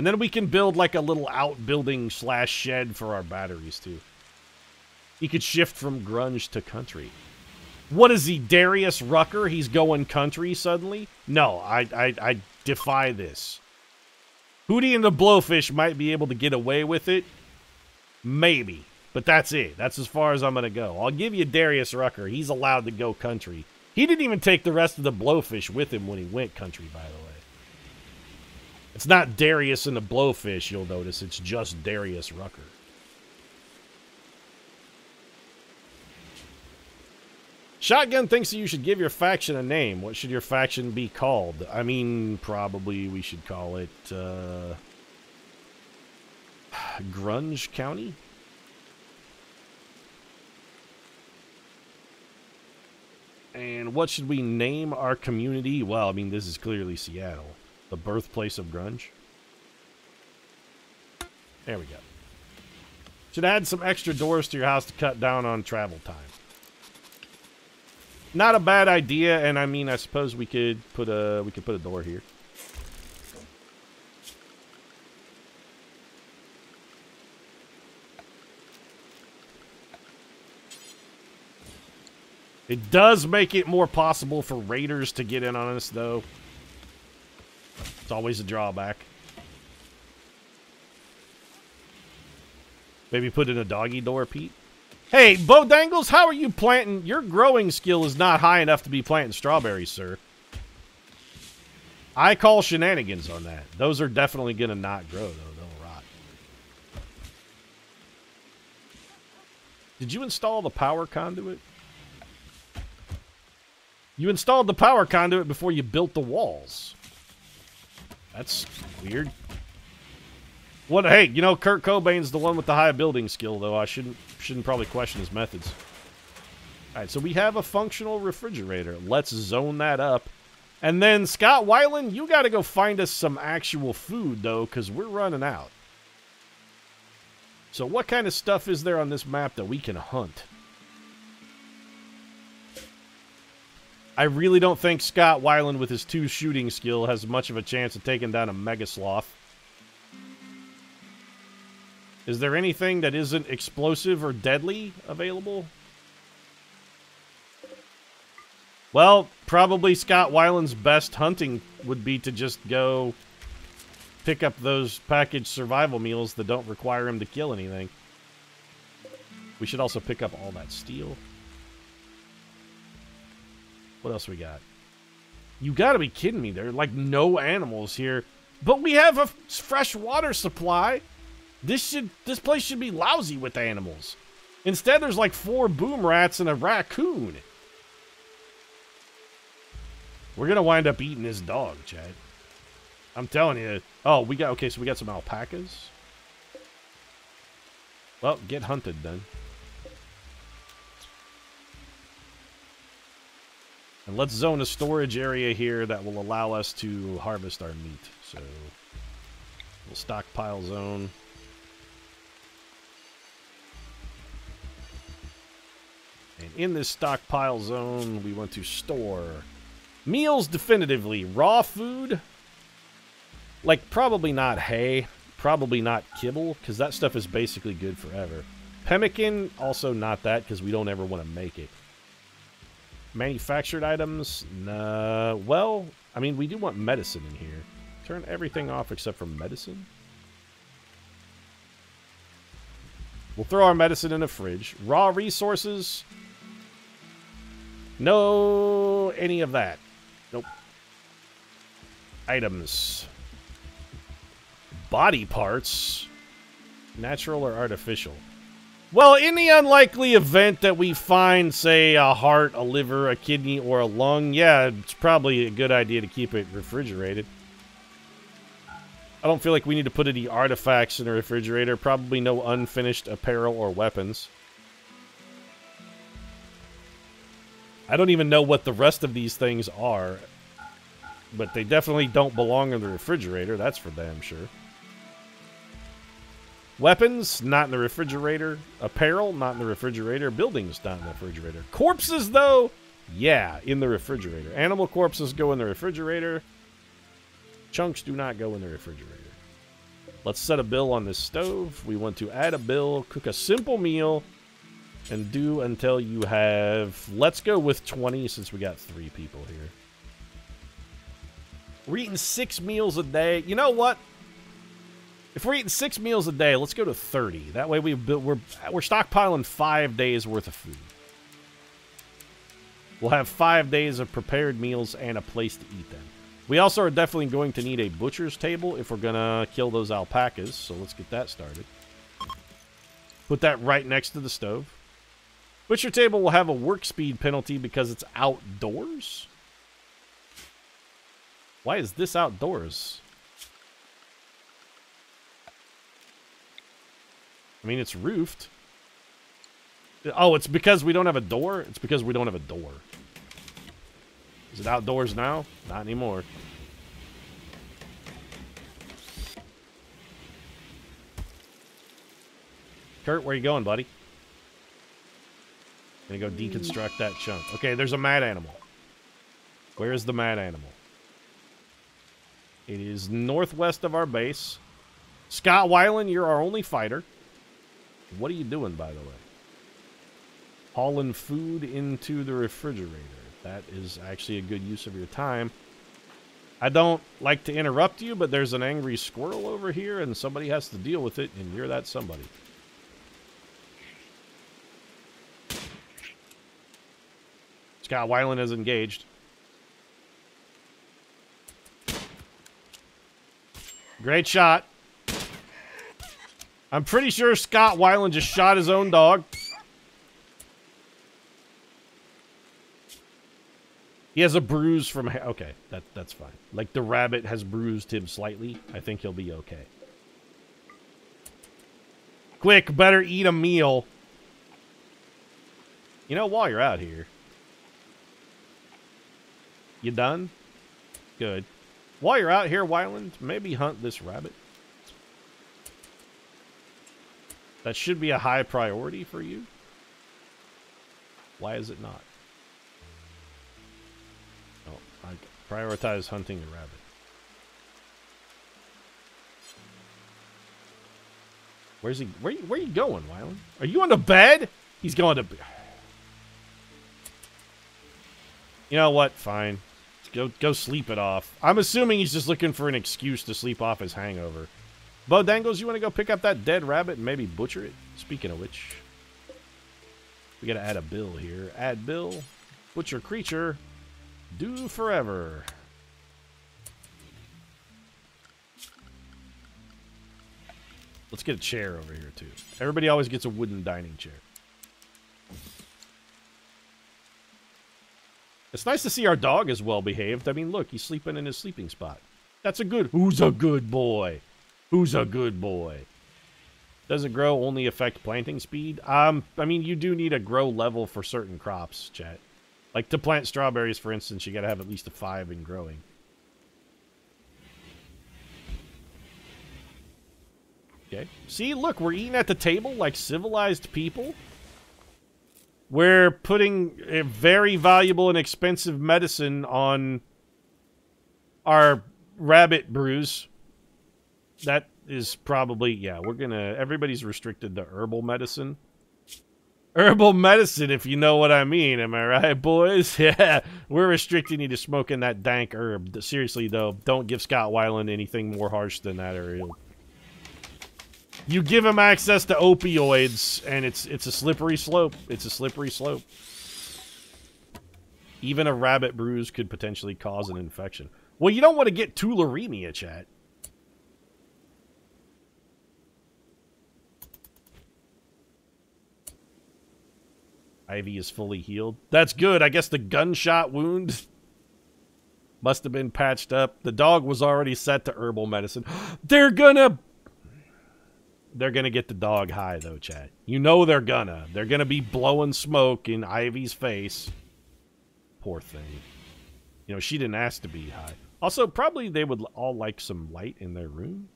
And then we can build like a little outbuilding / shed for our batteries, too. He could shift from grunge to country. What is he, Darius Rucker? He's going country suddenly? No, I defy this. Hootie and the Blowfish might be able to get away with it. Maybe. But that's it. That's as far as I'm going to go. I'll give you Darius Rucker. He's allowed to go country. He didn't even take the rest of the Blowfish with him when he went country, by the way. It's not Darius and the Blowfish, you'll notice. It's just Darius Rucker. Shotgun thinks that you should give your faction a name. What should your faction be called? I mean, probably we should call it, Grunge County? And what should we name our community? Well, I mean, this is clearly Seattle. The birthplace of grunge. There we go. Should add some extra doors to your house to cut down on travel time. Not a bad idea, and I mean, I suppose we could put a door here. It does make it more possible for raiders to get in on us, though. It's always a drawback. Maybe put in a doggy door, Pete. Hey, Bo Dangles, how are you planting? Your growing skill is not high enough to be planting strawberries, sir. I call shenanigans on that. Those are definitely going to not grow, though. They'll rot. Did you install the power conduit? You installed the power conduit before you built the walls. That's weird. What? Hey, you know, Kurt Cobain's the one with the high building skill, though. I shouldn't probably question his methods. All right, so we have a functional refrigerator. Let's zone that up. And then, Scott Weiland, you got to go find us some actual food, though, because we're running out. So what kind of stuff is there on this map that we can hunt? I really don't think Scott Weiland, with his 2 shooting skill, has much of a chance of taking down a Mega Sloth. Is there anything that isn't explosive or deadly available? Well, probably Scott Weiland's best hunting would be to just go pick up those packaged survival meals that don't require him to kill anything. We should also pick up all that steel. What else we got? You gotta be kidding me. There are like no animals here. But we have a fresh water supply. This place should be lousy with animals. Instead, there's like 4 boom rats and a raccoon. We're gonna wind up eating this dog, Chad. I'm telling you. Oh, okay, so we got some alpacas. Well, get hunted then. And let's zone a storage area here that will allow us to harvest our meat. So, we'll stockpile zone. And in this stockpile zone, we want to store meals definitively. Raw food, like probably not hay, probably not kibble, because that stuff is basically good forever. Pemmican, also not that, because we don't ever want to make it. Manufactured items, nah. Well, I mean, we do want medicine in here. Turn everything off except for medicine. We'll throw our medicine in the fridge. Raw resources, no any of that. Nope. Items. Body parts, natural or artificial? Well, in the unlikely event that we find, say, a heart, a liver, a kidney, or a lung, yeah, it's probably a good idea to keep it refrigerated. I don't feel like we need to put any artifacts in a refrigerator. Probably no unfinished apparel or weapons. I don't even know what the rest of these things are, but they definitely don't belong in the refrigerator. That's for damn sure. Weapons, not in the refrigerator. Apparel, not in the refrigerator. Buildings, not in the refrigerator. Corpses, though, yeah, in the refrigerator. Animal corpses go in the refrigerator. Chunks do not go in the refrigerator. Let's set a bill on this stove. We want to add a bill, cook a simple meal, and do until you have... Let's go with 20 since we got 3 people here. We're eating 6 meals a day. You know what? If we're eating 6 meals a day, let's go to 30. That way we're stockpiling 5 days worth of food. We'll have 5 days of prepared meals and a place to eat them. We also are definitely going to need a butcher's table if we're going to kill those alpacas. So let's get that started. Put that right next to the stove. Butcher table will have a work speed penalty because it's outdoors. Why is this outdoors? I mean, it's roofed. Oh, it's because we don't have a door? It's because we don't have a door. Is it outdoors now? Not anymore. Kurt, where you going, buddy? Gonna go deconstruct that chunk. Okay, there's a mad animal. Where is the mad animal? It is northwest of our base. Scott Weiland, you're our only fighter. What are you doing, by the way? Hauling food into the refrigerator. That is actually a good use of your time. I don't like to interrupt you, but there's an angry squirrel over here, and somebody has to deal with it, and you're that somebody. Scott Weiland is engaged. Great shot. I'm pretty sure Scott Weiland just shot his own dog. He has a bruise from... Okay, that's fine. Like, the rabbit has bruised him slightly. I think he'll be okay. Quick, better eat a meal. You know, while you're out here... You done? Good. While you're out here, Weiland, maybe hunt this rabbit. That should be a high priority for you. Why is it not? Oh, I prioritize hunting the rabbit. Where's he? Where are you going, Weiland? Are you on the bed? He's going to... You know what? Fine. Go sleep it off. I'm assuming he's just looking for an excuse to sleep off his hangover. Bo Dangles, you want to go pick up that dead rabbit and maybe butcher it? Speaking of which, we got to add a bill here. Add bill. Butcher creature. Do forever. Let's get a chair over here, too. Everybody always gets a wooden dining chair. It's nice to see our dog is well behaved. I mean, look, he's sleeping in his sleeping spot. That's a good... Who's a good boy? Who's a good boy? Does it grow only affect planting speed? I mean, you do need a grow level for certain crops, chat. Like, to plant strawberries, for instance, you gotta have at least a 5 in growing. Okay. See, look, we're eating at the table like civilized people. We're putting a very valuable and expensive medicine on our rabbit brews. That is probably, yeah, we're gonna, everybody's restricted to herbal medicine. Herbal medicine, if you know what I mean, am I right, boys? Yeah, we're restricting you to smoking that dank herb. Seriously, though, don't give Scott Weiland anything more harsh than that, or he'll... You give him access to opioids, and it's a slippery slope. It's a slippery slope. Even a rabbit bruise could potentially cause an infection. Well, you don't want to get tularemia, chat. Ivy is fully healed. That's good. I guess the gunshot wound must have been patched up. The dog was already set to herbal medicine. They're gonna get the dog high, though, chat. You know they're gonna. They're gonna be blowing smoke in Ivy's face. Poor thing. You know, she didn't ask to be high. Also, probably they would all like some light in their room.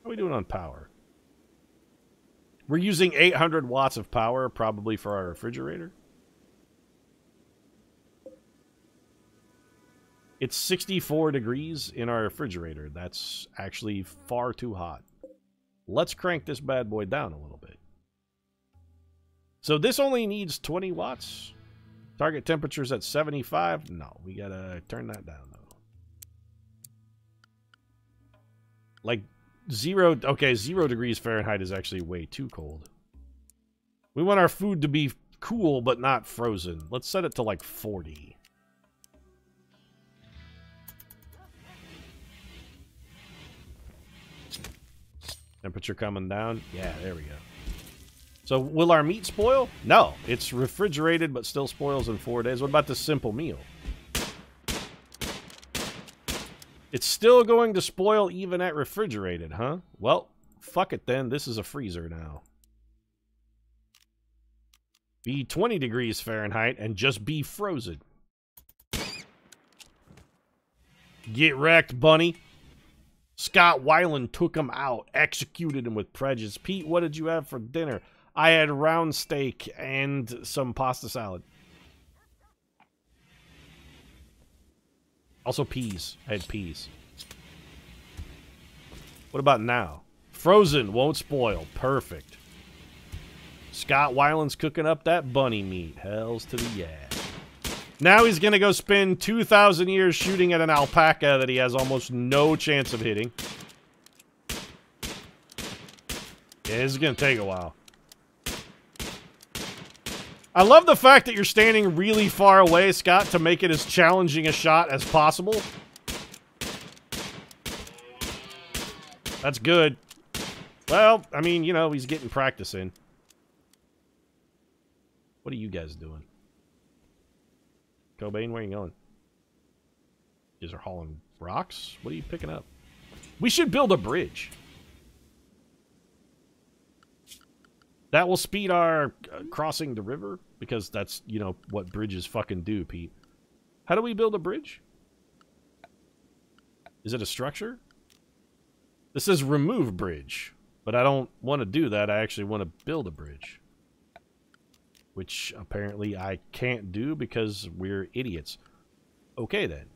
How are we doing on power? We're using 800 watts of power, probably for our refrigerator. It's 64 degrees in our refrigerator. That's actually far too hot. Let's crank this bad boy down a little bit. So this only needs 20 watts. Target temperature's at 75. No, we gotta turn that down, though. Like, 0 degrees Fahrenheit is actually way too cold. We want our food to be cool, but not frozen. Let's set it to, like, 40. Temperature coming down. Yeah, there we go. So, will our meat spoil? No. It's refrigerated, but still spoils in 4 days. What about this simple meal? It's still going to spoil even at refrigerated, huh? Well, fuck it then. This is a freezer now. Be 20 degrees Fahrenheit and just be frozen. Get wrecked, bunny. Scott Weiland took him out, executed him with prejudice. Pete, what did you have for dinner? I had round steak and some pasta salad. Also peas. I had peas. What about now? Frozen, won't spoil. Perfect. Scott Weiland's cooking up that bunny meat. Hells to the yeah. Now he's going to go spend 2,000 years shooting at an alpaca that he has almost no chance of hitting. Yeah, this is going to take a while. I love the fact that you're standing really far away, Scott, to make it as challenging a shot as possible. That's good. Well, I mean, you know, he's getting practice in. What are you guys doing? Cobain, where are you going? You guys are hauling rocks? What are you picking up? We should build a bridge. That will speed our crossing the river, because that's, you know, what bridges fucking do, Pete. How do we build a bridge? Is it a structure? This says remove bridge, but I don't want to do that. I actually want to build a bridge. Which apparently I can't do because we're idiots. Okay, then.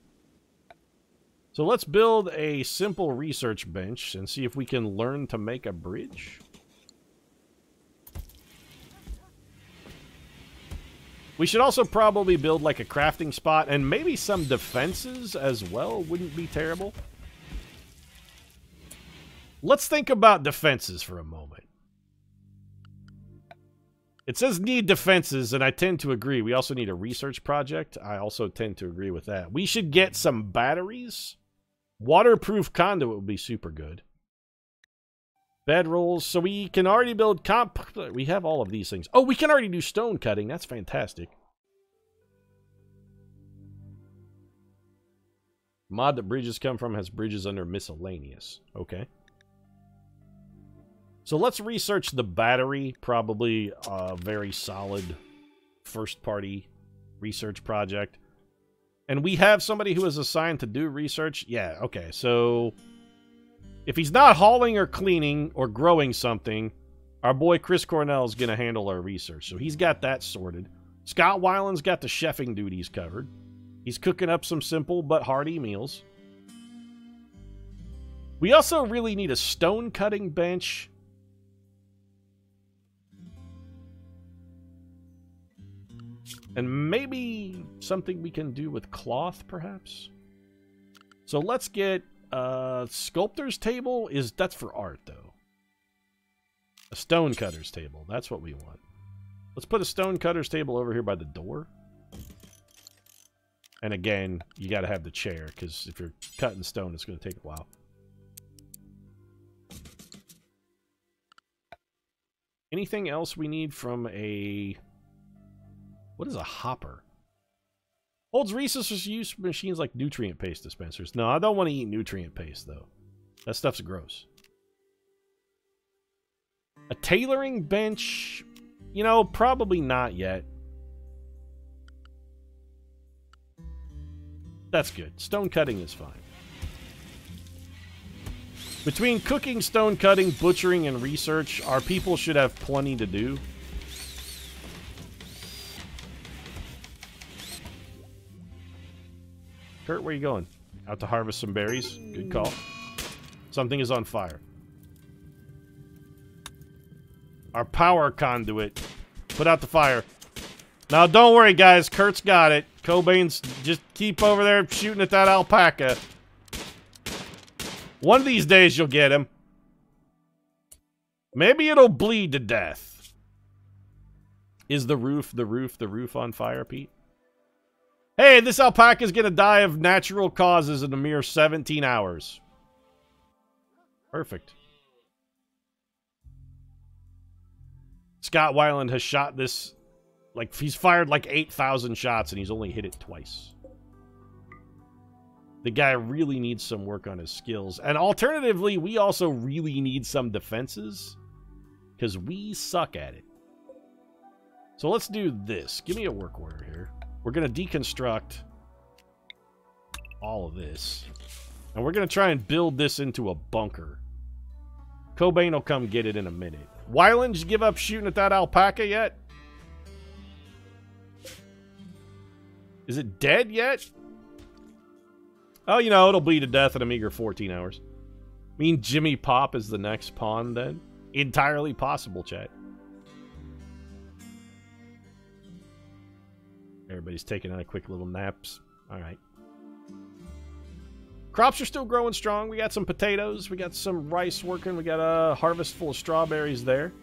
So let's build a simple research bench and see if we can learn to make a bridge. We should also probably build like a crafting spot and maybe some defenses as well. Wouldn't be terrible. Let's think about defenses for a moment. It says need defenses, and I tend to agree. We also need a research project. I also tend to agree with that. We should get some batteries. Waterproof conduit would be super good. Bedrolls. So we can already build we have all of these things. Oh, we can already do stone cutting. That's fantastic. Mod that bridges come from has bridges under miscellaneous. Okay. So let's research the battery. Probably a very solid first-party research project. And we have somebody who is assigned to do research. Yeah, okay. So if he's not hauling or cleaning or growing something, our boy Chris Cornell is going to handle our research. So he's got that sorted. Scott Weiland's got the chefing duties covered. He's cooking up some simple but hearty meals. We also really need a stone cutting bench. And maybe something we can do with cloth, perhaps? So let's get a sculptor's table. That's for art, though. A stone cutter's table. That's what we want. Let's put a stone cutter's table over here by the door. And again, you got to have the chair, because if you're cutting stone, it's going to take a while. Anything else we need from a... What is a hopper? Holds resources use for machines like nutrient paste dispensers. No, I don't want to eat nutrient paste, though. That stuff's gross. A tailoring bench? You know, probably not yet. That's good. Stone cutting is fine. Between cooking, stone cutting, butchering, and research, our people should have plenty to do. Kurt, where you going? Out to harvest some berries. Good call. Something is on fire. Our power conduit. Put out the fire. Now, don't worry, guys. Kurt's got it. Cobain's just keep over there shooting at that alpaca. One of these days, you'll get him. Maybe it'll bleed to death. Is the roof on fire, Pete? Hey, this alpaca's gonna die of natural causes in a mere 17 hours. Perfect. Scott Weiland has shot this... Like, he's fired like 8,000 shots and he's only hit it twice. The guy really needs some work on his skills. And alternatively, we also really need some defenses. Because we suck at it. So let's do this. Give me a work order here. We're going to deconstruct all of this. And we're going to try and build this into a bunker. Cobain will come get it in a minute. Weiland, did you give up shooting at that alpaca yet? Is it dead yet? Oh, you know, it'll bleed to death in a meager 14 hours. Mean Jimmy Pop is the next pawn, then? Entirely possible, chat. Everybody's taking out a quick little naps. Alright. Crops are still growing strong. We got some potatoes. We got some rice working. We got a harvest full of strawberries there.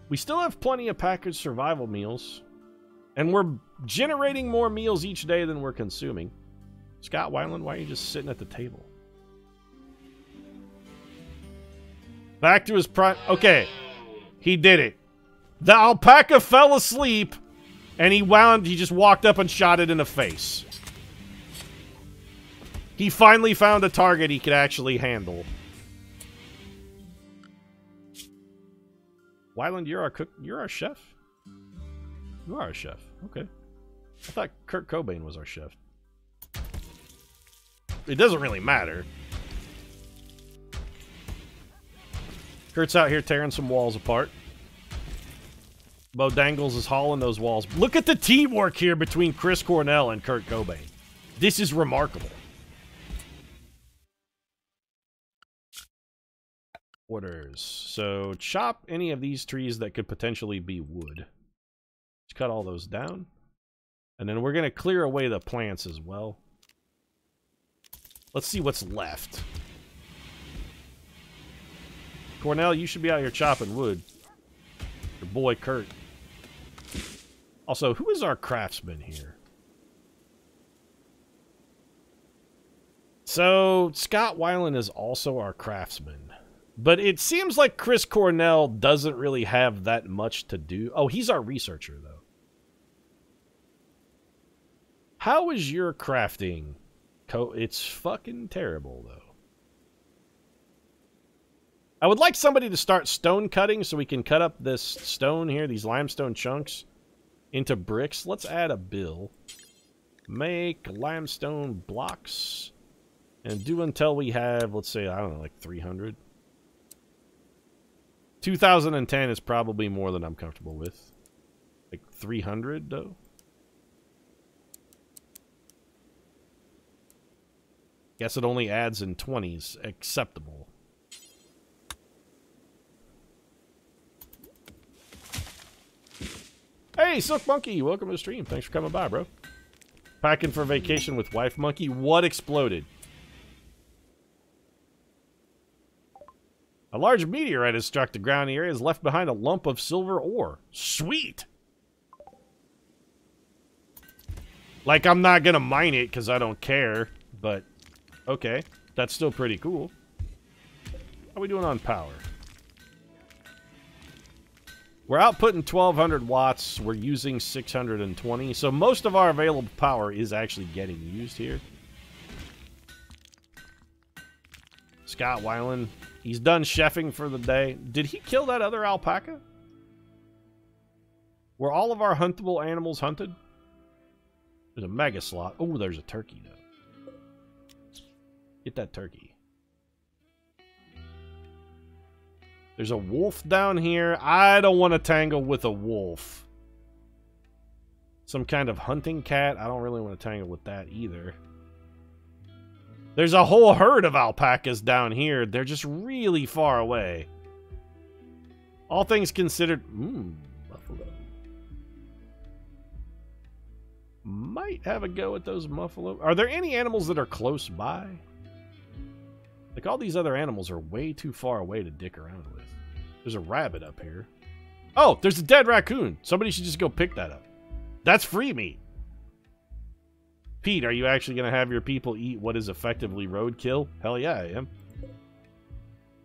We still have plenty of packaged survival meals. And we're generating more meals each day than we're consuming. Scott Weiland, why are you just sitting at the table? Back to his prime... Okay. He did it. The alpaca fell asleep, and he just walked up and shot it in the face. He finally found a target he could actually handle. Weiland, you're our cook. You're our chef? You are our chef. Okay. I thought Kurt Cobain was our chef. It doesn't really matter. Kurt's out here tearing some walls apart. Bo Dangles is hauling those walls. Look at the teamwork here between Chris Cornell and Kurt Cobain. This is remarkable. Orders. So, chop any of these trees that could potentially be wood. Let's cut all those down. And then we're going to clear away the plants as well. Let's see what's left. Cornell, you should be out here chopping wood. Your boy Kurt. Also, who is our craftsman here? So, Scott Weiland is also our craftsman. But it seems like Chris Cornell doesn't really have that much to do. Oh, he's our researcher, though. How is your crafting? It's fucking terrible, though. I would like somebody to start stone cutting so we can cut up this stone here, these limestone chunks, into bricks. Let's add a bill. Make limestone blocks. And do until we have, let's say, I don't know, like 300. 2010 is probably more than I'm comfortable with. Like 300, though. Guess it only adds in 20s. Acceptable. Hey, Silk Monkey, welcome to the stream. Thanks for coming by, bro. Packing for vacation with Wife Monkey. What exploded? A large meteorite has struck the ground area and has left behind a lump of silver ore. Sweet! Like, I'm not gonna mine it because I don't care, but okay. That's still pretty cool. How are we doing on power? We're outputting 1200 watts. We're using 620. So most of our available power is actually getting used here. Scott Weiland, he's done chefing for the day. Did he kill that other alpaca? Were all of our huntable animals hunted? There's a mega slot. Oh, there's a turkey, though. Get that turkey. There's a wolf down here. I don't want to tangle with a wolf. Some kind of hunting cat. I don't really want to tangle with that either. There's a whole herd of alpacas down here. They're just really far away. All things considered... buffalo. Might have a go at those buffalo. Are there any animals that are close by? Like, all these other animals are way too far away to dick around with. There's a rabbit up here. Oh, there's a dead raccoon. Somebody should just go pick that up. That's free meat. Pete, are you actually going to have your people eat what is effectively roadkill? Hell yeah, I am.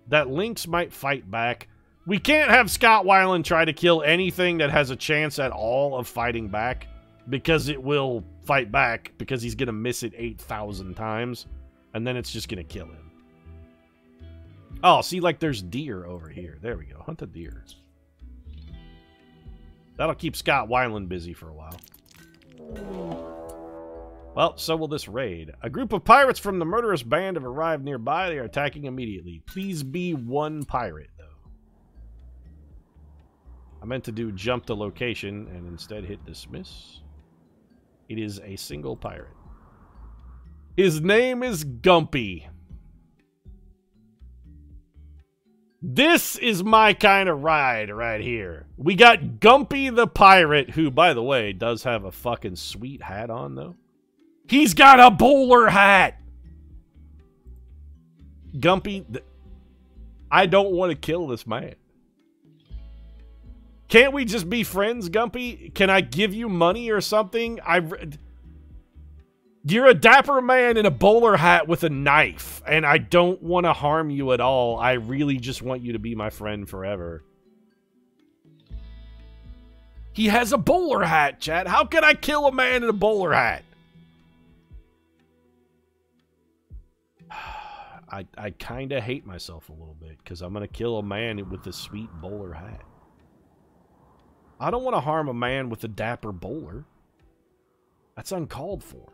That lynx might fight back. We can't have Scott Weiland try to kill anything that has a chance at all of fighting back, because it will fight back, because he's going to miss it 8,000 times, and then it's just going to kill him. Oh, see, like, there's deer over here. There we go. Hunt a deer. That'll keep Scott Weiland busy for a while. Well, so will this raid. A group of pirates from the murderous band have arrived nearby. They are attacking immediately. Please be one pirate, though. I meant to do jump to location and instead hit dismiss. It is a single pirate. His name is Gumpy. This is my kind of ride right here. We got Gumpy the pirate, who, by the way, does have a fucking sweet hat on, though. He's got a bowler hat! Gumpy, I don't want to kill this man. Can't we just be friends, Gumpy? Can I give you money or something? You're a dapper man in a bowler hat with a knife, and I don't want to harm you at all. I really just want you to be my friend forever. He has a bowler hat, chat. How can I kill a man in a bowler hat? I kind of hate myself a little bit, because I'm going to kill a man with a sweet bowler hat. I don't want to harm a man with a dapper bowler. That's uncalled for.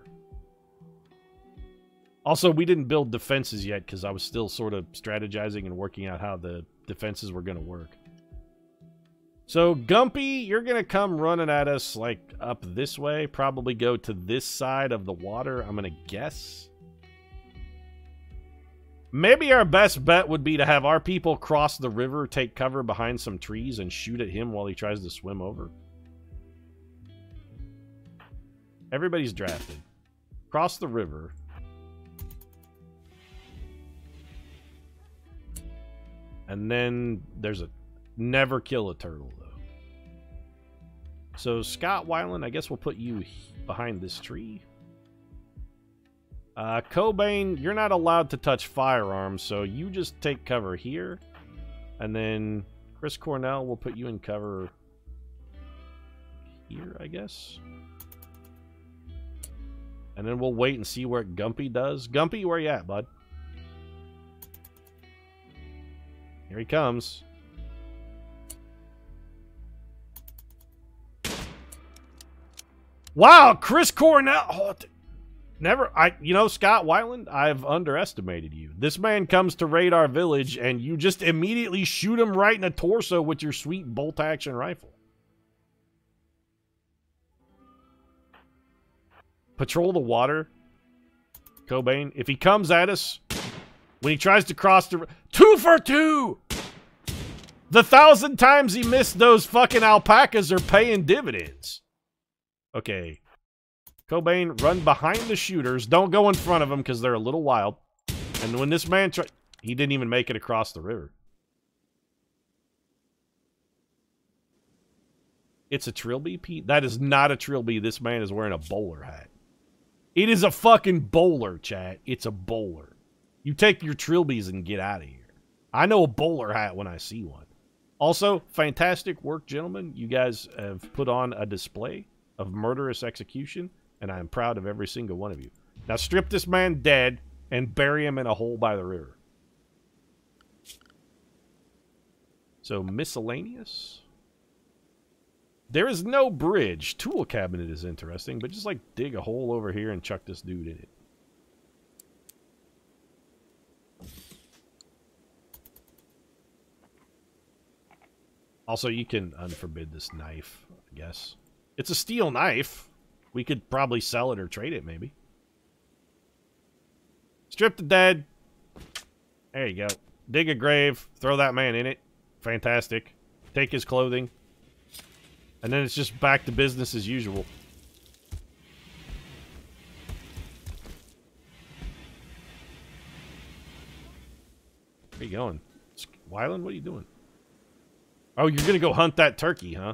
Also, we didn't build defenses yet because I was still sort of strategizing and working out how the defenses were going to work. So, Gumpy, you're going to come running at us, like, up this way. Probably go to this side of the water, I'm going to guess. Maybe our best bet would be to have our people cross the river, take cover behind some trees, and shoot at him while he tries to swim over. Everybody's drafted. Cross the river. And then there's a... Never kill a turtle, though. So, Scott Weiland, I guess we'll put you behind this tree. Cobain, you're not allowed to touch firearms, so you just take cover here. And then Chris Cornell, we'll put you in cover here, I guess. And then we'll wait and see where Gumpy does. Gumpy, where you at, bud? Here he comes. Wow, Chris Cornell. Oh, you know, Scott Weiland, I've underestimated you. This man comes to raid our village, and you just immediately shoot him right in the torso with your sweet bolt-action rifle. Patrol the water. Cobain, if he comes at us, when he tries to cross the... 2 for 2! The 1,000 times he missed those fucking alpacas are paying dividends. Okay. Cobain, run behind the shooters. Don't go in front of them because they're a little wild. And when this man he didn't even make it across the river. It's a trilby, Pete? That is not a trilby. This man is wearing a bowler hat. It is a fucking bowler, chat. It's a bowler. You take your trilbies and get out of here. I know a bowler hat when I see one. Also, fantastic work, gentlemen. You guys have put on a display of murderous execution, and I am proud of every single one of you. Now strip this man dead and bury him in a hole by the river. So, miscellaneous. There is no bridge. Tool cabinet is interesting, but just like dig a hole over here and chuck this dude in it. Also, you can unforbid this knife, I guess. It's a steel knife. We could probably sell it or trade it, maybe. Strip the dead. There you go. Dig a grave. Throw that man in it. Fantastic. Take his clothing. And then it's just back to business as usual. Where you going? Wyland, what are you doing? Oh, you're gonna go hunt that turkey, huh?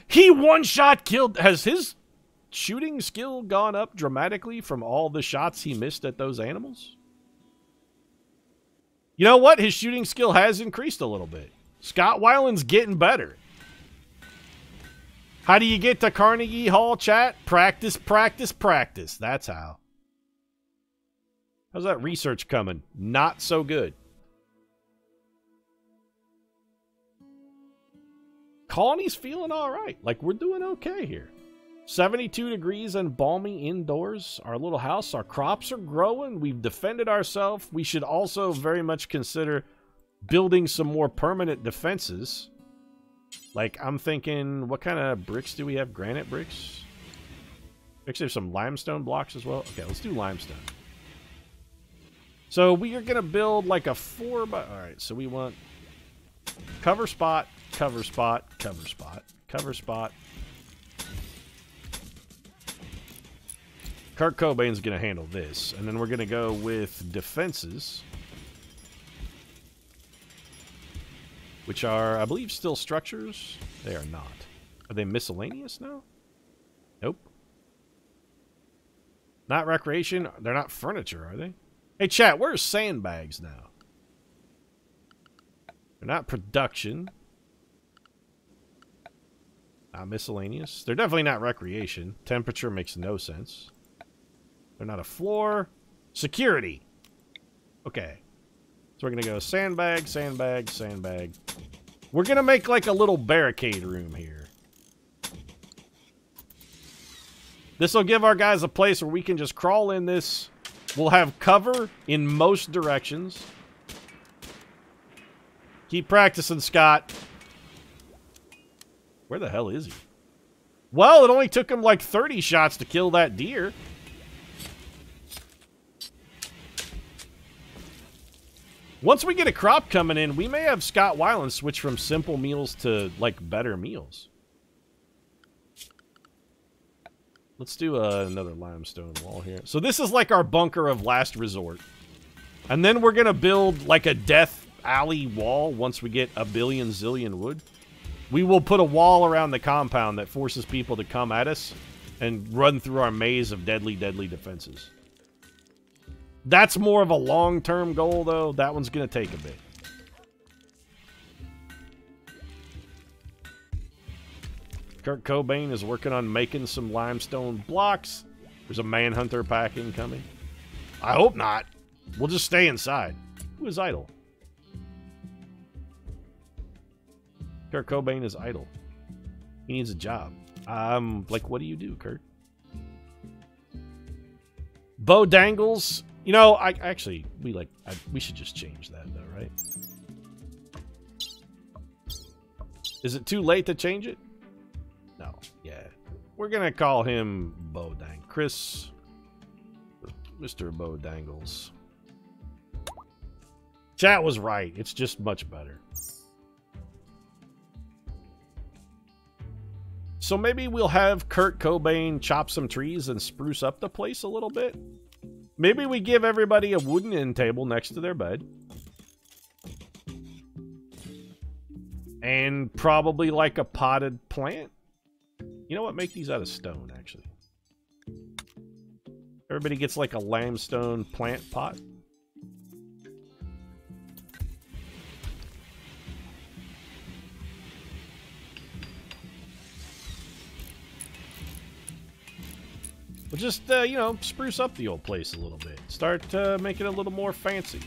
He one-shot killed... Has his shooting skill gone up dramatically from all the shots he missed at those animals? You know what? His shooting skill has increased a little bit. Scott Weiland's getting better. How do you get to Carnegie Hall, chat? Practice, practice, practice. That's how. How's that research coming? Not so good. Colony's feeling all right. Like, we're doing okay here. 72 degrees and balmy indoors. Our little house, our crops are growing. We've defended ourselves. We should also very much consider building some more permanent defenses. Like, I'm thinking, what kind of bricks do we have? Granite bricks? Actually, there's some limestone blocks as well. Okay, let's do limestone. So we are going to build like a 4 by... Alright, so we want cover spot, cover spot, cover spot, cover spot. Kurt Cobain's going to handle this. And then we're going to go with defenses. Which are, I believe, still structures. They are not. Are they miscellaneous now? Nope. Not recreation. They're not furniture, are they? Hey, chat, where's sandbags now? They're not production. Not miscellaneous. They're definitely not recreation. Temperature makes no sense. They're not a floor. Security. Okay. So we're going to go sandbag, sandbag, sandbag. We're going to make like a little barricade room here. This will give our guys a place where we can just crawl in this. We'll have cover in most directions. Keep practicing, Scott. Where the hell is he? Well, it only took him like 30 shots to kill that deer. Once we get a crop coming in, we may have Scott Weiland switch from simple meals to, like, better meals. Let's do another limestone wall here. So this is like our bunker of last resort. And then we're going to build, like, a death alley wall once we get a billion zillion wood. We will put a wall around the compound that forces people to come at us and run through our maze of deadly, deadly defenses. That's more of a long-term goal, though. That one's going to take a bit. Kurt Cobain is working on making some limestone blocks. There's a manhunter pack incoming. I hope not. We'll just stay inside. Who is idle? Kurt Cobain is idle. He needs a job. Like, what do you do, Kurt? Bo Dangles... You know, we should just change that, though, right? Is it too late to change it? No. Yeah. We're going to call him Bodang. Chris. Mr. Bodangles. Chat was right. It's just much better. So maybe we'll have Kurt Cobain chop some trees and spruce up the place a little bit. Maybe we give everybody a wooden end table next to their bed. And probably like a potted plant. You know what? Make these out of stone, actually. Everybody gets like a limestone plant pot. We'll just, you know, spruce up the old place a little bit. Start making it a little more fancy.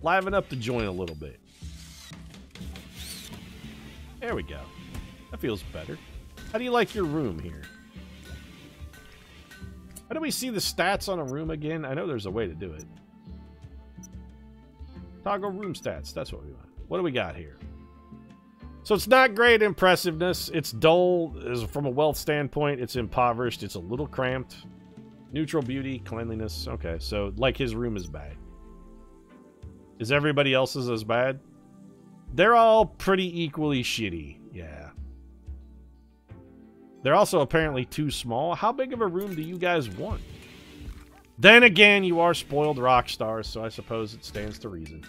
Liven up the joint a little bit. There we go. That feels better. How do you like your room here? How do we see the stats on a room again? I know there's a way to do it. Toggle room stats. That's what we want. What do we got here? So it's not great impressiveness. It's dull. From a wealth standpoint, it's impoverished. It's a little cramped. Neutral beauty, cleanliness. Okay, so like his room is bad. Is everybody else's as bad? They're all pretty equally shitty. Yeah. They're also apparently too small. How big of a room do you guys want? Then again, you are spoiled rock stars, so I suppose it stands to reason.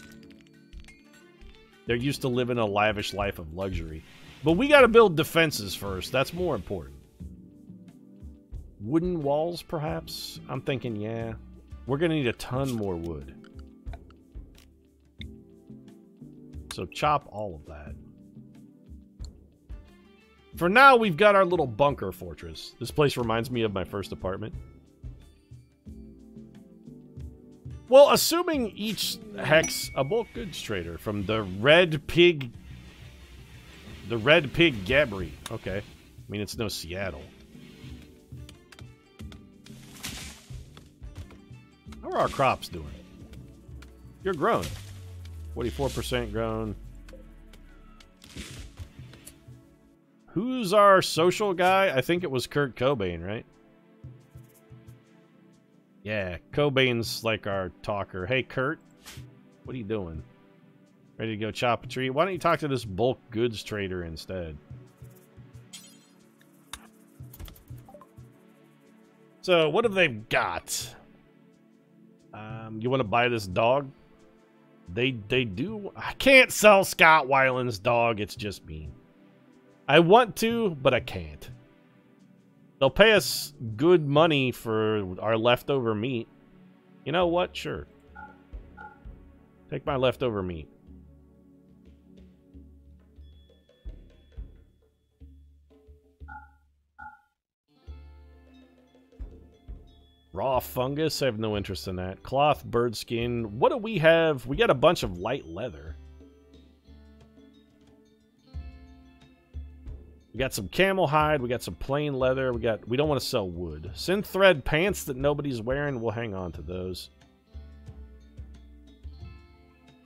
They're used to living a lavish life of luxury. But we gotta build defenses first. That's more important. Wooden walls, perhaps? I'm thinking, yeah. We're gonna need a ton more wood. So chop all of that. For now, we've got our little bunker fortress. This place reminds me of my first apartment. Well, assuming each hex a bulk goods trader from the Red Pig... The Red Pig Gabri. Okay. I mean, it's no Seattle. How are our crops doing? You're grown. 44% grown. Who's our social guy? I think it was Kurt Cobain, right? Yeah, Cobain's like our talker. Hey, Kurt. What are you doing? Ready to go chop a tree? Why don't you talk to this bulk goods trader instead? So, what have they got? You want to buy this dog? They do. I can't sell Scott Weiland's dog. It's just mean. I want to, but I can't. They'll pay us good money for our leftover meat. You know what? Sure. Take my leftover meat. Raw fungus? I have no interest in that. Cloth, bird skin. What do we have? We got a bunch of light leather. We got some camel hide. We got some plain leather. We don't want to sell wood. Synth thread pants that nobody's wearing. We'll hang on to those.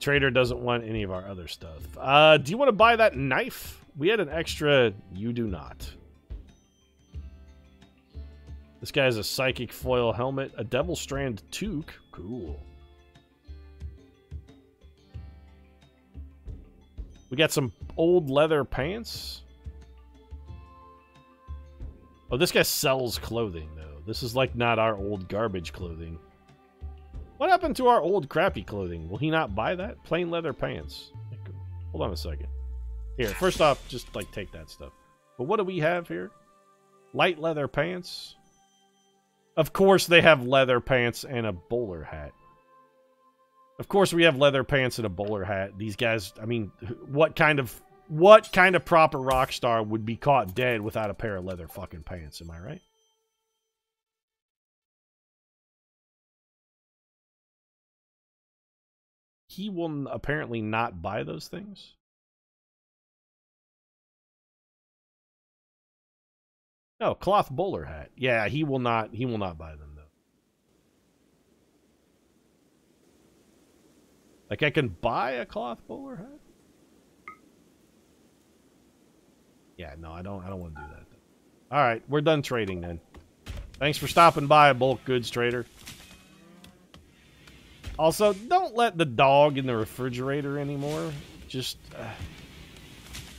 Trader doesn't want any of our other stuff. Do you want to buy that knife? We had an extra. You do not. This guy has a psychic foil helmet, a devil strand toque. Cool. We got some old leather pants. Oh, this guy sells clothing, though. This is like not our old garbage clothing. What happened to our old crappy clothing? Will he not buy that? Plain leather pants. Hold on a second. Here, first off, just like take that stuff. But what do we have here? Light leather pants. Of course they have leather pants and a bowler hat. Of course we have leather pants and a bowler hat. These guys, I mean, what kind of proper rock star would be caught dead without a pair of leather fucking pants, am I right? He will apparently not buy those things. No, cloth bowler hat. Yeah, he will not buy them though. Like I can buy a cloth bowler hat? Yeah, no, I don't want to do that though. All right, we're done trading then. Thanks for stopping by, bulk goods trader. Also, don't let the dog in the refrigerator anymore. Just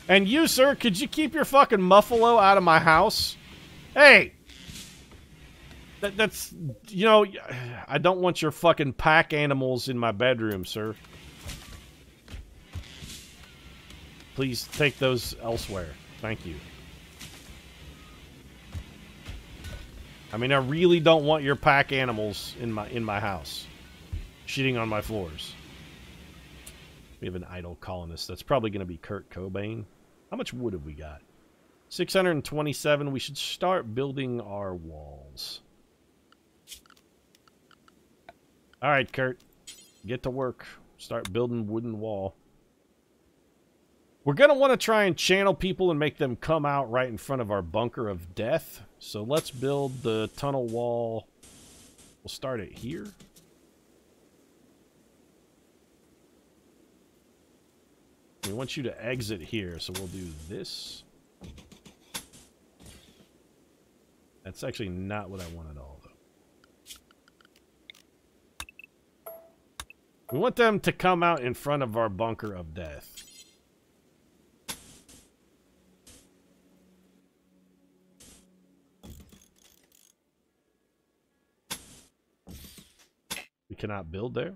And you, sir, could you keep your fucking muffalo out of my house? Hey! That's, you know, I don't want your fucking pack animals in my bedroom, sir. Please take those elsewhere. Thank you. I mean, I really don't want your pack animals in my house. Shitting on my floors. We have an idle colonist. That's probably going to be Kurt Cobain. How much wood have we got? 627. We should start building our walls. Alright, Kurt. Get to work. Start building wooden wall. We're going to want to try and channel people and make them come out right in front of our bunker of death. So let's build the tunnel wall. We'll start it here. We want you to exit here, so we'll do this. That's actually not what I want at all, though. We want them to come out in front of our bunker of death. We cannot build there.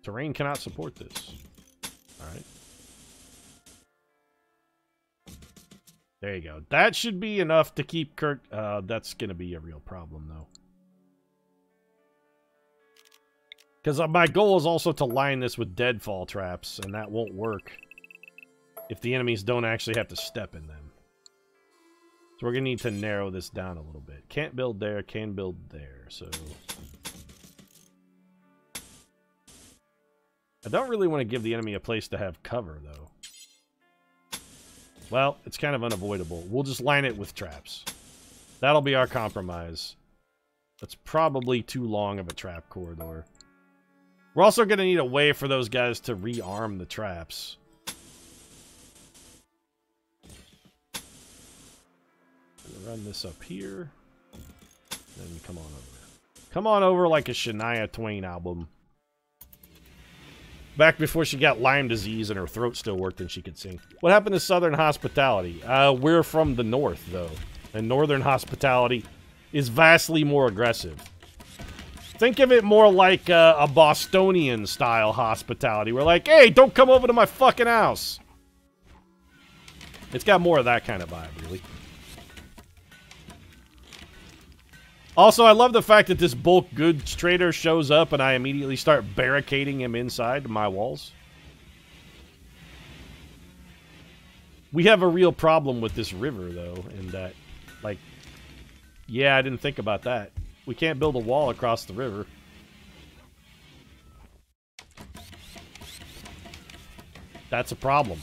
Terrain cannot support this. Alright. There you go. That should be enough to keep Kirk... that's going to be a real problem, though. Because my goal is also to line this with deadfall traps, and that won't work if the enemies don't actually have to step in them. So we're going to need to narrow this down a little bit. Can't build there, can build there, so... I don't really want to give the enemy a place to have cover, though. Well, it's kind of unavoidable. We'll just line it with traps. That'll be our compromise. That's probably too long of a trap corridor. We're also going to need a way for those guys to rearm the traps. Run this up here. Then come on over. Come on over like a Shania Twain album. Back before she got Lyme disease and her throat still worked and she could sing. What happened to Southern hospitality? We're from the north, though. And Northern hospitality is vastly more aggressive. Think of it more like a Bostonian-style hospitality. We're like, hey, don't come over to my fucking house. It's got more of that kind of vibe, really. Also, I love the fact that this bulk goods trader shows up and I immediately start barricading him inside my walls. We have a real problem with this river, though, in that, like, yeah, I didn't think about that. We can't build a wall across the river. That's a problem.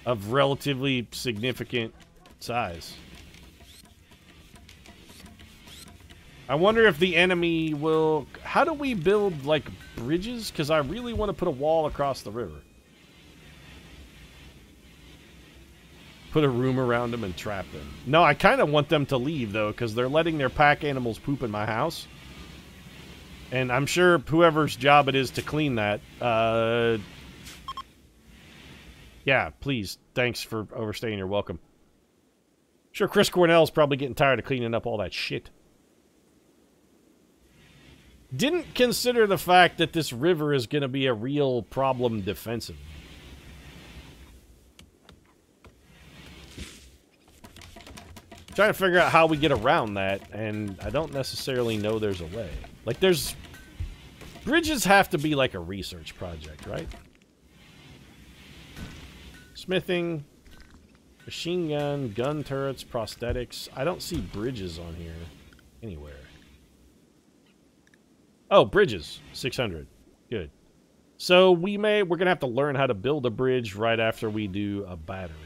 Of relatively significant size. I wonder if the enemy will... How do we build, like, bridges? Because I really want to put a wall across the river. Put a room around them and trap them. No, I kind of want them to leave, though, because they're letting their pack animals poop in my house. And I'm sure whoever's job it is to clean that... yeah, please. Thanks for overstaying. You're welcome. Sure, Chris Cornell's probably getting tired of cleaning up all that shit. Didn't consider the fact that this river is going to be a real problem defensively. Trying to figure out how we get around that, and I don't necessarily know there's a way. Like, there's... Bridges have to be like a research project, right? Smithing, machine gun, gun turrets, prosthetics. I don't see bridges on here anywhere. Oh, bridges. 600. Good. So we're going to have to learn how to build a bridge right after we do a battery.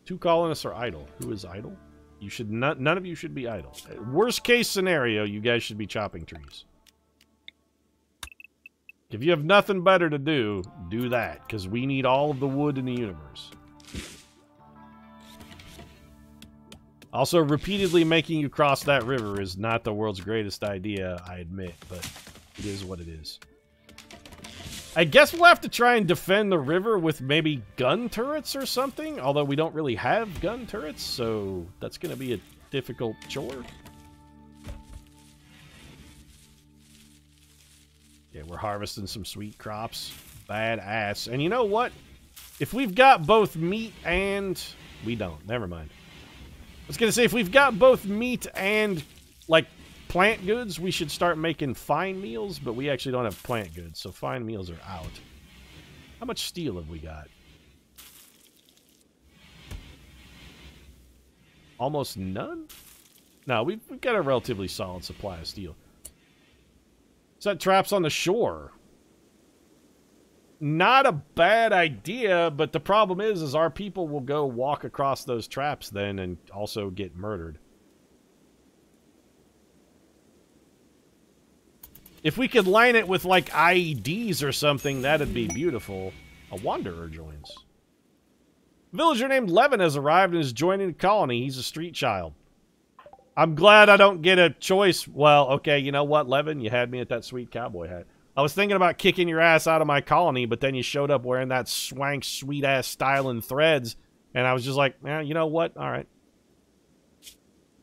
Two colonists are idle. Who is idle? You should not. None of you should be idle. Worst case scenario, you guys should be chopping trees. If you have nothing better to do, do that, because we need all of the wood in the universe. Also, repeatedly making you cross that river is not the world's greatest idea, I admit, but it is what it is. I guess we'll have to try and defend the river with maybe gun turrets or something, although we don't really have gun turrets, so that's going to be a difficult chore. Yeah, we're harvesting some sweet crops. Badass. And you know what? If we've got both meat and... We don't. Never mind. I was going to say, if we've got both meat and, like, plant goods, we should start making fine meals, but we actually don't have plant goods, so fine meals are out. How much steel have we got? Almost none? No, we've got a relatively solid supply of steel. Set traps on the shore. not a bad idea, but the problem is our people will go walk across those traps then and also get murdered. If we could line it with, like, IEDs or something, that'd be beautiful. A wanderer joins. A villager named Levin has arrived and is joining the colony. He's a street child. I'm glad I don't get a choice. Well, okay, you know what, Levin? You had me at that sweet cowboy hat. I was thinking about kicking your ass out of my colony, but then you showed up wearing that swank, sweet-ass style and threads, and I was just like, eh, you know what? All right.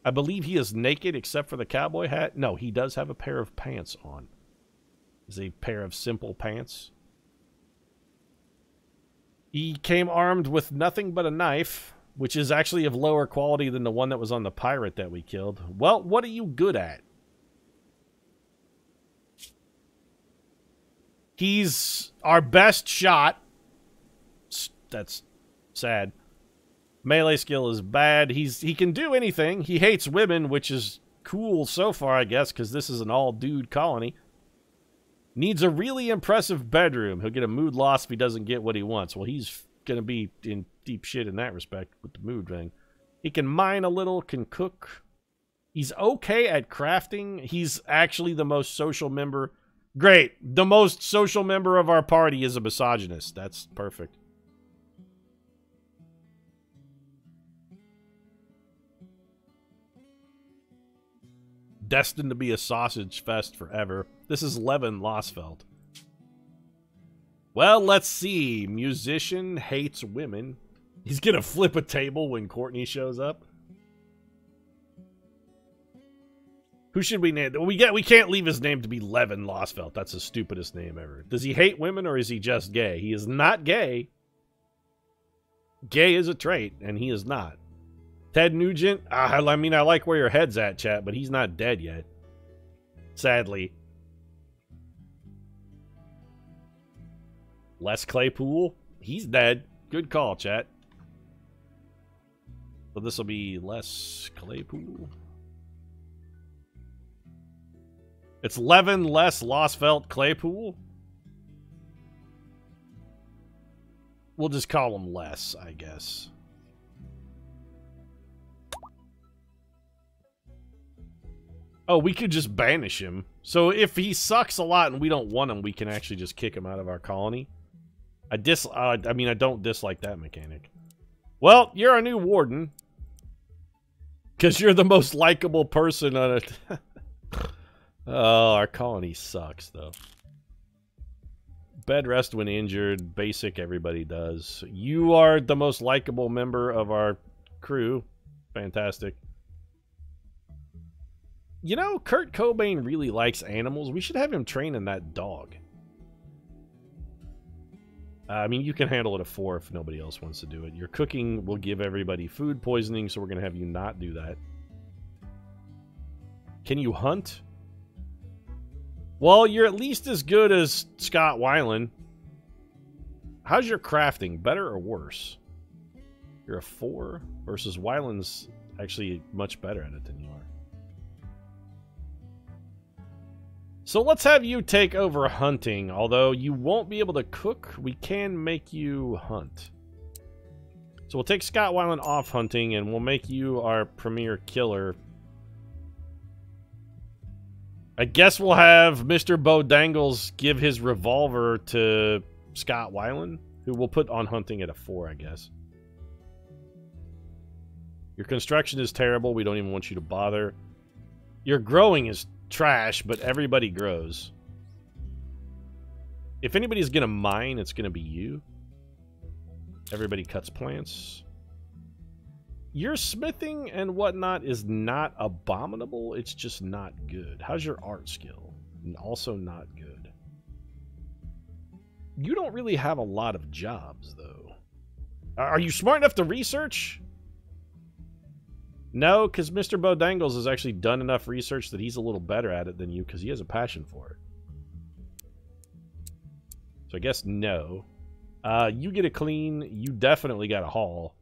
I believe he is naked except for the cowboy hat. No, he does have a pair of pants on. It's a pair of simple pants. He came armed with nothing but a knife, which is actually of lower quality than the one that was on the pirate that we killed. Well, what are you good at? He's our best shot. That's sad. Melee skill is bad. He can do anything. He hates women, which is cool so far, I guess, because this is an all-dude colony. Needs a really impressive bedroom. He'll get a mood loss if he doesn't get what he wants. Well, he's going to be in deep shit in that respect with the mood thing. He can mine a little, can cook. He's okay at crafting. He's actually the most social member. Great. The most social member of our party is a misogynist. That's perfect. Destined to be a sausage fest forever. This is Levin Losfeld. Well, let's see. Musician hates women. He's gonna flip a table when Courtney shows up. Who should we name? We can't leave his name to be Levin Losfeld. That's the stupidest name ever. Does he hate women or is he just gay? He is not gay. Gay is a trait, and he is not. Ted Nugent? I mean, I like where your head's at, chat, but he's not dead yet. Sadly. Les Claypool? He's dead. Good call, chat. So this will be Les Claypool. It's Levin Les Losfeld Claypool? We'll just call him Les, I guess. Oh, we could just banish him. So if he sucks a lot and we don't want him, we can actually just kick him out of our colony. I don't dislike that mechanic. Well, you're our new warden. Because you're the most likable person on it. Oh, our colony sucks, though. Bed rest when injured. Basic, everybody does. You are the most likable member of our crew. Fantastic. You know, Kurt Cobain really likes animals. We should have him training that dog. I mean, you can handle it at 4 if nobody else wants to do it. Your cooking will give everybody food poisoning, so we're going to have you not do that. Can you hunt? Well, you're at least as good as Scott Weiland. How's your crafting? Better or worse? You're a 4 versus Weiland's actually much better at it than you are. So let's have you take over hunting. Although you won't be able to cook, we can make you hunt. So we'll take Scott Weiland off hunting, and we'll make you our premier killer. I guess we'll have Mr. Bo Dangles give his revolver to Scott Weiland, who we'll put on hunting at a 4, I guess. Your construction is terrible. We don't even want you to bother. Your growing is trash, but everybody grows. If anybody's gonna mine, it's gonna be you. Everybody cuts plants. Your smithing and whatnot is not abominable, it's just not good. How's your art skill? Also not good. You don't really have a lot of jobs, though. Are you smart enough to research? No, because Mr. Bo Dangles has actually done enough research that he's a little better at it than you, because he has a passion for it. So I guess no. You get a clean. You definitely got a haul.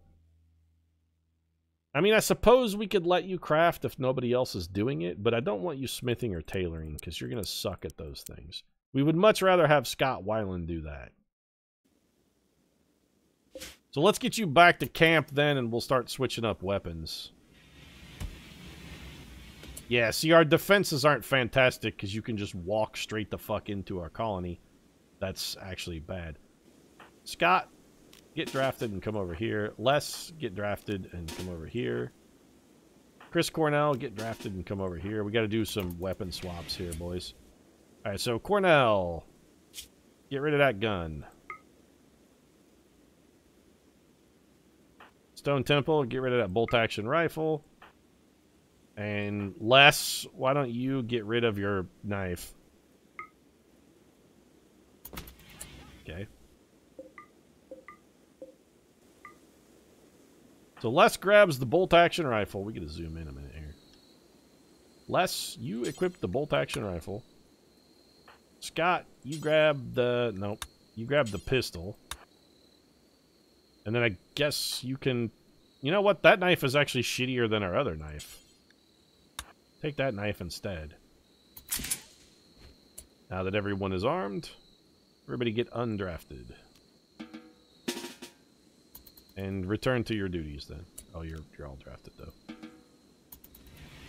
I mean, I suppose we could let you craft if nobody else is doing it, but I don't want you smithing or tailoring, because you're going to suck at those things. We would much rather have Scott Weiland do that. So let's get you back to camp then, and we'll start switching up weapons. Yeah, see, our defenses aren't fantastic because you can just walk straight the fuck into our colony. That's actually bad. Scott, get drafted and come over here. Les, get drafted and come over here. Chris Cornell, get drafted and come over here. We got to do some weapon swaps here, boys. All right, so Cornell, get rid of that gun. Stone Temple, get rid of that bolt-action rifle. And Les, why don't you get rid of your knife? Okay. So Les grabs the bolt-action rifle. We gotta zoom in a minute here. Les, you equip the bolt-action rifle. Scott, you grab the... Nope. You grab the pistol. And then I guess you can... You know what? That knife is actually shittier than our other knife. Take that knife instead. Now that everyone is armed, everybody get undrafted. And return to your duties then. Oh, you're all drafted though.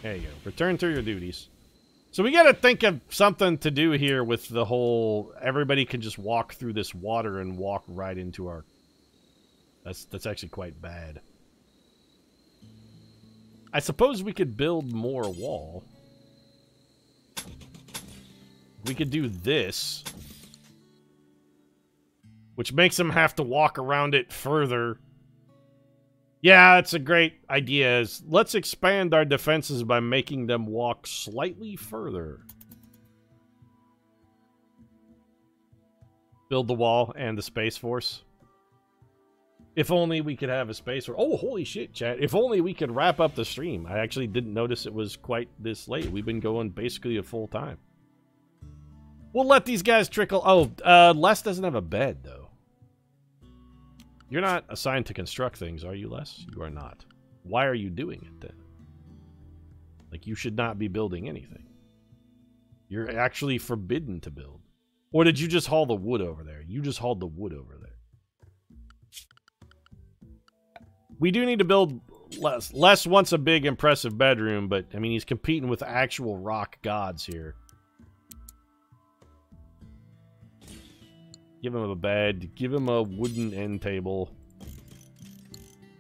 There you go. Return to your duties. So we gotta think of something to do here with the whole... Everybody can just walk through this water and walk right into our... That's actually quite bad. I suppose we could build more wall. We could do this. Which makes them have to walk around it further. Yeah, it's a great idea. Let's expand our defenses by making them walk slightly further. Build the wall and the Space Force. If only we could have a space or... Oh, holy shit, chat. If only we could wrap up the stream. I actually didn't notice it was quite this late. We've been going basically a full time. We'll let these guys trickle... Oh, Les doesn't have a bed, though. You're not assigned to construct things, are you, Les? You are not. Why are you doing it, then? Like, you should not be building anything. You're actually forbidden to build. Or did you just haul the wood over there? You just hauled the wood over there. We do need to build less. Les wants a big, impressive bedroom, but, I mean, he's competing with actual rock gods here. Give him a bed. Give him a wooden end table.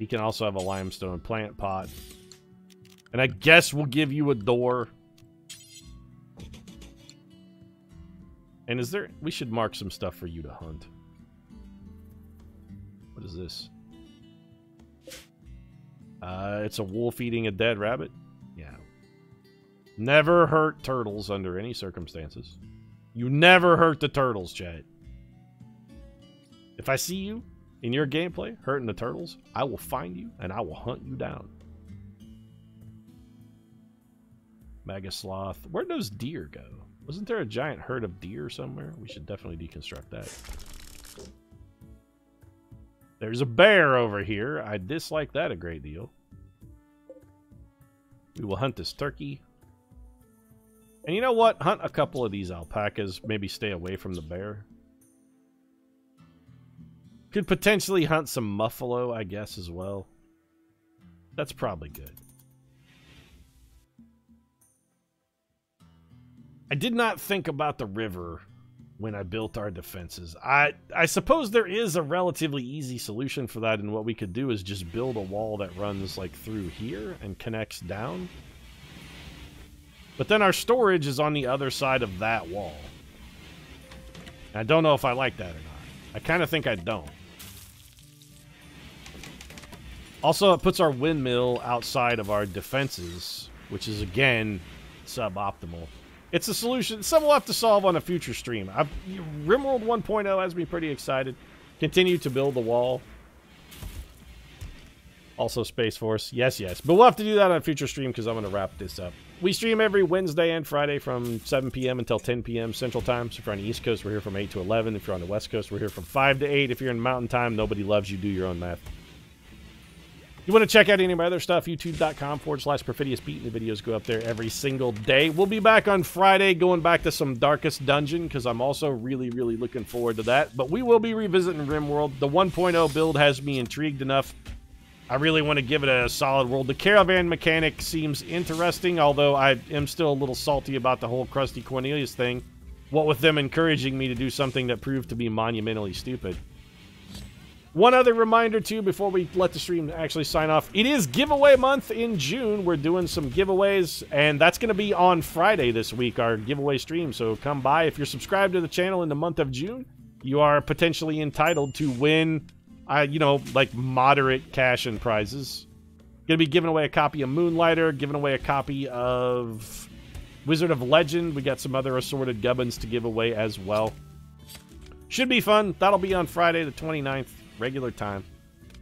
He can also have a limestone plant pot. And I guess we'll give you a door. And is there... We should mark some stuff for you to hunt. What is this? It's a wolf eating a dead rabbit? Yeah. Never hurt turtles under any circumstances. You never hurt the turtles, Chad. If I see you in your gameplay hurting the turtles, I will find you and I will hunt you down. Mega sloth. Where'd those deer go? Wasn't there a giant herd of deer somewhere? We should definitely deconstruct that. There's a bear over here. I dislike that a great deal. We will hunt this turkey. And you know what? Hunt a couple of these alpacas. Maybe stay away from the bear. Could potentially hunt some buffalo, I guess, as well. That's probably good. I did not think about the river when I built our defenses. I suppose there is a relatively easy solution for that, and what we could do is just build a wall that runs like through here and connects down. But then our storage is on the other side of that wall. And I don't know if I like that or not. I kind of think I don't. Also, it puts our windmill outside of our defenses, which is, again, suboptimal. It's a solution. Some we'll have to solve on a future stream. RimWorld 1.0 has me pretty excited. Continue to build the wall. Also Space Force. Yes, yes. But we'll have to do that on a future stream because I'm going to wrap this up. We stream every Wednesday and Friday from 7 p.m. until 10 p.m. Central Time. So if you're on the East Coast, we're here from 8 to 11. If you're on the West Coast, we're here from 5 to 8. If you're in Mountain Time, nobody loves you. Do your own math. You want to check out any of my other stuff, youtube.com/PerfidiousBeat. The videos go up there every single day. We'll be back on Friday going back to some Darkest Dungeon because I'm also really, really looking forward to that. But we will be revisiting RimWorld. The 1.0 build has me intrigued enough. I really want to give it a solid world. The caravan mechanic seems interesting, although I am still a little salty about the whole Crusty Cornelius thing. What with them encouraging me to do something that proved to be monumentally stupid. One other reminder, too, before we let the stream actually sign off. It is giveaway month in June. We're doing some giveaways, and that's going to be on Friday this week, our giveaway stream. So come by. If you're subscribed to the channel in the month of June, you are potentially entitled to win, you know, like moderate cash and prizes. Going to be giving away a copy of Moonlighter, giving away a copy of Wizard of Legend. We got some other assorted gubbins to give away as well. Should be fun. That'll be on Friday the 29th. Regular time.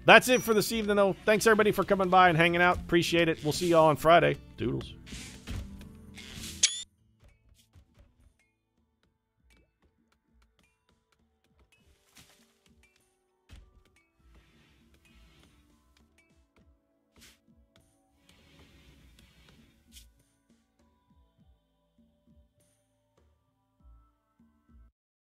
That's it for this evening, though. Thanks, everybody, for coming by and hanging out. Appreciate it. We'll see y'all on Friday. Doodles.